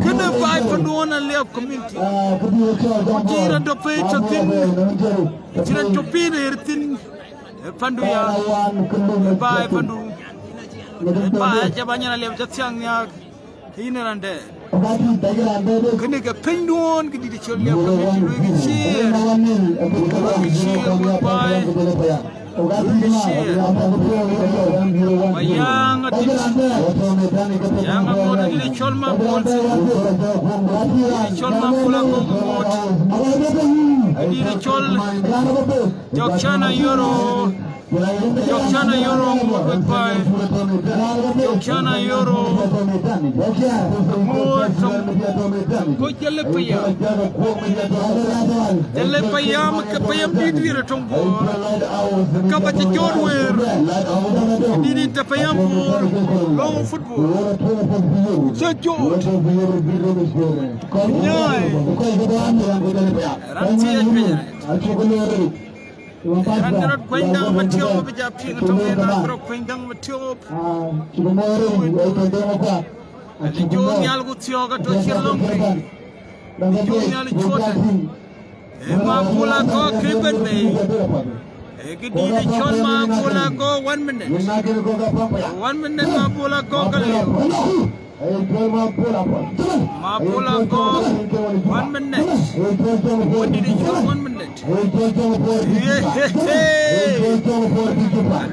Can I buy for one and live community? Tira to pay to thing. Tira to pay everything. Panduya. Buy Pandu. Buy Jabanya live just young yak. Hinner and there. Can you get paint one? Can you show me a share? Goodbye. My young Cholma Jokchana Euro. Jokchana Euro goodbye. Jokchana Euro. Telepayam kapayam didi retombo. Kapacha Jorwer. Didi tapayam for long football. So George. Rangarat kwendang matio bijap sing tongena bro kwendang matio. Ati jong yal gut sioga to chirlong. Jong yal chota. Ma pula ko kriben be. Ekidi ni chon ma pula ko 1 minute. 1 minute ma pula ko kalio. Mapula go 1 minute. What did it show 1 minute?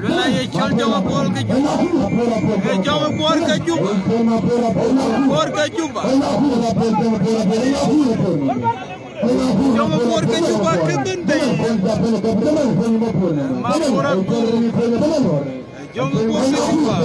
Lula ye chol jawa bol ke juba. Ye jawa bol ke juba. Bol ke juba. Jawa bol ke juba ke bende. Mapura go. Jawa bol ke juba.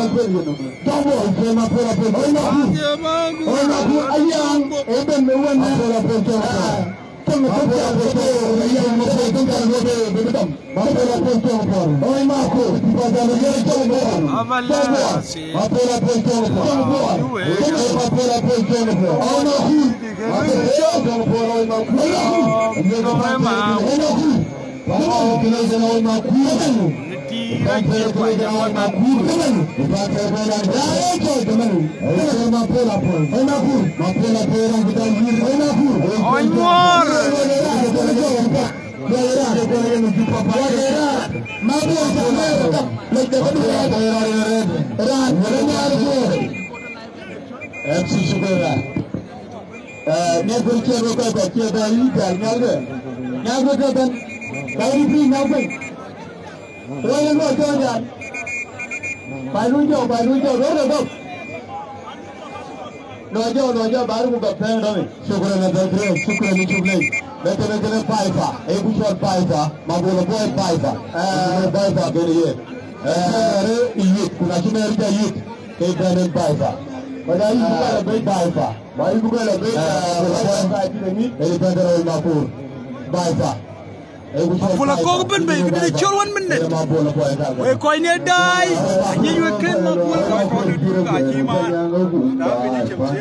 Nojo baru buka plan dong. Syukuran syukuran. Betul Paifa. Bukan Paifa. Mabola boy Paifa. Paifa gini ye. Iyut. Kuna cuma ada iyut. Kebetulan Paifa. Pada ini bukan lebih Paifa. Baru bukan lebih. Ini betul orang Mapur. Paifa. Mapula ko ben be bi chol 1 minute we ko ne dai ni we ken mapula ko du ga ji ma da bi ni chemse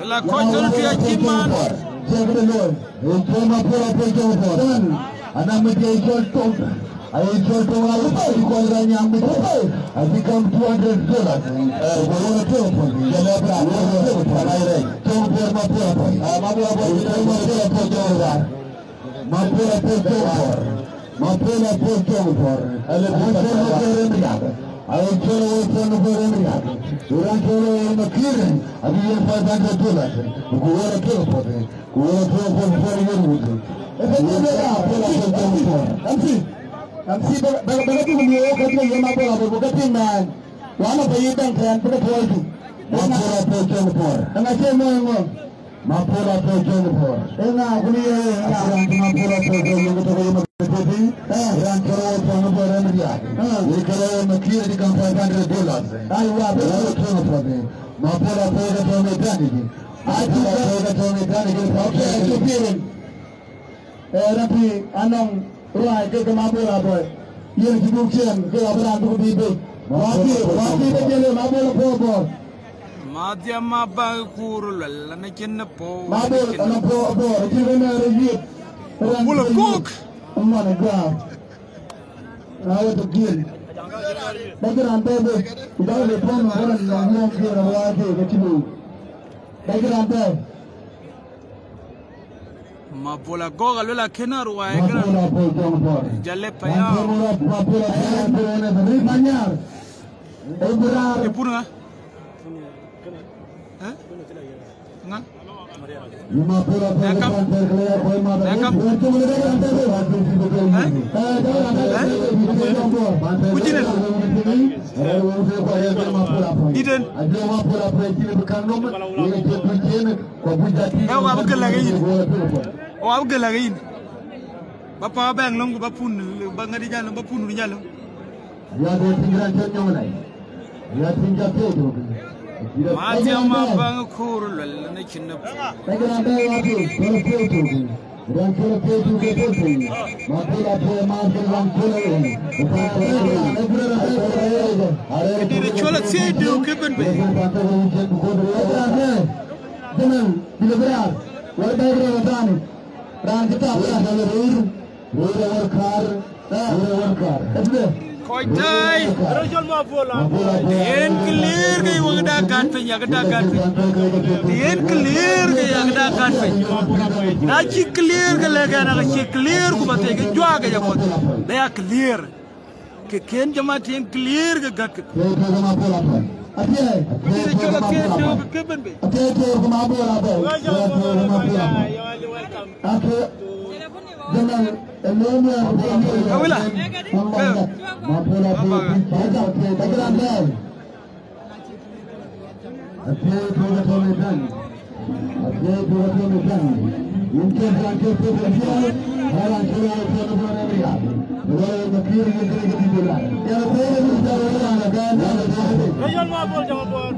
la ko to tu ya ji ma ana me je chol to I chol to ko ga nyam bi I become $200 go to telephone ya la bra Mapura Projon for. Enga kuliya Mapura Projon yung to ran karo from Boremeria. We karo makir di kam $500. Ai wa Mapura Projon mechanic. Aju Projon mechanic Rapi anong ruai ke Mapura boy. Yang dibukian ke abran tu bibe. Wati bejele Mapura Projon. Madya mabang kuru lala na kin na po. Mabul na po jivena rejit. Mula cook. Mana grab. Nawa to gil. Bagiran tabe. Udah le pon orang yang ke rawa ke kecilu. Bagiran tabe. Mapula goga lula kena ruai kena. Jale paya. Mapula paya beri banyak. Ebrar. Epurna. Nga? Mapura Madya mabang kuru lala na kin na po. Hindi chola siya do keben be. Koitai, Dien clear ke yang ada kan pe, yang ada kan pe. Dien clear ke yang ada kan pe. Naci clear ke lagi, naci clear ku bate ke jua ke jago. Dia clear. ke ken jamaat yen clear ga gak ma bola boy ate ate chola ke do ke ben be ate ma bola boy ate jamal elenia awila ma bola boy baga ate dagra dal ate to me dan ate to me dan mungkin ranke to me dan haran to me ya Regional Mabul jangan buat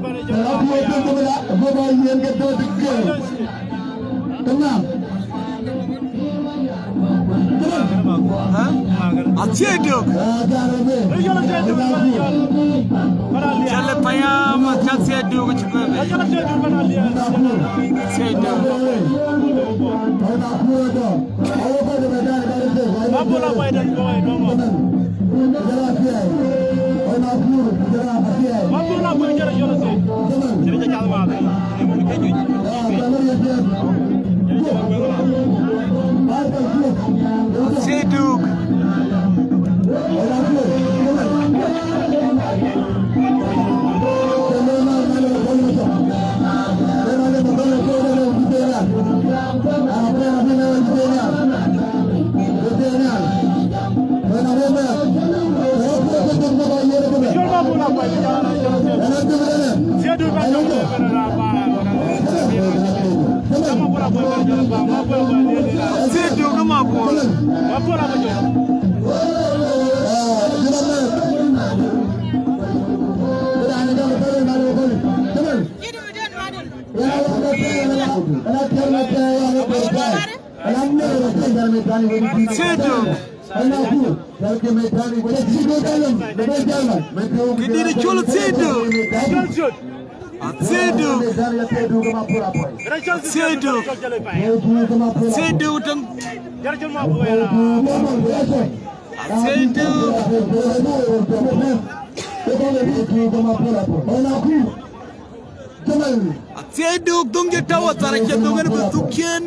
Seduk dong je tahu cara jatuh kan bertukian.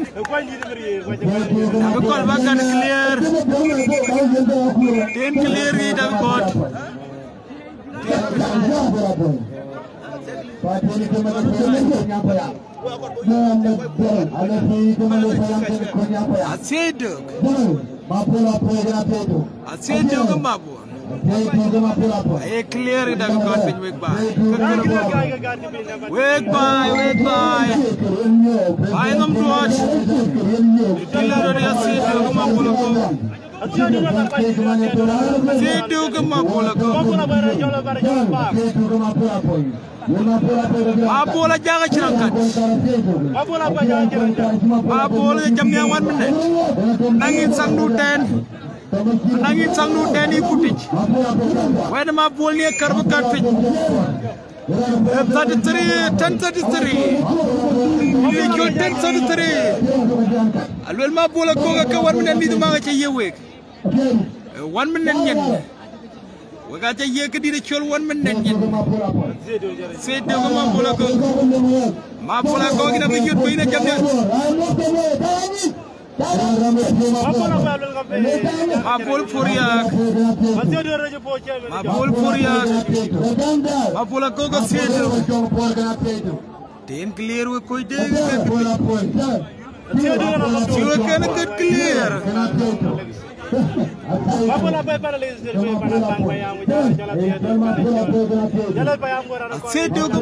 Tapi kalau bahkan clear, ten clear ni dah kot. Seduk. Seduk kemampu. Clear dah kot penyuik bah. Wake by. I am George. Tiller dia situ kemapulaku. Situ kemapulaku. Mapulah jangan cerangkan. Mapulah jam yang 1 minit. Nangin sang nuten. Nangin sang nuten ikuti. When mapulnya karbukat fit. 10:33. Dia 10:33. Alwel mapula ko ka 1 minute ni dumaga ca yewek. 1 minute nyen. Waga ca yek di chol 1 minute nyen. Sedde ko mapula ko gina bi jot bayina jamne. Mapul Furiak. Mapula ko ko sedo. Ten clear we koi de. Siwa kana kat clear. Sedo ko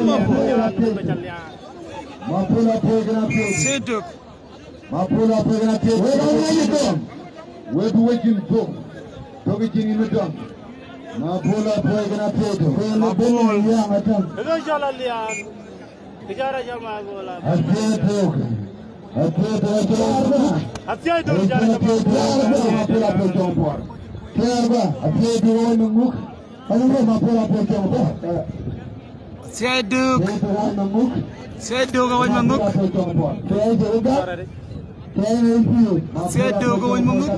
Sedo. Mapula pegana te wedu wejin to togi jini medam mapula pegana te to mapula ya matam ego jala lian tijara jama bola ateto jara mapula pegana kerba ateto wonu muk anu mapula pegana Seduk ka wany manguk. Seduk ka wany manguk.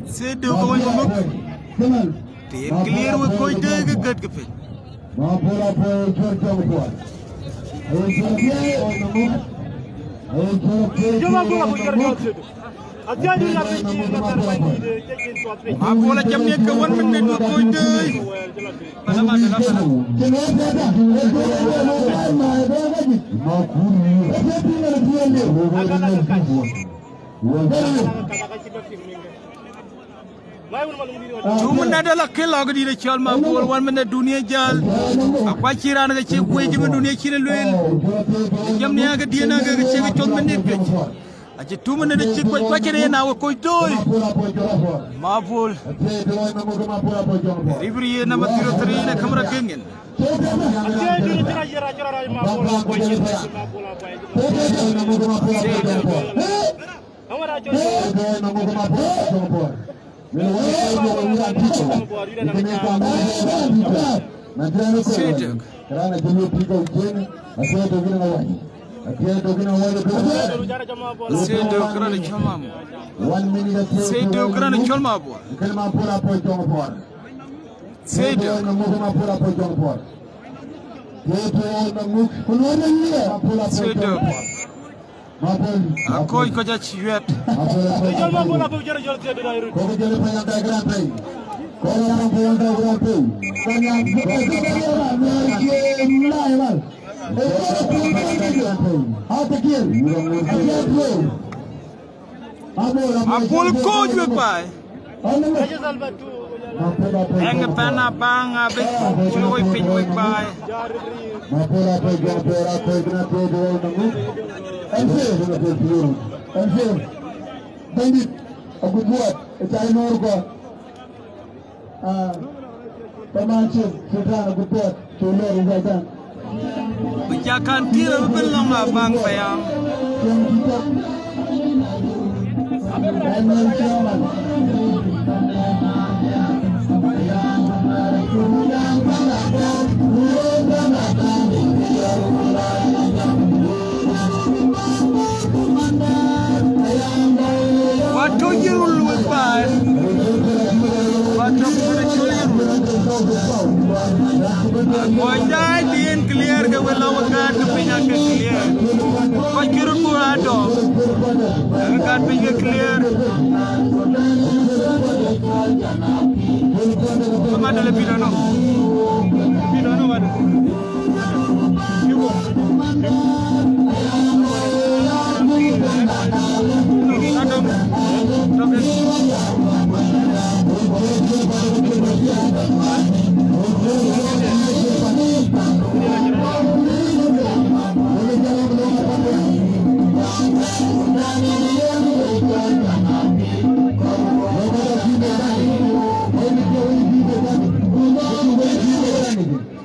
Seduk ka wany manguk. Ten clear we koi de gat gepet. Bola jam ne ke 1 minute do koy dey bala ma de la Tumu na da la ke log di de chal ma bol 1 minute dunia jal akwa chira na che koy jimi dunia chire loel jam ne ga diena ga che ga chon minute ke aje tumu na de che koy kwa chire na wa koy doy ma bol ribriye na matiro tri na kamera gengen Akoy ko ja chiwet Apol ko jwe pai Eng pana banga be joy pin we pai Bandit aku buat cari norgo pemancing sudah aku buat cuma rizakan Bijakan tira belang abang bayang Wato jirul lupai Wato kena culir Wajah dien clear ke welawakan Kepinya ke clear Kau kirun burado Akan pinya clear Sama ada lebih dano Pidano ada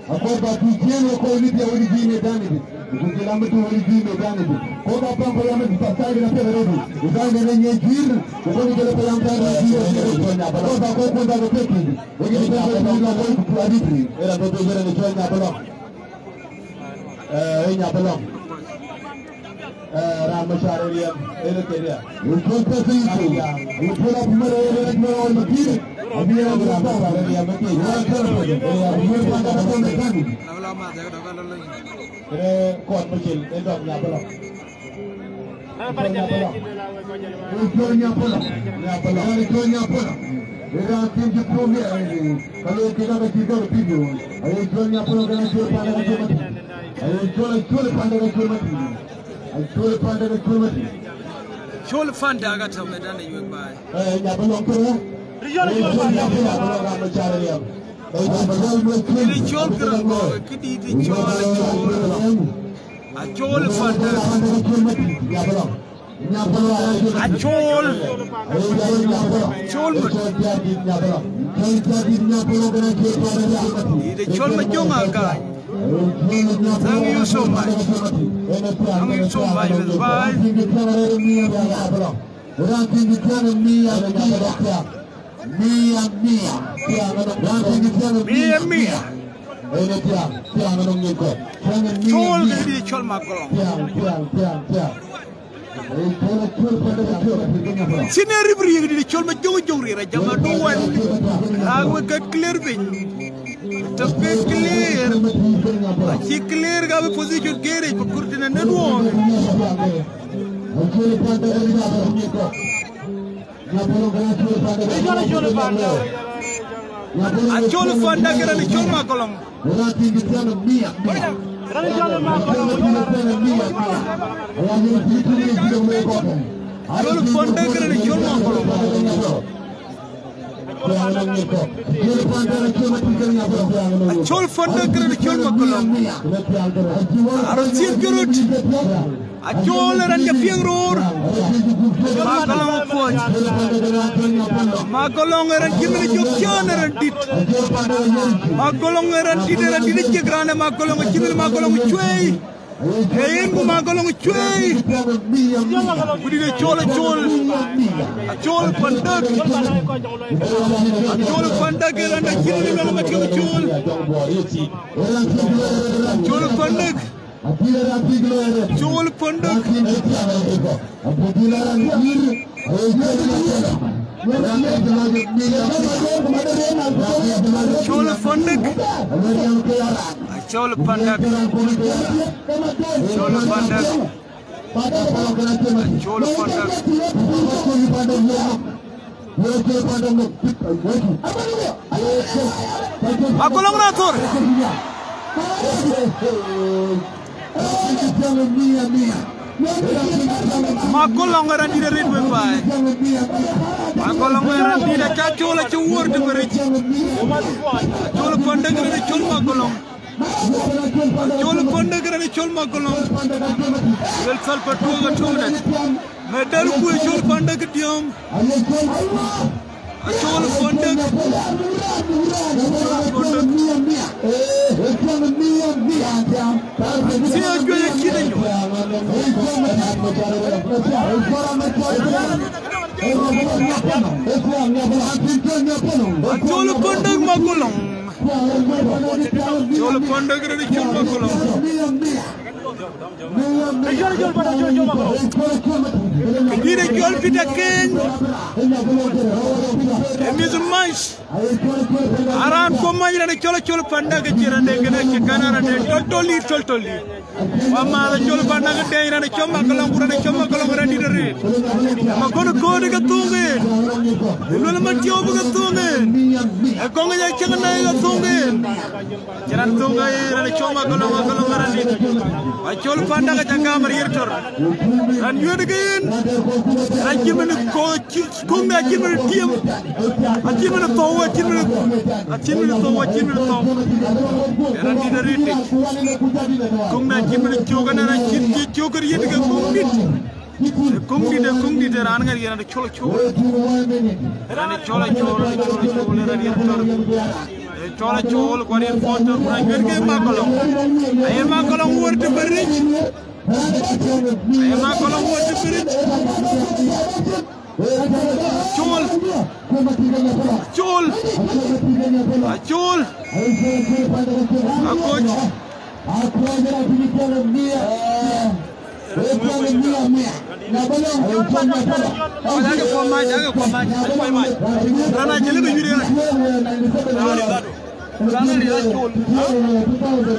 Akorda tujieni kwa ulipia ulijine dani Ukilamba tu ulijine dani Koda pampo ya mezi pasagi na pele rodu Uzange nenye jir Ukoni kele pe yamta na jir Koda kwa kunda na peki Wegini pampo ya mga woi kutuadipri Era toto zere ni chwe nyapalong Nyapalong Rama Shareliyam Ele keria Ukonta zinsu Ukona pumara ele nekmara wal makiri Abhi era Rama Shareliyam Maki Uwan karpo Uwan panda na konde kani Kere kuat macil Edok nyapalong Nyapalong Nyapalong Era tim jepumia ini Kalau kita berkita video Ayo jual nyapalong Kena jual pandang jual mati Ayo jual pandang jual mati Jual pandang jual mati Jual pandang agak medan ini baik nyapalong kere nyapalong Rama Shareliyam Ini jual kerang Kini jual Acol fanda Acol Ini col majong agak Thank you so much Thank you so much Bye Mia Chol di chol makolong Sini ribri di chol ma jong ri ra jama doan agwa ka clear bin tapi clear ci clear ga position gere ko kurtina nan wo Achol Fanda kira ni chol makolong. Achol Fanda kira ni chol makolong. Achol Fanda kira ni chol makolong. Arosir kurut. Achol ranja piang roor. Makolong kuat. Makolong ran kimene jokyan ran dit. Makolong ran dit jegrana makolong kimene makolong cuy. Hein bu makolong cuy. Budi de chol. Achol pandak. Achol pandak ran kimene melo macam chol. Achol pandak. Chol pandak. Chol pandak. Chol pandak. Chol pandak. Chol pandak. Makolong rator. Makolong ran di red we bay. Makolong ran di da chola ci word berich. Chol pandak ran chol makolong. Chol pandak ran chol makolong. Wel sal patu ga thona. Medal ku chol pandak diam. Chol pandak. Si ajo ya kidin. Chol pandak makolong. Chol pandak ran chol makolong. Kira jual pitaken. Emis mais. Aran komai rane chol panda ke chira dengena ke kanara de toltoli. Wama la chol panda ke de rane choma kalang rane dire. Makono kode ke tunge. Lolo matio bu ke tunge. Konga ya changana ke tunge. Jaran tunge rane choma kalang rane. Achol panda ka janga mariertor ran yodegen ran kimene ko kumbe kimene tiem kimene to ran di derite kumbe kimene chogana ran chogor yedega kumdi de ran ngar yana chol ran chol ran yertor chol kwarir fotor ran gerge makolong ay makolong wurtu berich ay makolong wurtu berich chol akoch Jaga pemain. Rana jeli ke juri. Rana dia chol.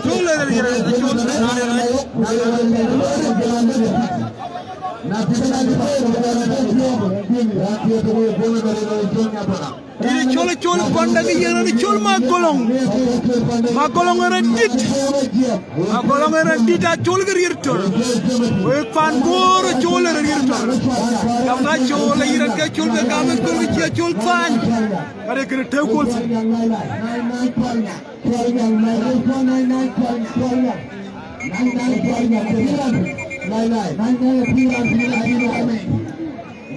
Chol le dia chol. Ini chol panda ke yang ni chol makolong era dit. Makolong era dit a chol ke rirtor. We pan bor chol era rirtor. Kamna chol ira ke chol ke kam ke chol pan. Kare ke te kol.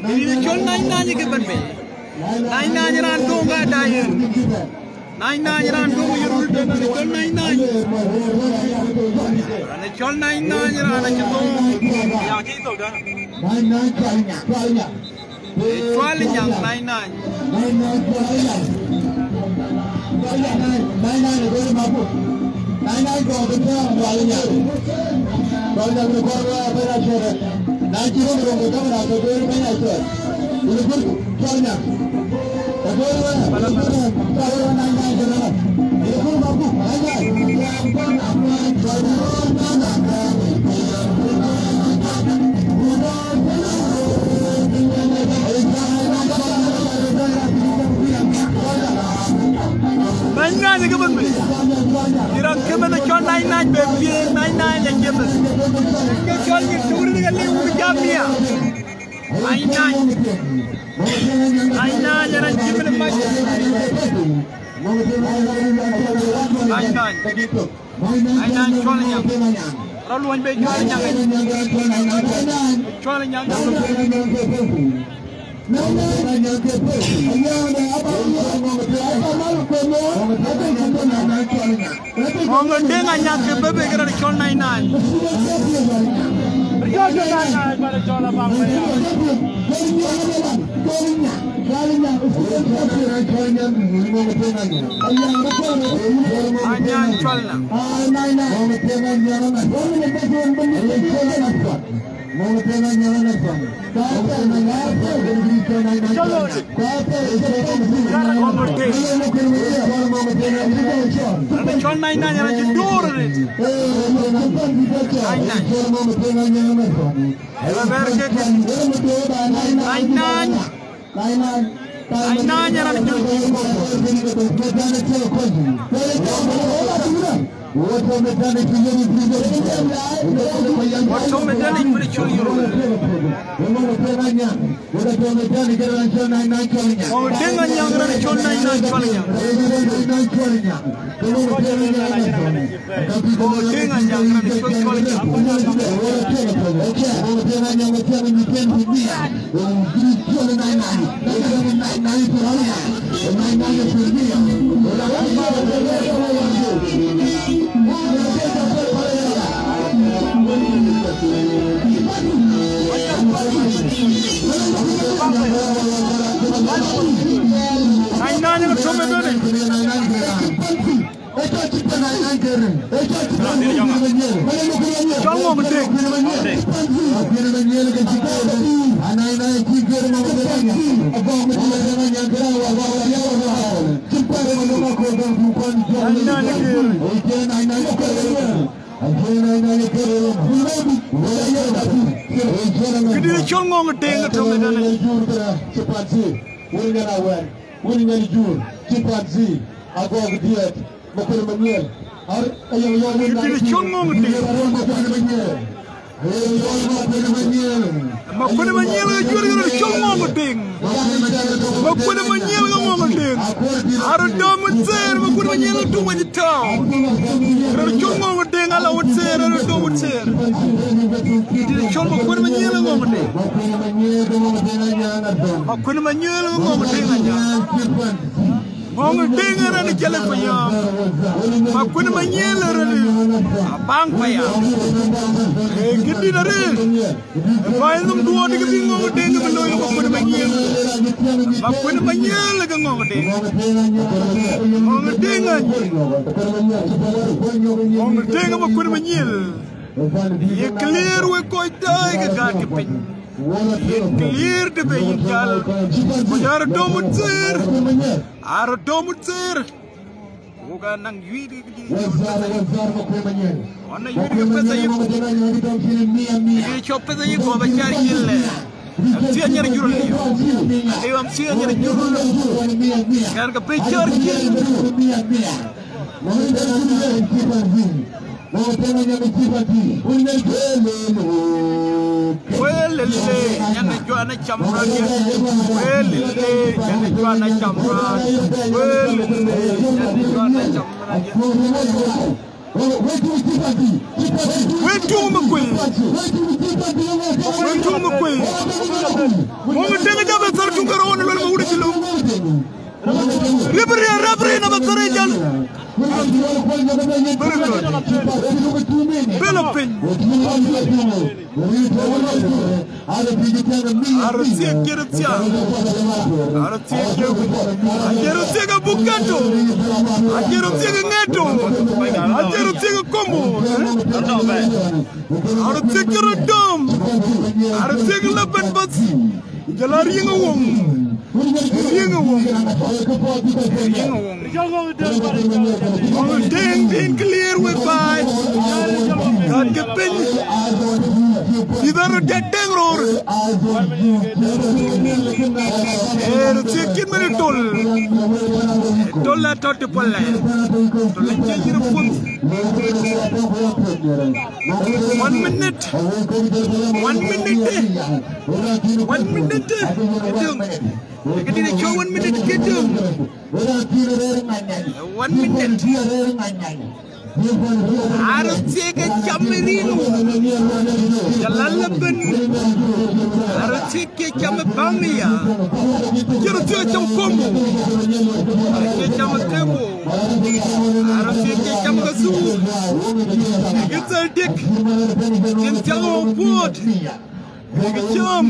Ini chol nai ke ban be. Nai ran donga dayer. Nai ran donga yurul de chol nai. Ran chol nai ran chol. Ya chi to da. Nai chol nyang nai. Nai go de wal nyang. Wal nyang ko ra bera chore. Nai chi ro ro ko ra ko de me na chore. Ini pun soalnya, ke tur ni kali ujam dia. Aina jalan cipin mas. Aina jualnya. Raluan baik jualnya. Jualnya. Orang dengar yang kebebe kerana jual nainan. Jual nainan pada jual apa? Hanya jualnya. Jual nainan yang jujur ni. Nainan yang Kediri chongong deng tu medan. Cepat sih, uringan awan, uringan jur, cepat sih, aku agak makul menyel. Kediri chongong deng. Makul menyel jur kediri chongong deng. Makul menyel ngomong deng. Aru domun ser makul menyel tu macam tau. Kediri chongong deng ala wut ser aru domun ser. Kediri chongong makul menyel ngomong deng. Makul menyel ngomong deng aja. Ngomong deng arani jalan payah. Makul menyel arani abang payah. Kediri dari. Baik tu dua ni kediri ngomong deng beloi makul menyel. Makul menyel lagi ngomong deng. Ngomong deng aja. Ngomong deng makul menyel. Ye clear we koi dai ke gat ke pin. Ye clear de be yal. Jar domut sir. Ar domut sir. Woga nang yui de ke. Ona yui ke pesa ye. Ye chop pesa ye ko ba char hille. Sia nyar jurul ni. Devam sia nyar jurul. Kar ke pe char hille. Welele yang juana camran ya. Welele yang juana camran. Welele yang juana camran ya. Wetu mukui. Wetu mukui. Mau dengar jabat sarjungkaron lalu mau udah silau. Rabri nama kerajaan. Belapin. Arusnya kerja. Arusnya bukan tu. Arusnya ngedo. Arusnya kombo. Arusnya keredam. Arusnya lepas bas. Jalari ngawang. Ding clear with by. God get pin. Either a dead dang roar. Kin mene tol la torte polle tol la jëjëru fum 1 minute ding dina show 1 minute gedum 1 minute Aro teke chamerino Jalala ben Aro teke chamebamia Jero teke chamkombo Aro teke chamakemo Aro teke chamakasu It's a dick Kim chalo board Cham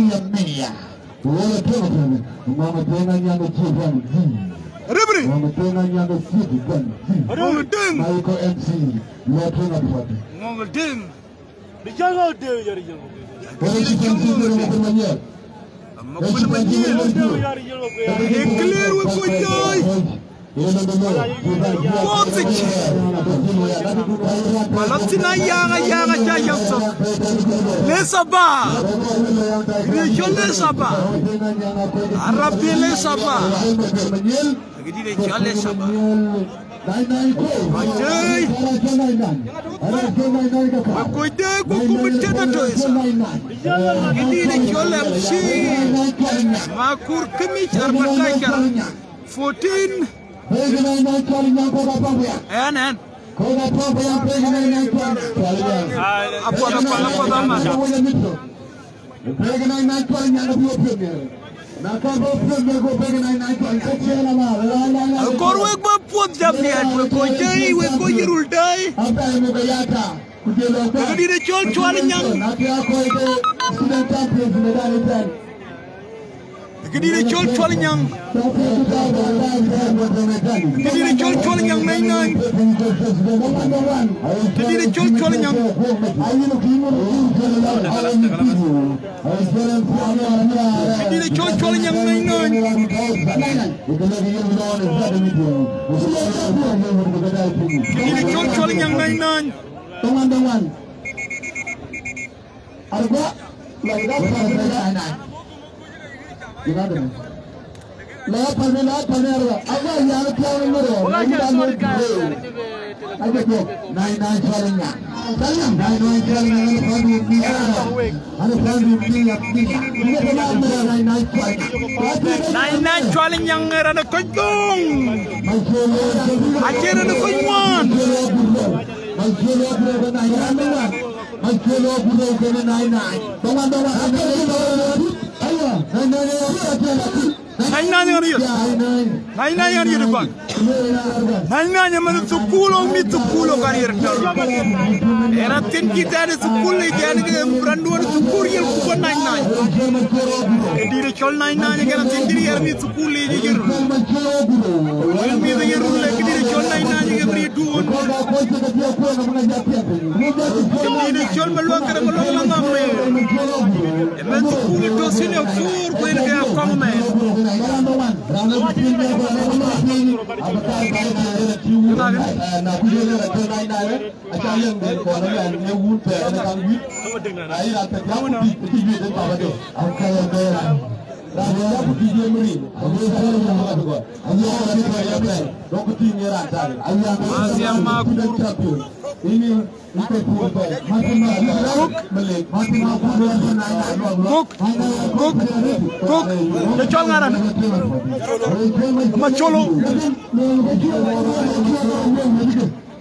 Ribri Ngol ding Ngol ding Di jango de yari jango Makul manjil Clear we ko joy Kotik Malatina yanga cha yapso Les Saba Arabi les Saba Gidi de chale Saba Ajay Makoide ko kumitena toisa Gidi de chale MC Makur kimich arbakaya 14 and Korwek ba pot jamnian we ko jey we ko yirul day Kadi de chol nyang Kadi de chol nyang Kadi de chol nyang nay nay Kadi de chol nyang Kadi de chol nyang nay nay Kadi de chol nyang nay nay Teman-teman Arba Lagi gimana nih? Lewat panel apa yang kau ngoro? Ada tuh, naik soalnya. Sayang, naik soalnya ada pandemi naik soalnya yang ada kocong. Akhirnya ada kocong. Nainanya ni depan. Nainanya mana sukulo karir tar. Era tin kita ada sukul jangan ke beranduan sukur yang bukan nainanya. Jadi chol nainanya kan tin diri armi sukul ini jeru. Yang dia jeru lagi diri chol nainanya ke beri duon. Jadi chol meluang langame. Emen sukul itu sini fur koin ke akome. Kok, kecol ngaran, macolo,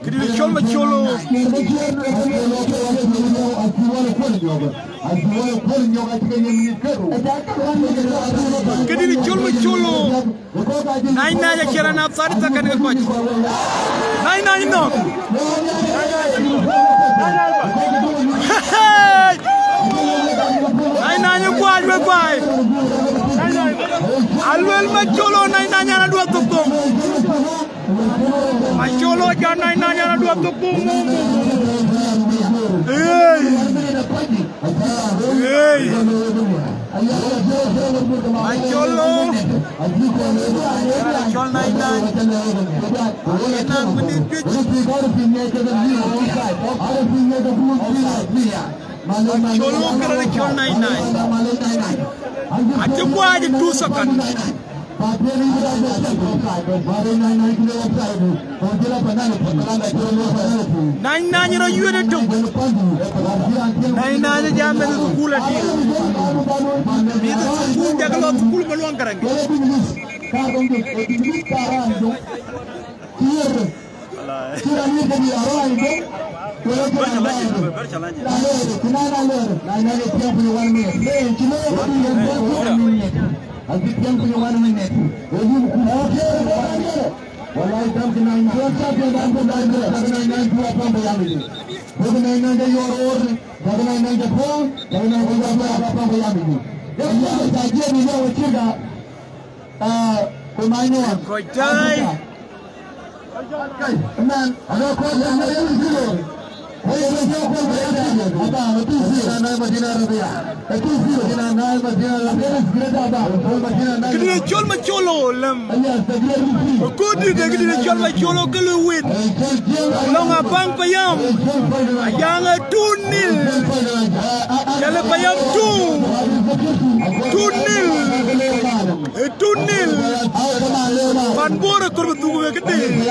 kiri kecol macolo, kiri kecol macolo, naina ya kira nafsari takkan kekuat, naina no. Nainanya kuat baik. Alwel macolo nainanya na dua topong. Macolo jangan nainanya na dua topong. Macolo. Macolo nainanya. Enak menipis. Cholo kara chol 99. Aja buat itu sekan. Nine ro yude tum. Nine jambe school ati. Itu school jagalo school maluang karangi. Kedua chol macholo lem. Kodi de kedua chol macholo keluwit. Long abang payam. Ayang 2-0. Jale payam 2-0. 2-0. Pan bora korban tugu gede.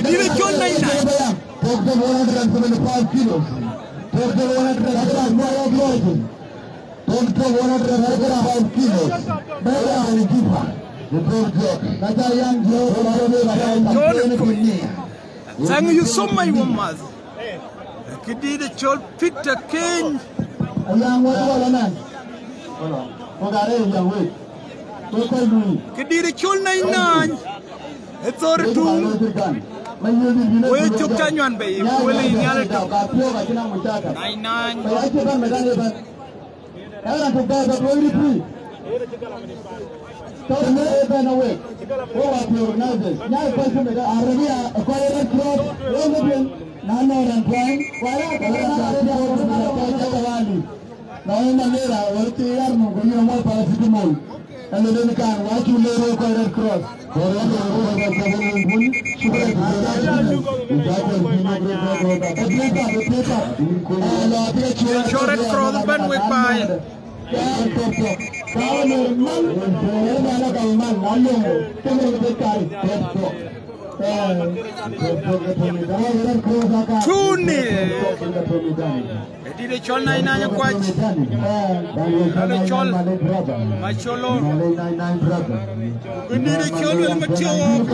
Ini chol 99. Talk the 175 kilos. Talk the 175 kilos. Better than the keeper. The talk. That's a young Joe. Sang you so my woman. Kidi the chol fit the king. A young man. Kidi the chol 99. It's all two. We took Tanyuan Bay, Willie Yalito 99. And then can watch you later go Red Cross. Red Cross ban with by. Did a chol 99 quite? Chol Macholo. We need a chol with Macholo.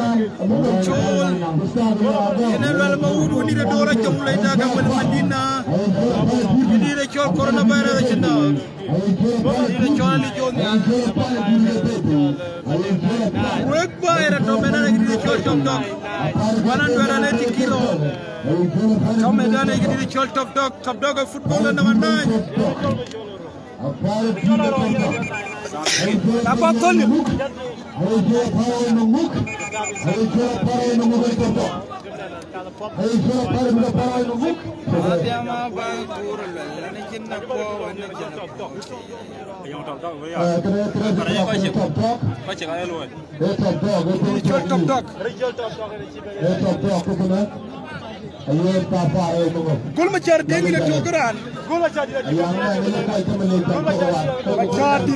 Chol. And then we need a Dora Chomleta with Medina. We need a chol coronavirus. We need a chol. Work by a dominant chol dog. 180 kilos. Come and then I get the chol top dog of football number 9. Gol macar dengi le togeran. Gol macar di.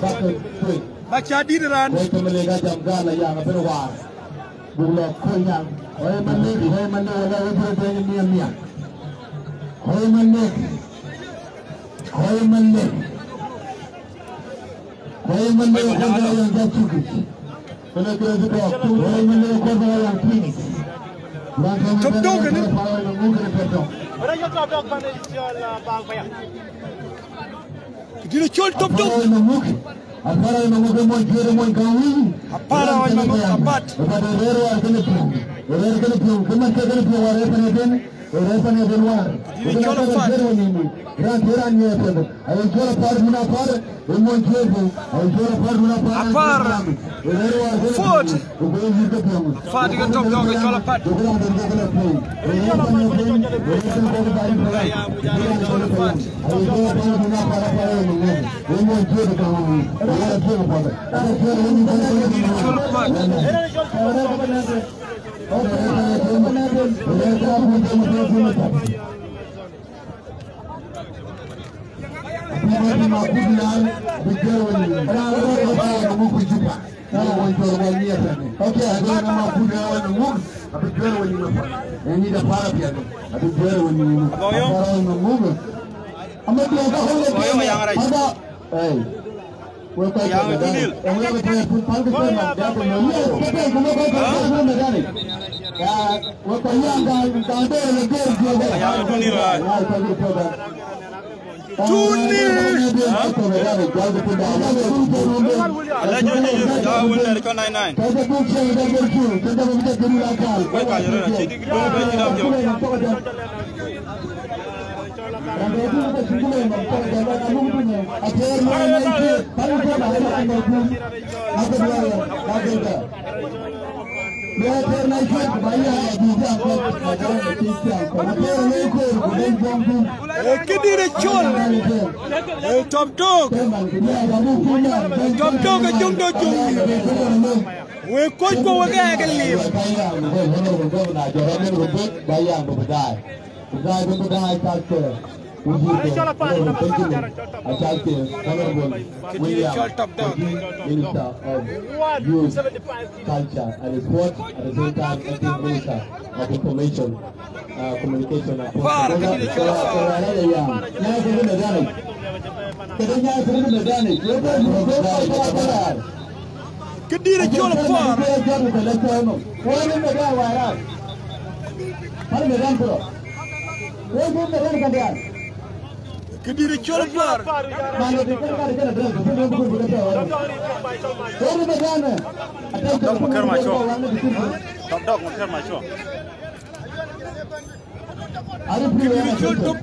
Macar di ran. Top dog ni. Dia chol top dog. Apara apat. Resane Belwar. Didi Chola Fat. Grand Iran Yepen. I will Chola Fat Munafar. Umon Chebu. I will Chola Fat Munafar. Apar. Fort. Fat ke top dog Chola Fat. Kedire Chol. Top dog. Top dog jung do jung. We coach ko waga ga lim. Minister of Youth, Culture and Sport, at the same time Acting Minister of Information, Communication and Kedira Chola Far. Kedira Chola Far. Top makar macho. Top makar macho. Kedira Chola top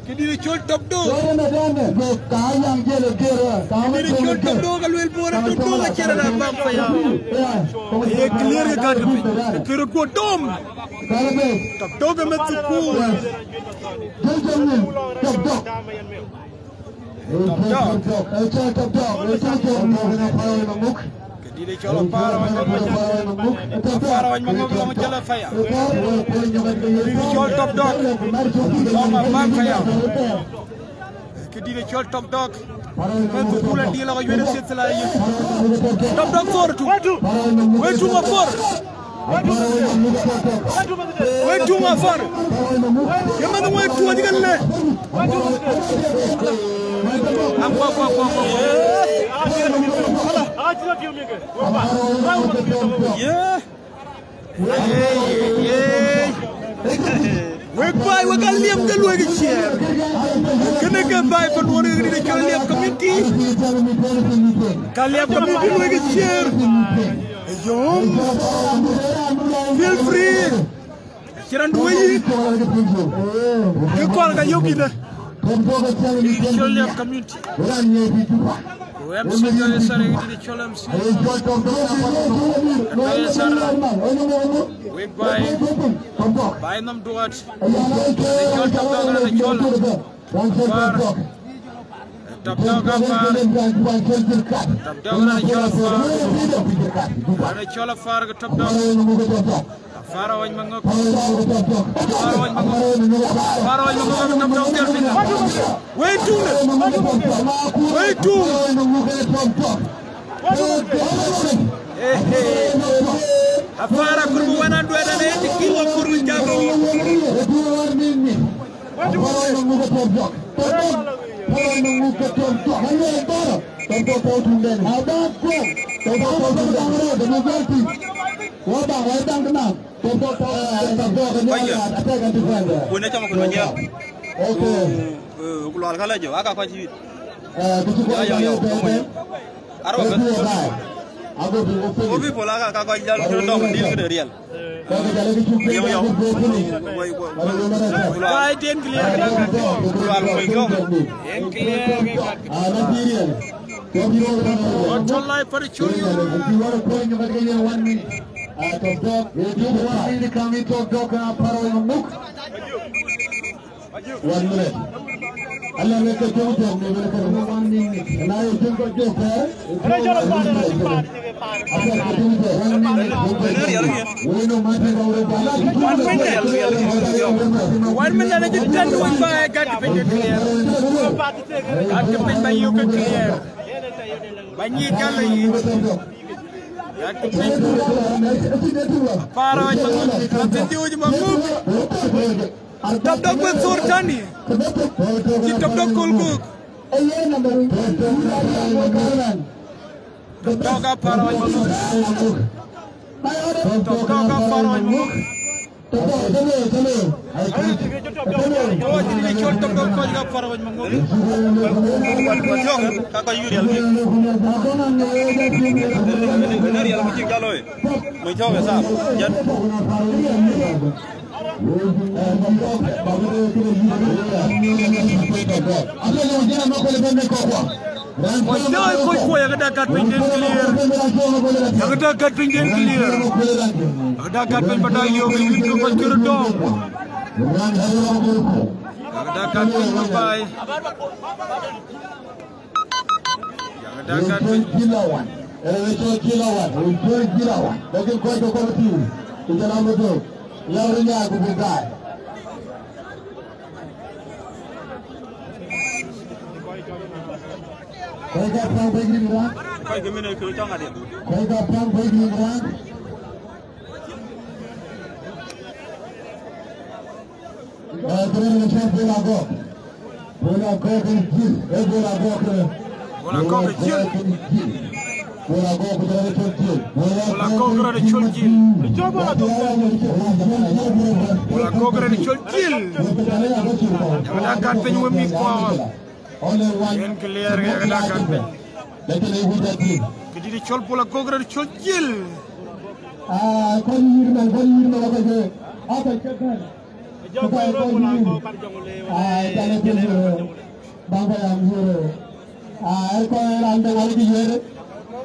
Kedira Chola top dog. Kedira Chola top dog alwel pora top dog achera la bam faya. Ye clear ga gad pe. Kero ko dom. Top dog met ku. Top dog. Kedira Chola para wan mangok jala faya. Kedira Chola top dog. Mama bam faya. Kedira Chola top dog. Kan pula dia la yere set la yi. Top dog for tu. Wait to ma for. Wait to ma for. Yaman wait to digal le. Am kwa. Yeah. We buy we can live the way it's here. Can I get buy for one of the Caliab community? Caliab community way it's here. Feel free. Kiran do it. You call the Yokina. Caliab community. We have seen the Sarah to the Cholams. We buy them to watch. The Chol top dog and the Chol. Top dog and the Chol far top dog. Far away Mangok. Top dog. Wait to. Afara kurbu 180 kilo kurbu jabro. Obi pola ka ko jal ko dom dil ko real. Yo. Why didn't clear? What's your life for the children? If you want to put in your 1 minute, if you want to come into a dog and power in a book, 1 minute. Allah make a joke of me, 1 minute. And I will think of joke there. One minute, I just tell you why I got to pay clear. Got to pay by you clear. By you got to pay. Para nothing to do with Top dog with Sortani. Top dog cool. Top dog para Top dog para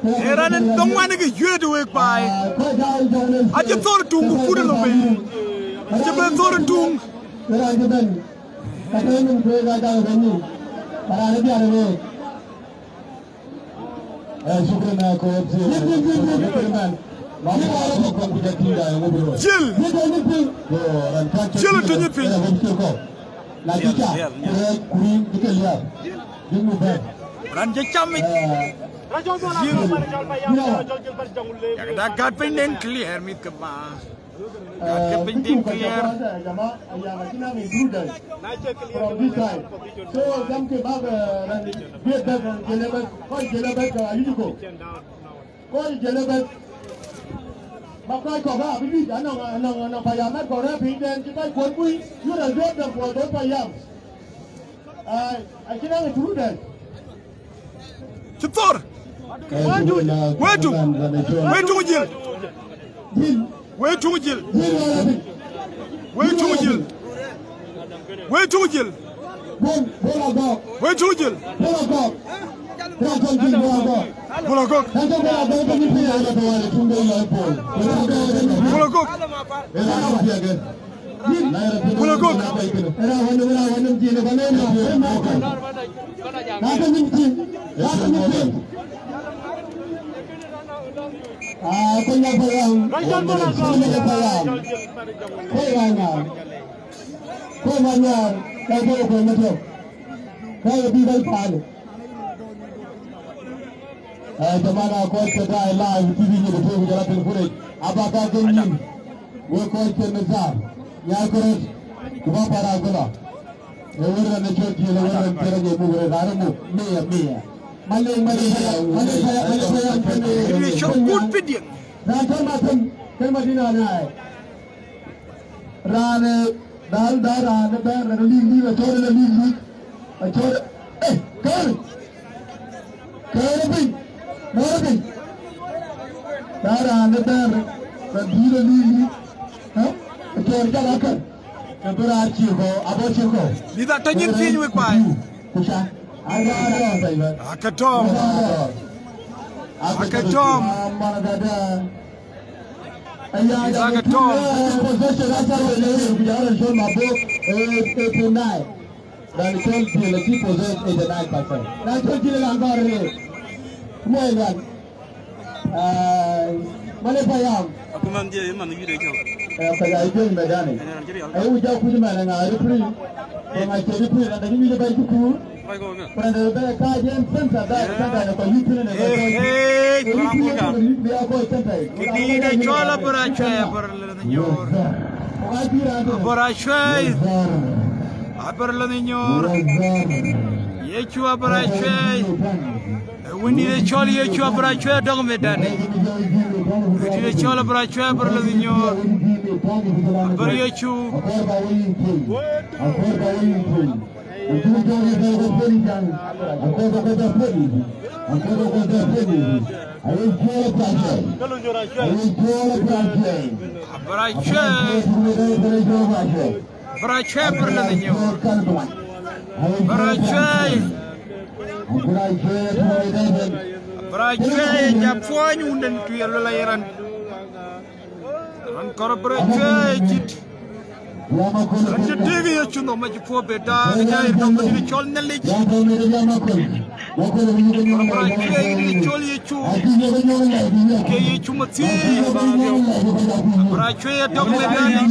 Eranen don't want to get you to work by. I just thought to put it away. I just thought to. That got been clear, me come on. Got been clear. So, some came up and get back and get back. Call Gelabet. Makai Koga, we did no Payama for rapping, then you might want we, you have got them for those Payams. I cannot do that. Where Jamana Costa Guy live TV ni betul jalan footage. Apakah kini we Costa Nazar Yakurat Kuma para gula. Ewer na choti ewer na terage mugre daramu mia. Malay. Good video. Rata matam kemadina na. Rane dal rane ber li chore li chore kar bin Morgan. Tara letar biro lili. Tor jala kan. Berar chico, abo chico. Lida tanyin fin wek pai. Kusha. Akatom. Akatom. Akatom. Possession after we are shown my book 89. Dan told you the key possess 89%. Dan told you I'm not really. Come Malepayam. Aku mandi mana video kau? Saya itu medani. Ayo jauh punya mana nggak free. Kalau jadi free, nanti video baik tu. Pada pada kajian sensor dah kalau YouTube ni. Kurang bukan. Kini dah coba beracai berlenyor. Beracai. Berlenyor. Ye cuba beracai. Windi de chol ye chwa brachwa dog medane windi de chol brachwa berlenyo ber ye chu brachwa berlenyo brachwa Bracay japon unden tuyal layaran an kor bracay jit ante tv yo chuno ma ci fobe da ñay dom di chol nelli bracay di chol ye chu ke ye chu ma ci bracay dom me dani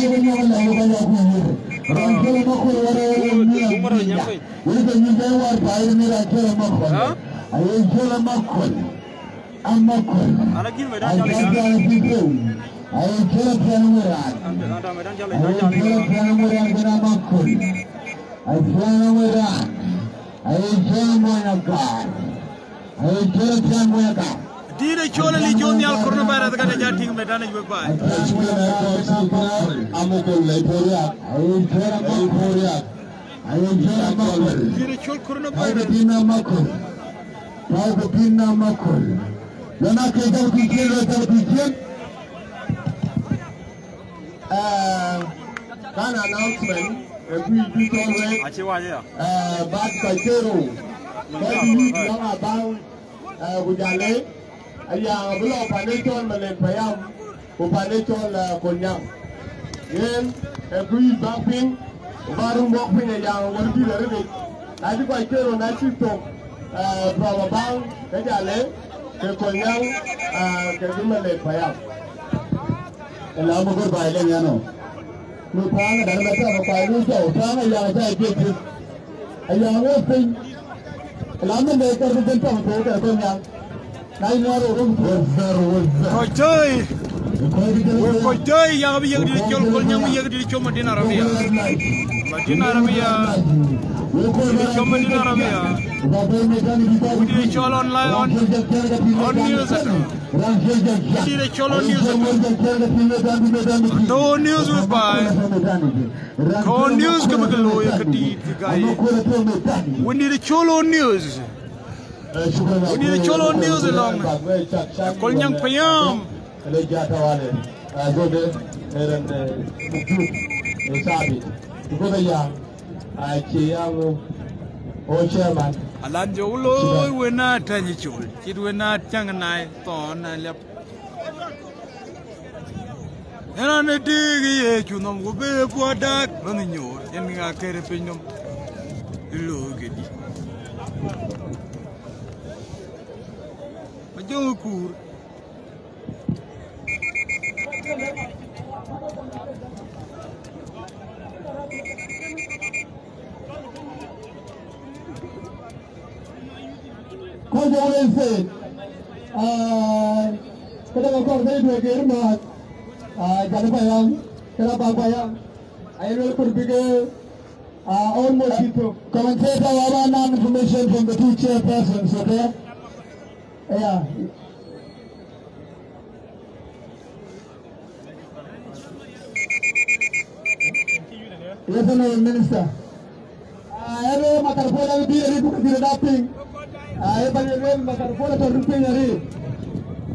Dile chola li joni al korno bara daga da jati me dana jwe ba dile chol korno bara dina makol Tahu dina makol Yana ke jauh dijil kan announcement every week always bad kaitero bad week yang abang bujale yang belum panecon melepayam panecon konyang yen every bamping baru mokpin yang wargi dari nanti kaitero nanti to Prabang kejale ke konyang ke melepayam kalau bukan baileng ya no Nupang dalam bahasa apa itu orang yang saya ikut, yang orang lama mereka berbentuk mereka punya, lain orang Kocoi, kocoi yang abis yang dicol kolnya yang dicol Madinah Arabia, dicol Madinah Arabia, dicol online on news, dicol on news, do news with buy, do news kami kalau ya kedih guys, we need dicol on news. We need dicol on news along, kolnya payam. Alanjo ulo wena tanyi chul, kid wena changanai ton lep. Ena ne digi ye chunom go be podak baninyo, en nga kere pinyom. Lo gedi. Majo kur. Kau jangan say, kita kau dari dua kali mat, jangan payang, kita payang, ayo pergi almost itu. Commentator ada non-information from the two chairpersons, okay? Yeah. Yes, Minister. Ayo matar pola di hari bukan tidak dating. Ayo banyak matar pola terus hari.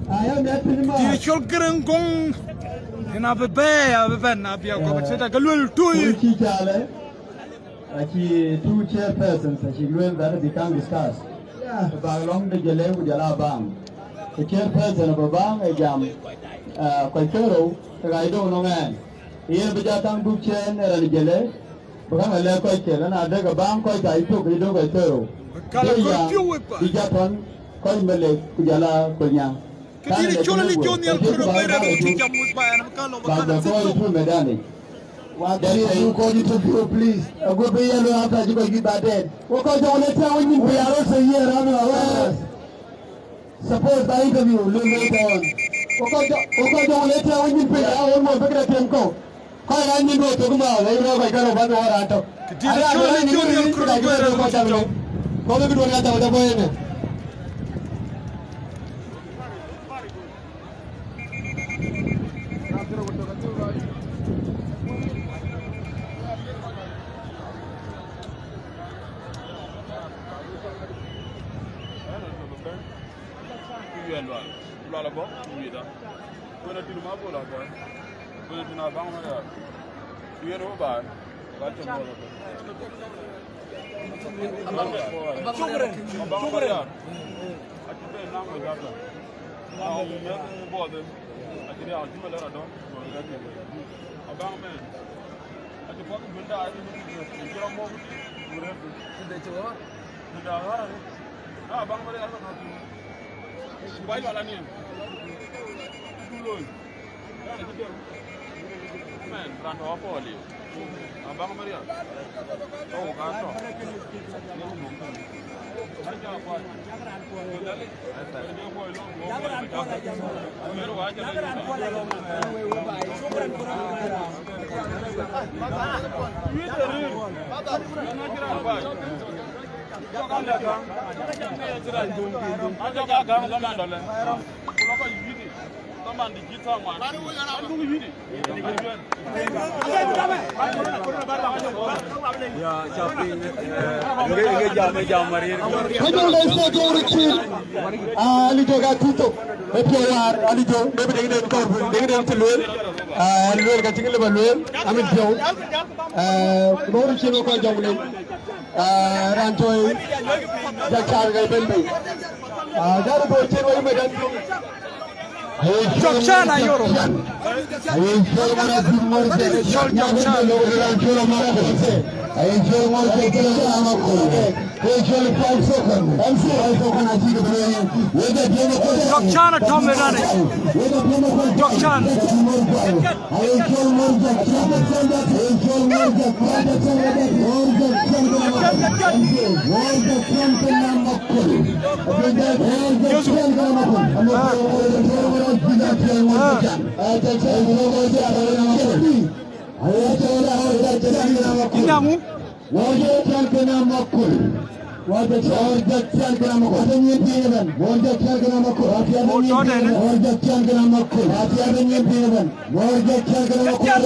Tiri chol kereng gong. Kena bebe na biya ko bacheta galul tui. Aki two chairpersons aki luel that become discussed. Ba long de jele ku jala bang. The chairperson of bang e jam ko kero ga do no ngan. Ye bija tang du chen era ni jele. Ba le ko ke na de ga bang ko ga itu ga do ga kero. Kala ko tiu we pa. Bija ton ko mele ku jala ko nya. Tiri chol li joni al kero ba ra ko jam we pa na kala ba kala ko medani. What you call you to do, please? I go be yellow after you go get that dead. What cause you want to tell when you be also here around suppose by interview, later on. What cause you want to tell when you be around more bigger than go? Call I need to go out, they know I got over the water. Come to the boy. la bo wida wona tilu ma bo la ko wona dina ba ma ya yero ba ba to mo ko chogren atibe na ma ga ta na me bo de atibe a ti ma la do ko ga ni abang me ati ko bunda ati ni jira mo ko re de chewa da ha na bang ma ya na why you alani man ran off all you abang maria oh gato Rantoy Jakar Belbi. That boy Chiro Medan. Jokshan ayoro. Jokshan Tom Medani. Jokshan. Inamu wajah kena makul wajah kena makul ada nyimpinan wajah kena makul ada kena makul ada nyimpinan wajah kena makul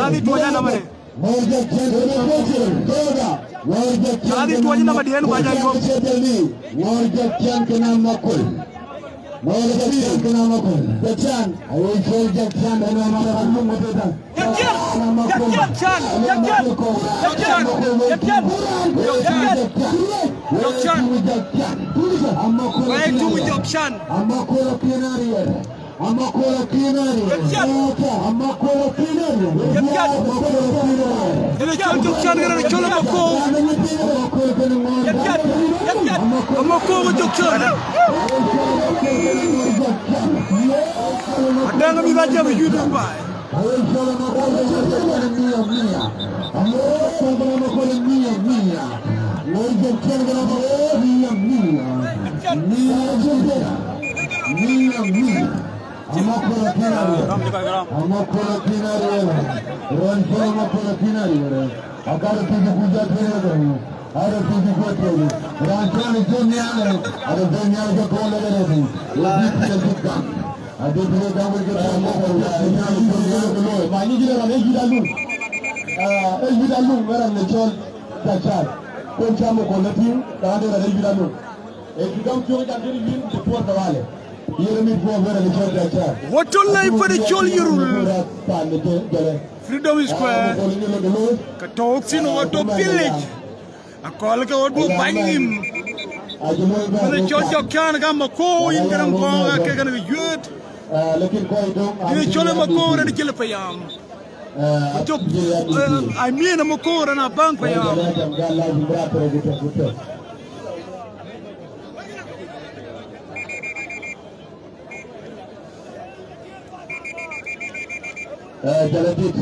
Nadi tuanya nama dia. wajah kena makul Nadi tuanya nama dia nu banyak yo. wajah kena makul Jackson, ayo Jackson, Ada nggak bisa aja begitu pak? Ada tujuh betul. Rancangan dunia ada dunia ke kolam ini. Lebih terbuka. Ada dua kamu kita mau rancangan dunia dulu. Mani kita orang ini kita lu. Kita lu orang necol cacar. Kunci kamu kolam itu. Dah ada orang kita lu. Kita cuma cakap ini buat tawale. What a life for the Chol Yurul. Freedom Square. Katoxin what a village. A call what to bang him. When the church of Kanagama in Grangonga can be good. The Cholamako and the Kilapayam. I mean a Moko and a bank. Jalapit,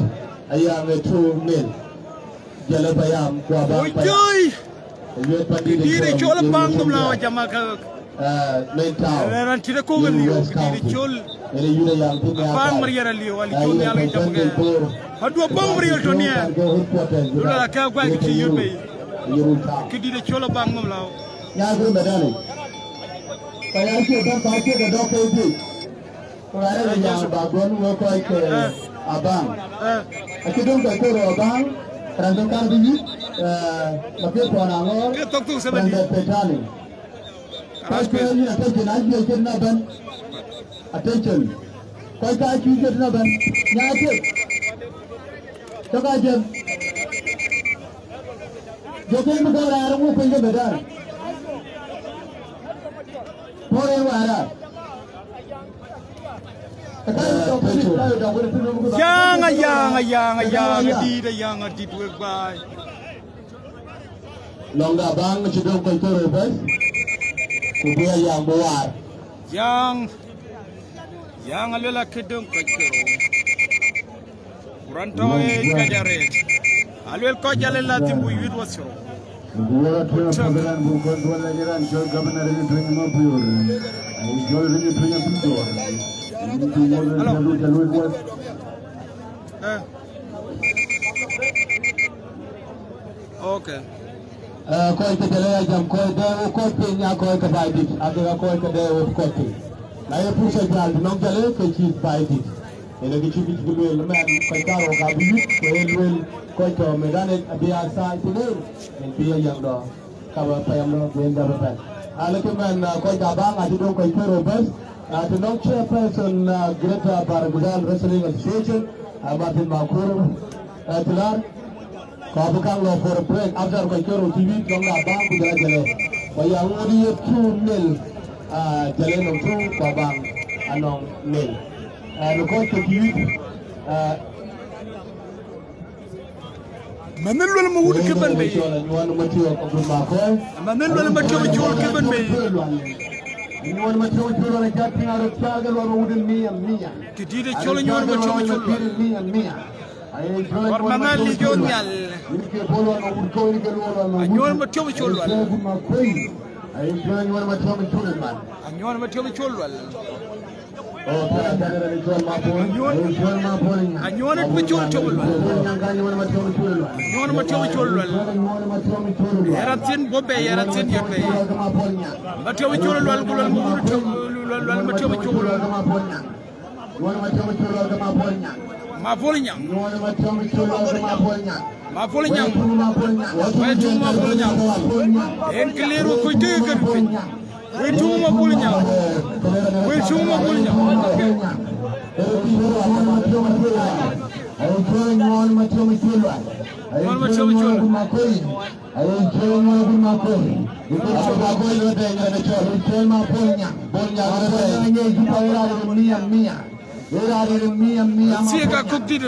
I am a true mill. Jalapayam, Quabay. Did a Chola Bangum now, Jamaica? Main town. And Tilaco, you Chol. Bang Maria Leo, I told me how do a bomb real to near? You are a cow back to you, me. Did a Chola Bangum now? Yazoo Madani. I asked you about the doctor. I don't work like Abang. I don't go to Abang, Randokan, Mapiponamo, and Petani. Attention. Quite I choose it, Naban. Yaki. Tokajem. You came to go out and open the door. Pour in water. Young, did a young, did work by Longa Bang, you don't control the best. To be a young boy. Young, a little kid don't control. Rantoy, Kajaret. I will call Jalen Latin with you was wrong. Okay. Koi ke dele jam koi de ko pinya koi ke baidit adega koi ke de ko pi na ye pusa jal non jale ke chi baidit ene ke chi bit gulwel men koi taro ga bi ko elwel koi to medane abia sa tine en biya yang do ka ba payam do wenda ba ala ke men koi da ba ngati do koi kero bes to non chairperson Greater Baragudal Wrestling Association Martin Makur Tilar Kabukang lo for a break after Kaikero TV from the bank with the Jale. But you only 2 mil Jale no 2 Babang Anong mil. And the coach of TV Manuel Mamoud Kiban Bay. Manuel Macho Kiban Bay. You want to show you on a getting out of Chagal or wooden me and me. Did you show you on me and me? I enjoy Manali Jonial. You can follow on would go in the world. And you want to show you. I enjoy one of my children, man. And you want to show you. Oh, and you want to put your children. You want to show you children. Yaratin Bobe, Yaratin Yake. But you will Mapolinyang. Where to Mapolinyang? And Kalero could take it. Where to Mapolinyang? Where to Mapolinyang? See, I got cooked it.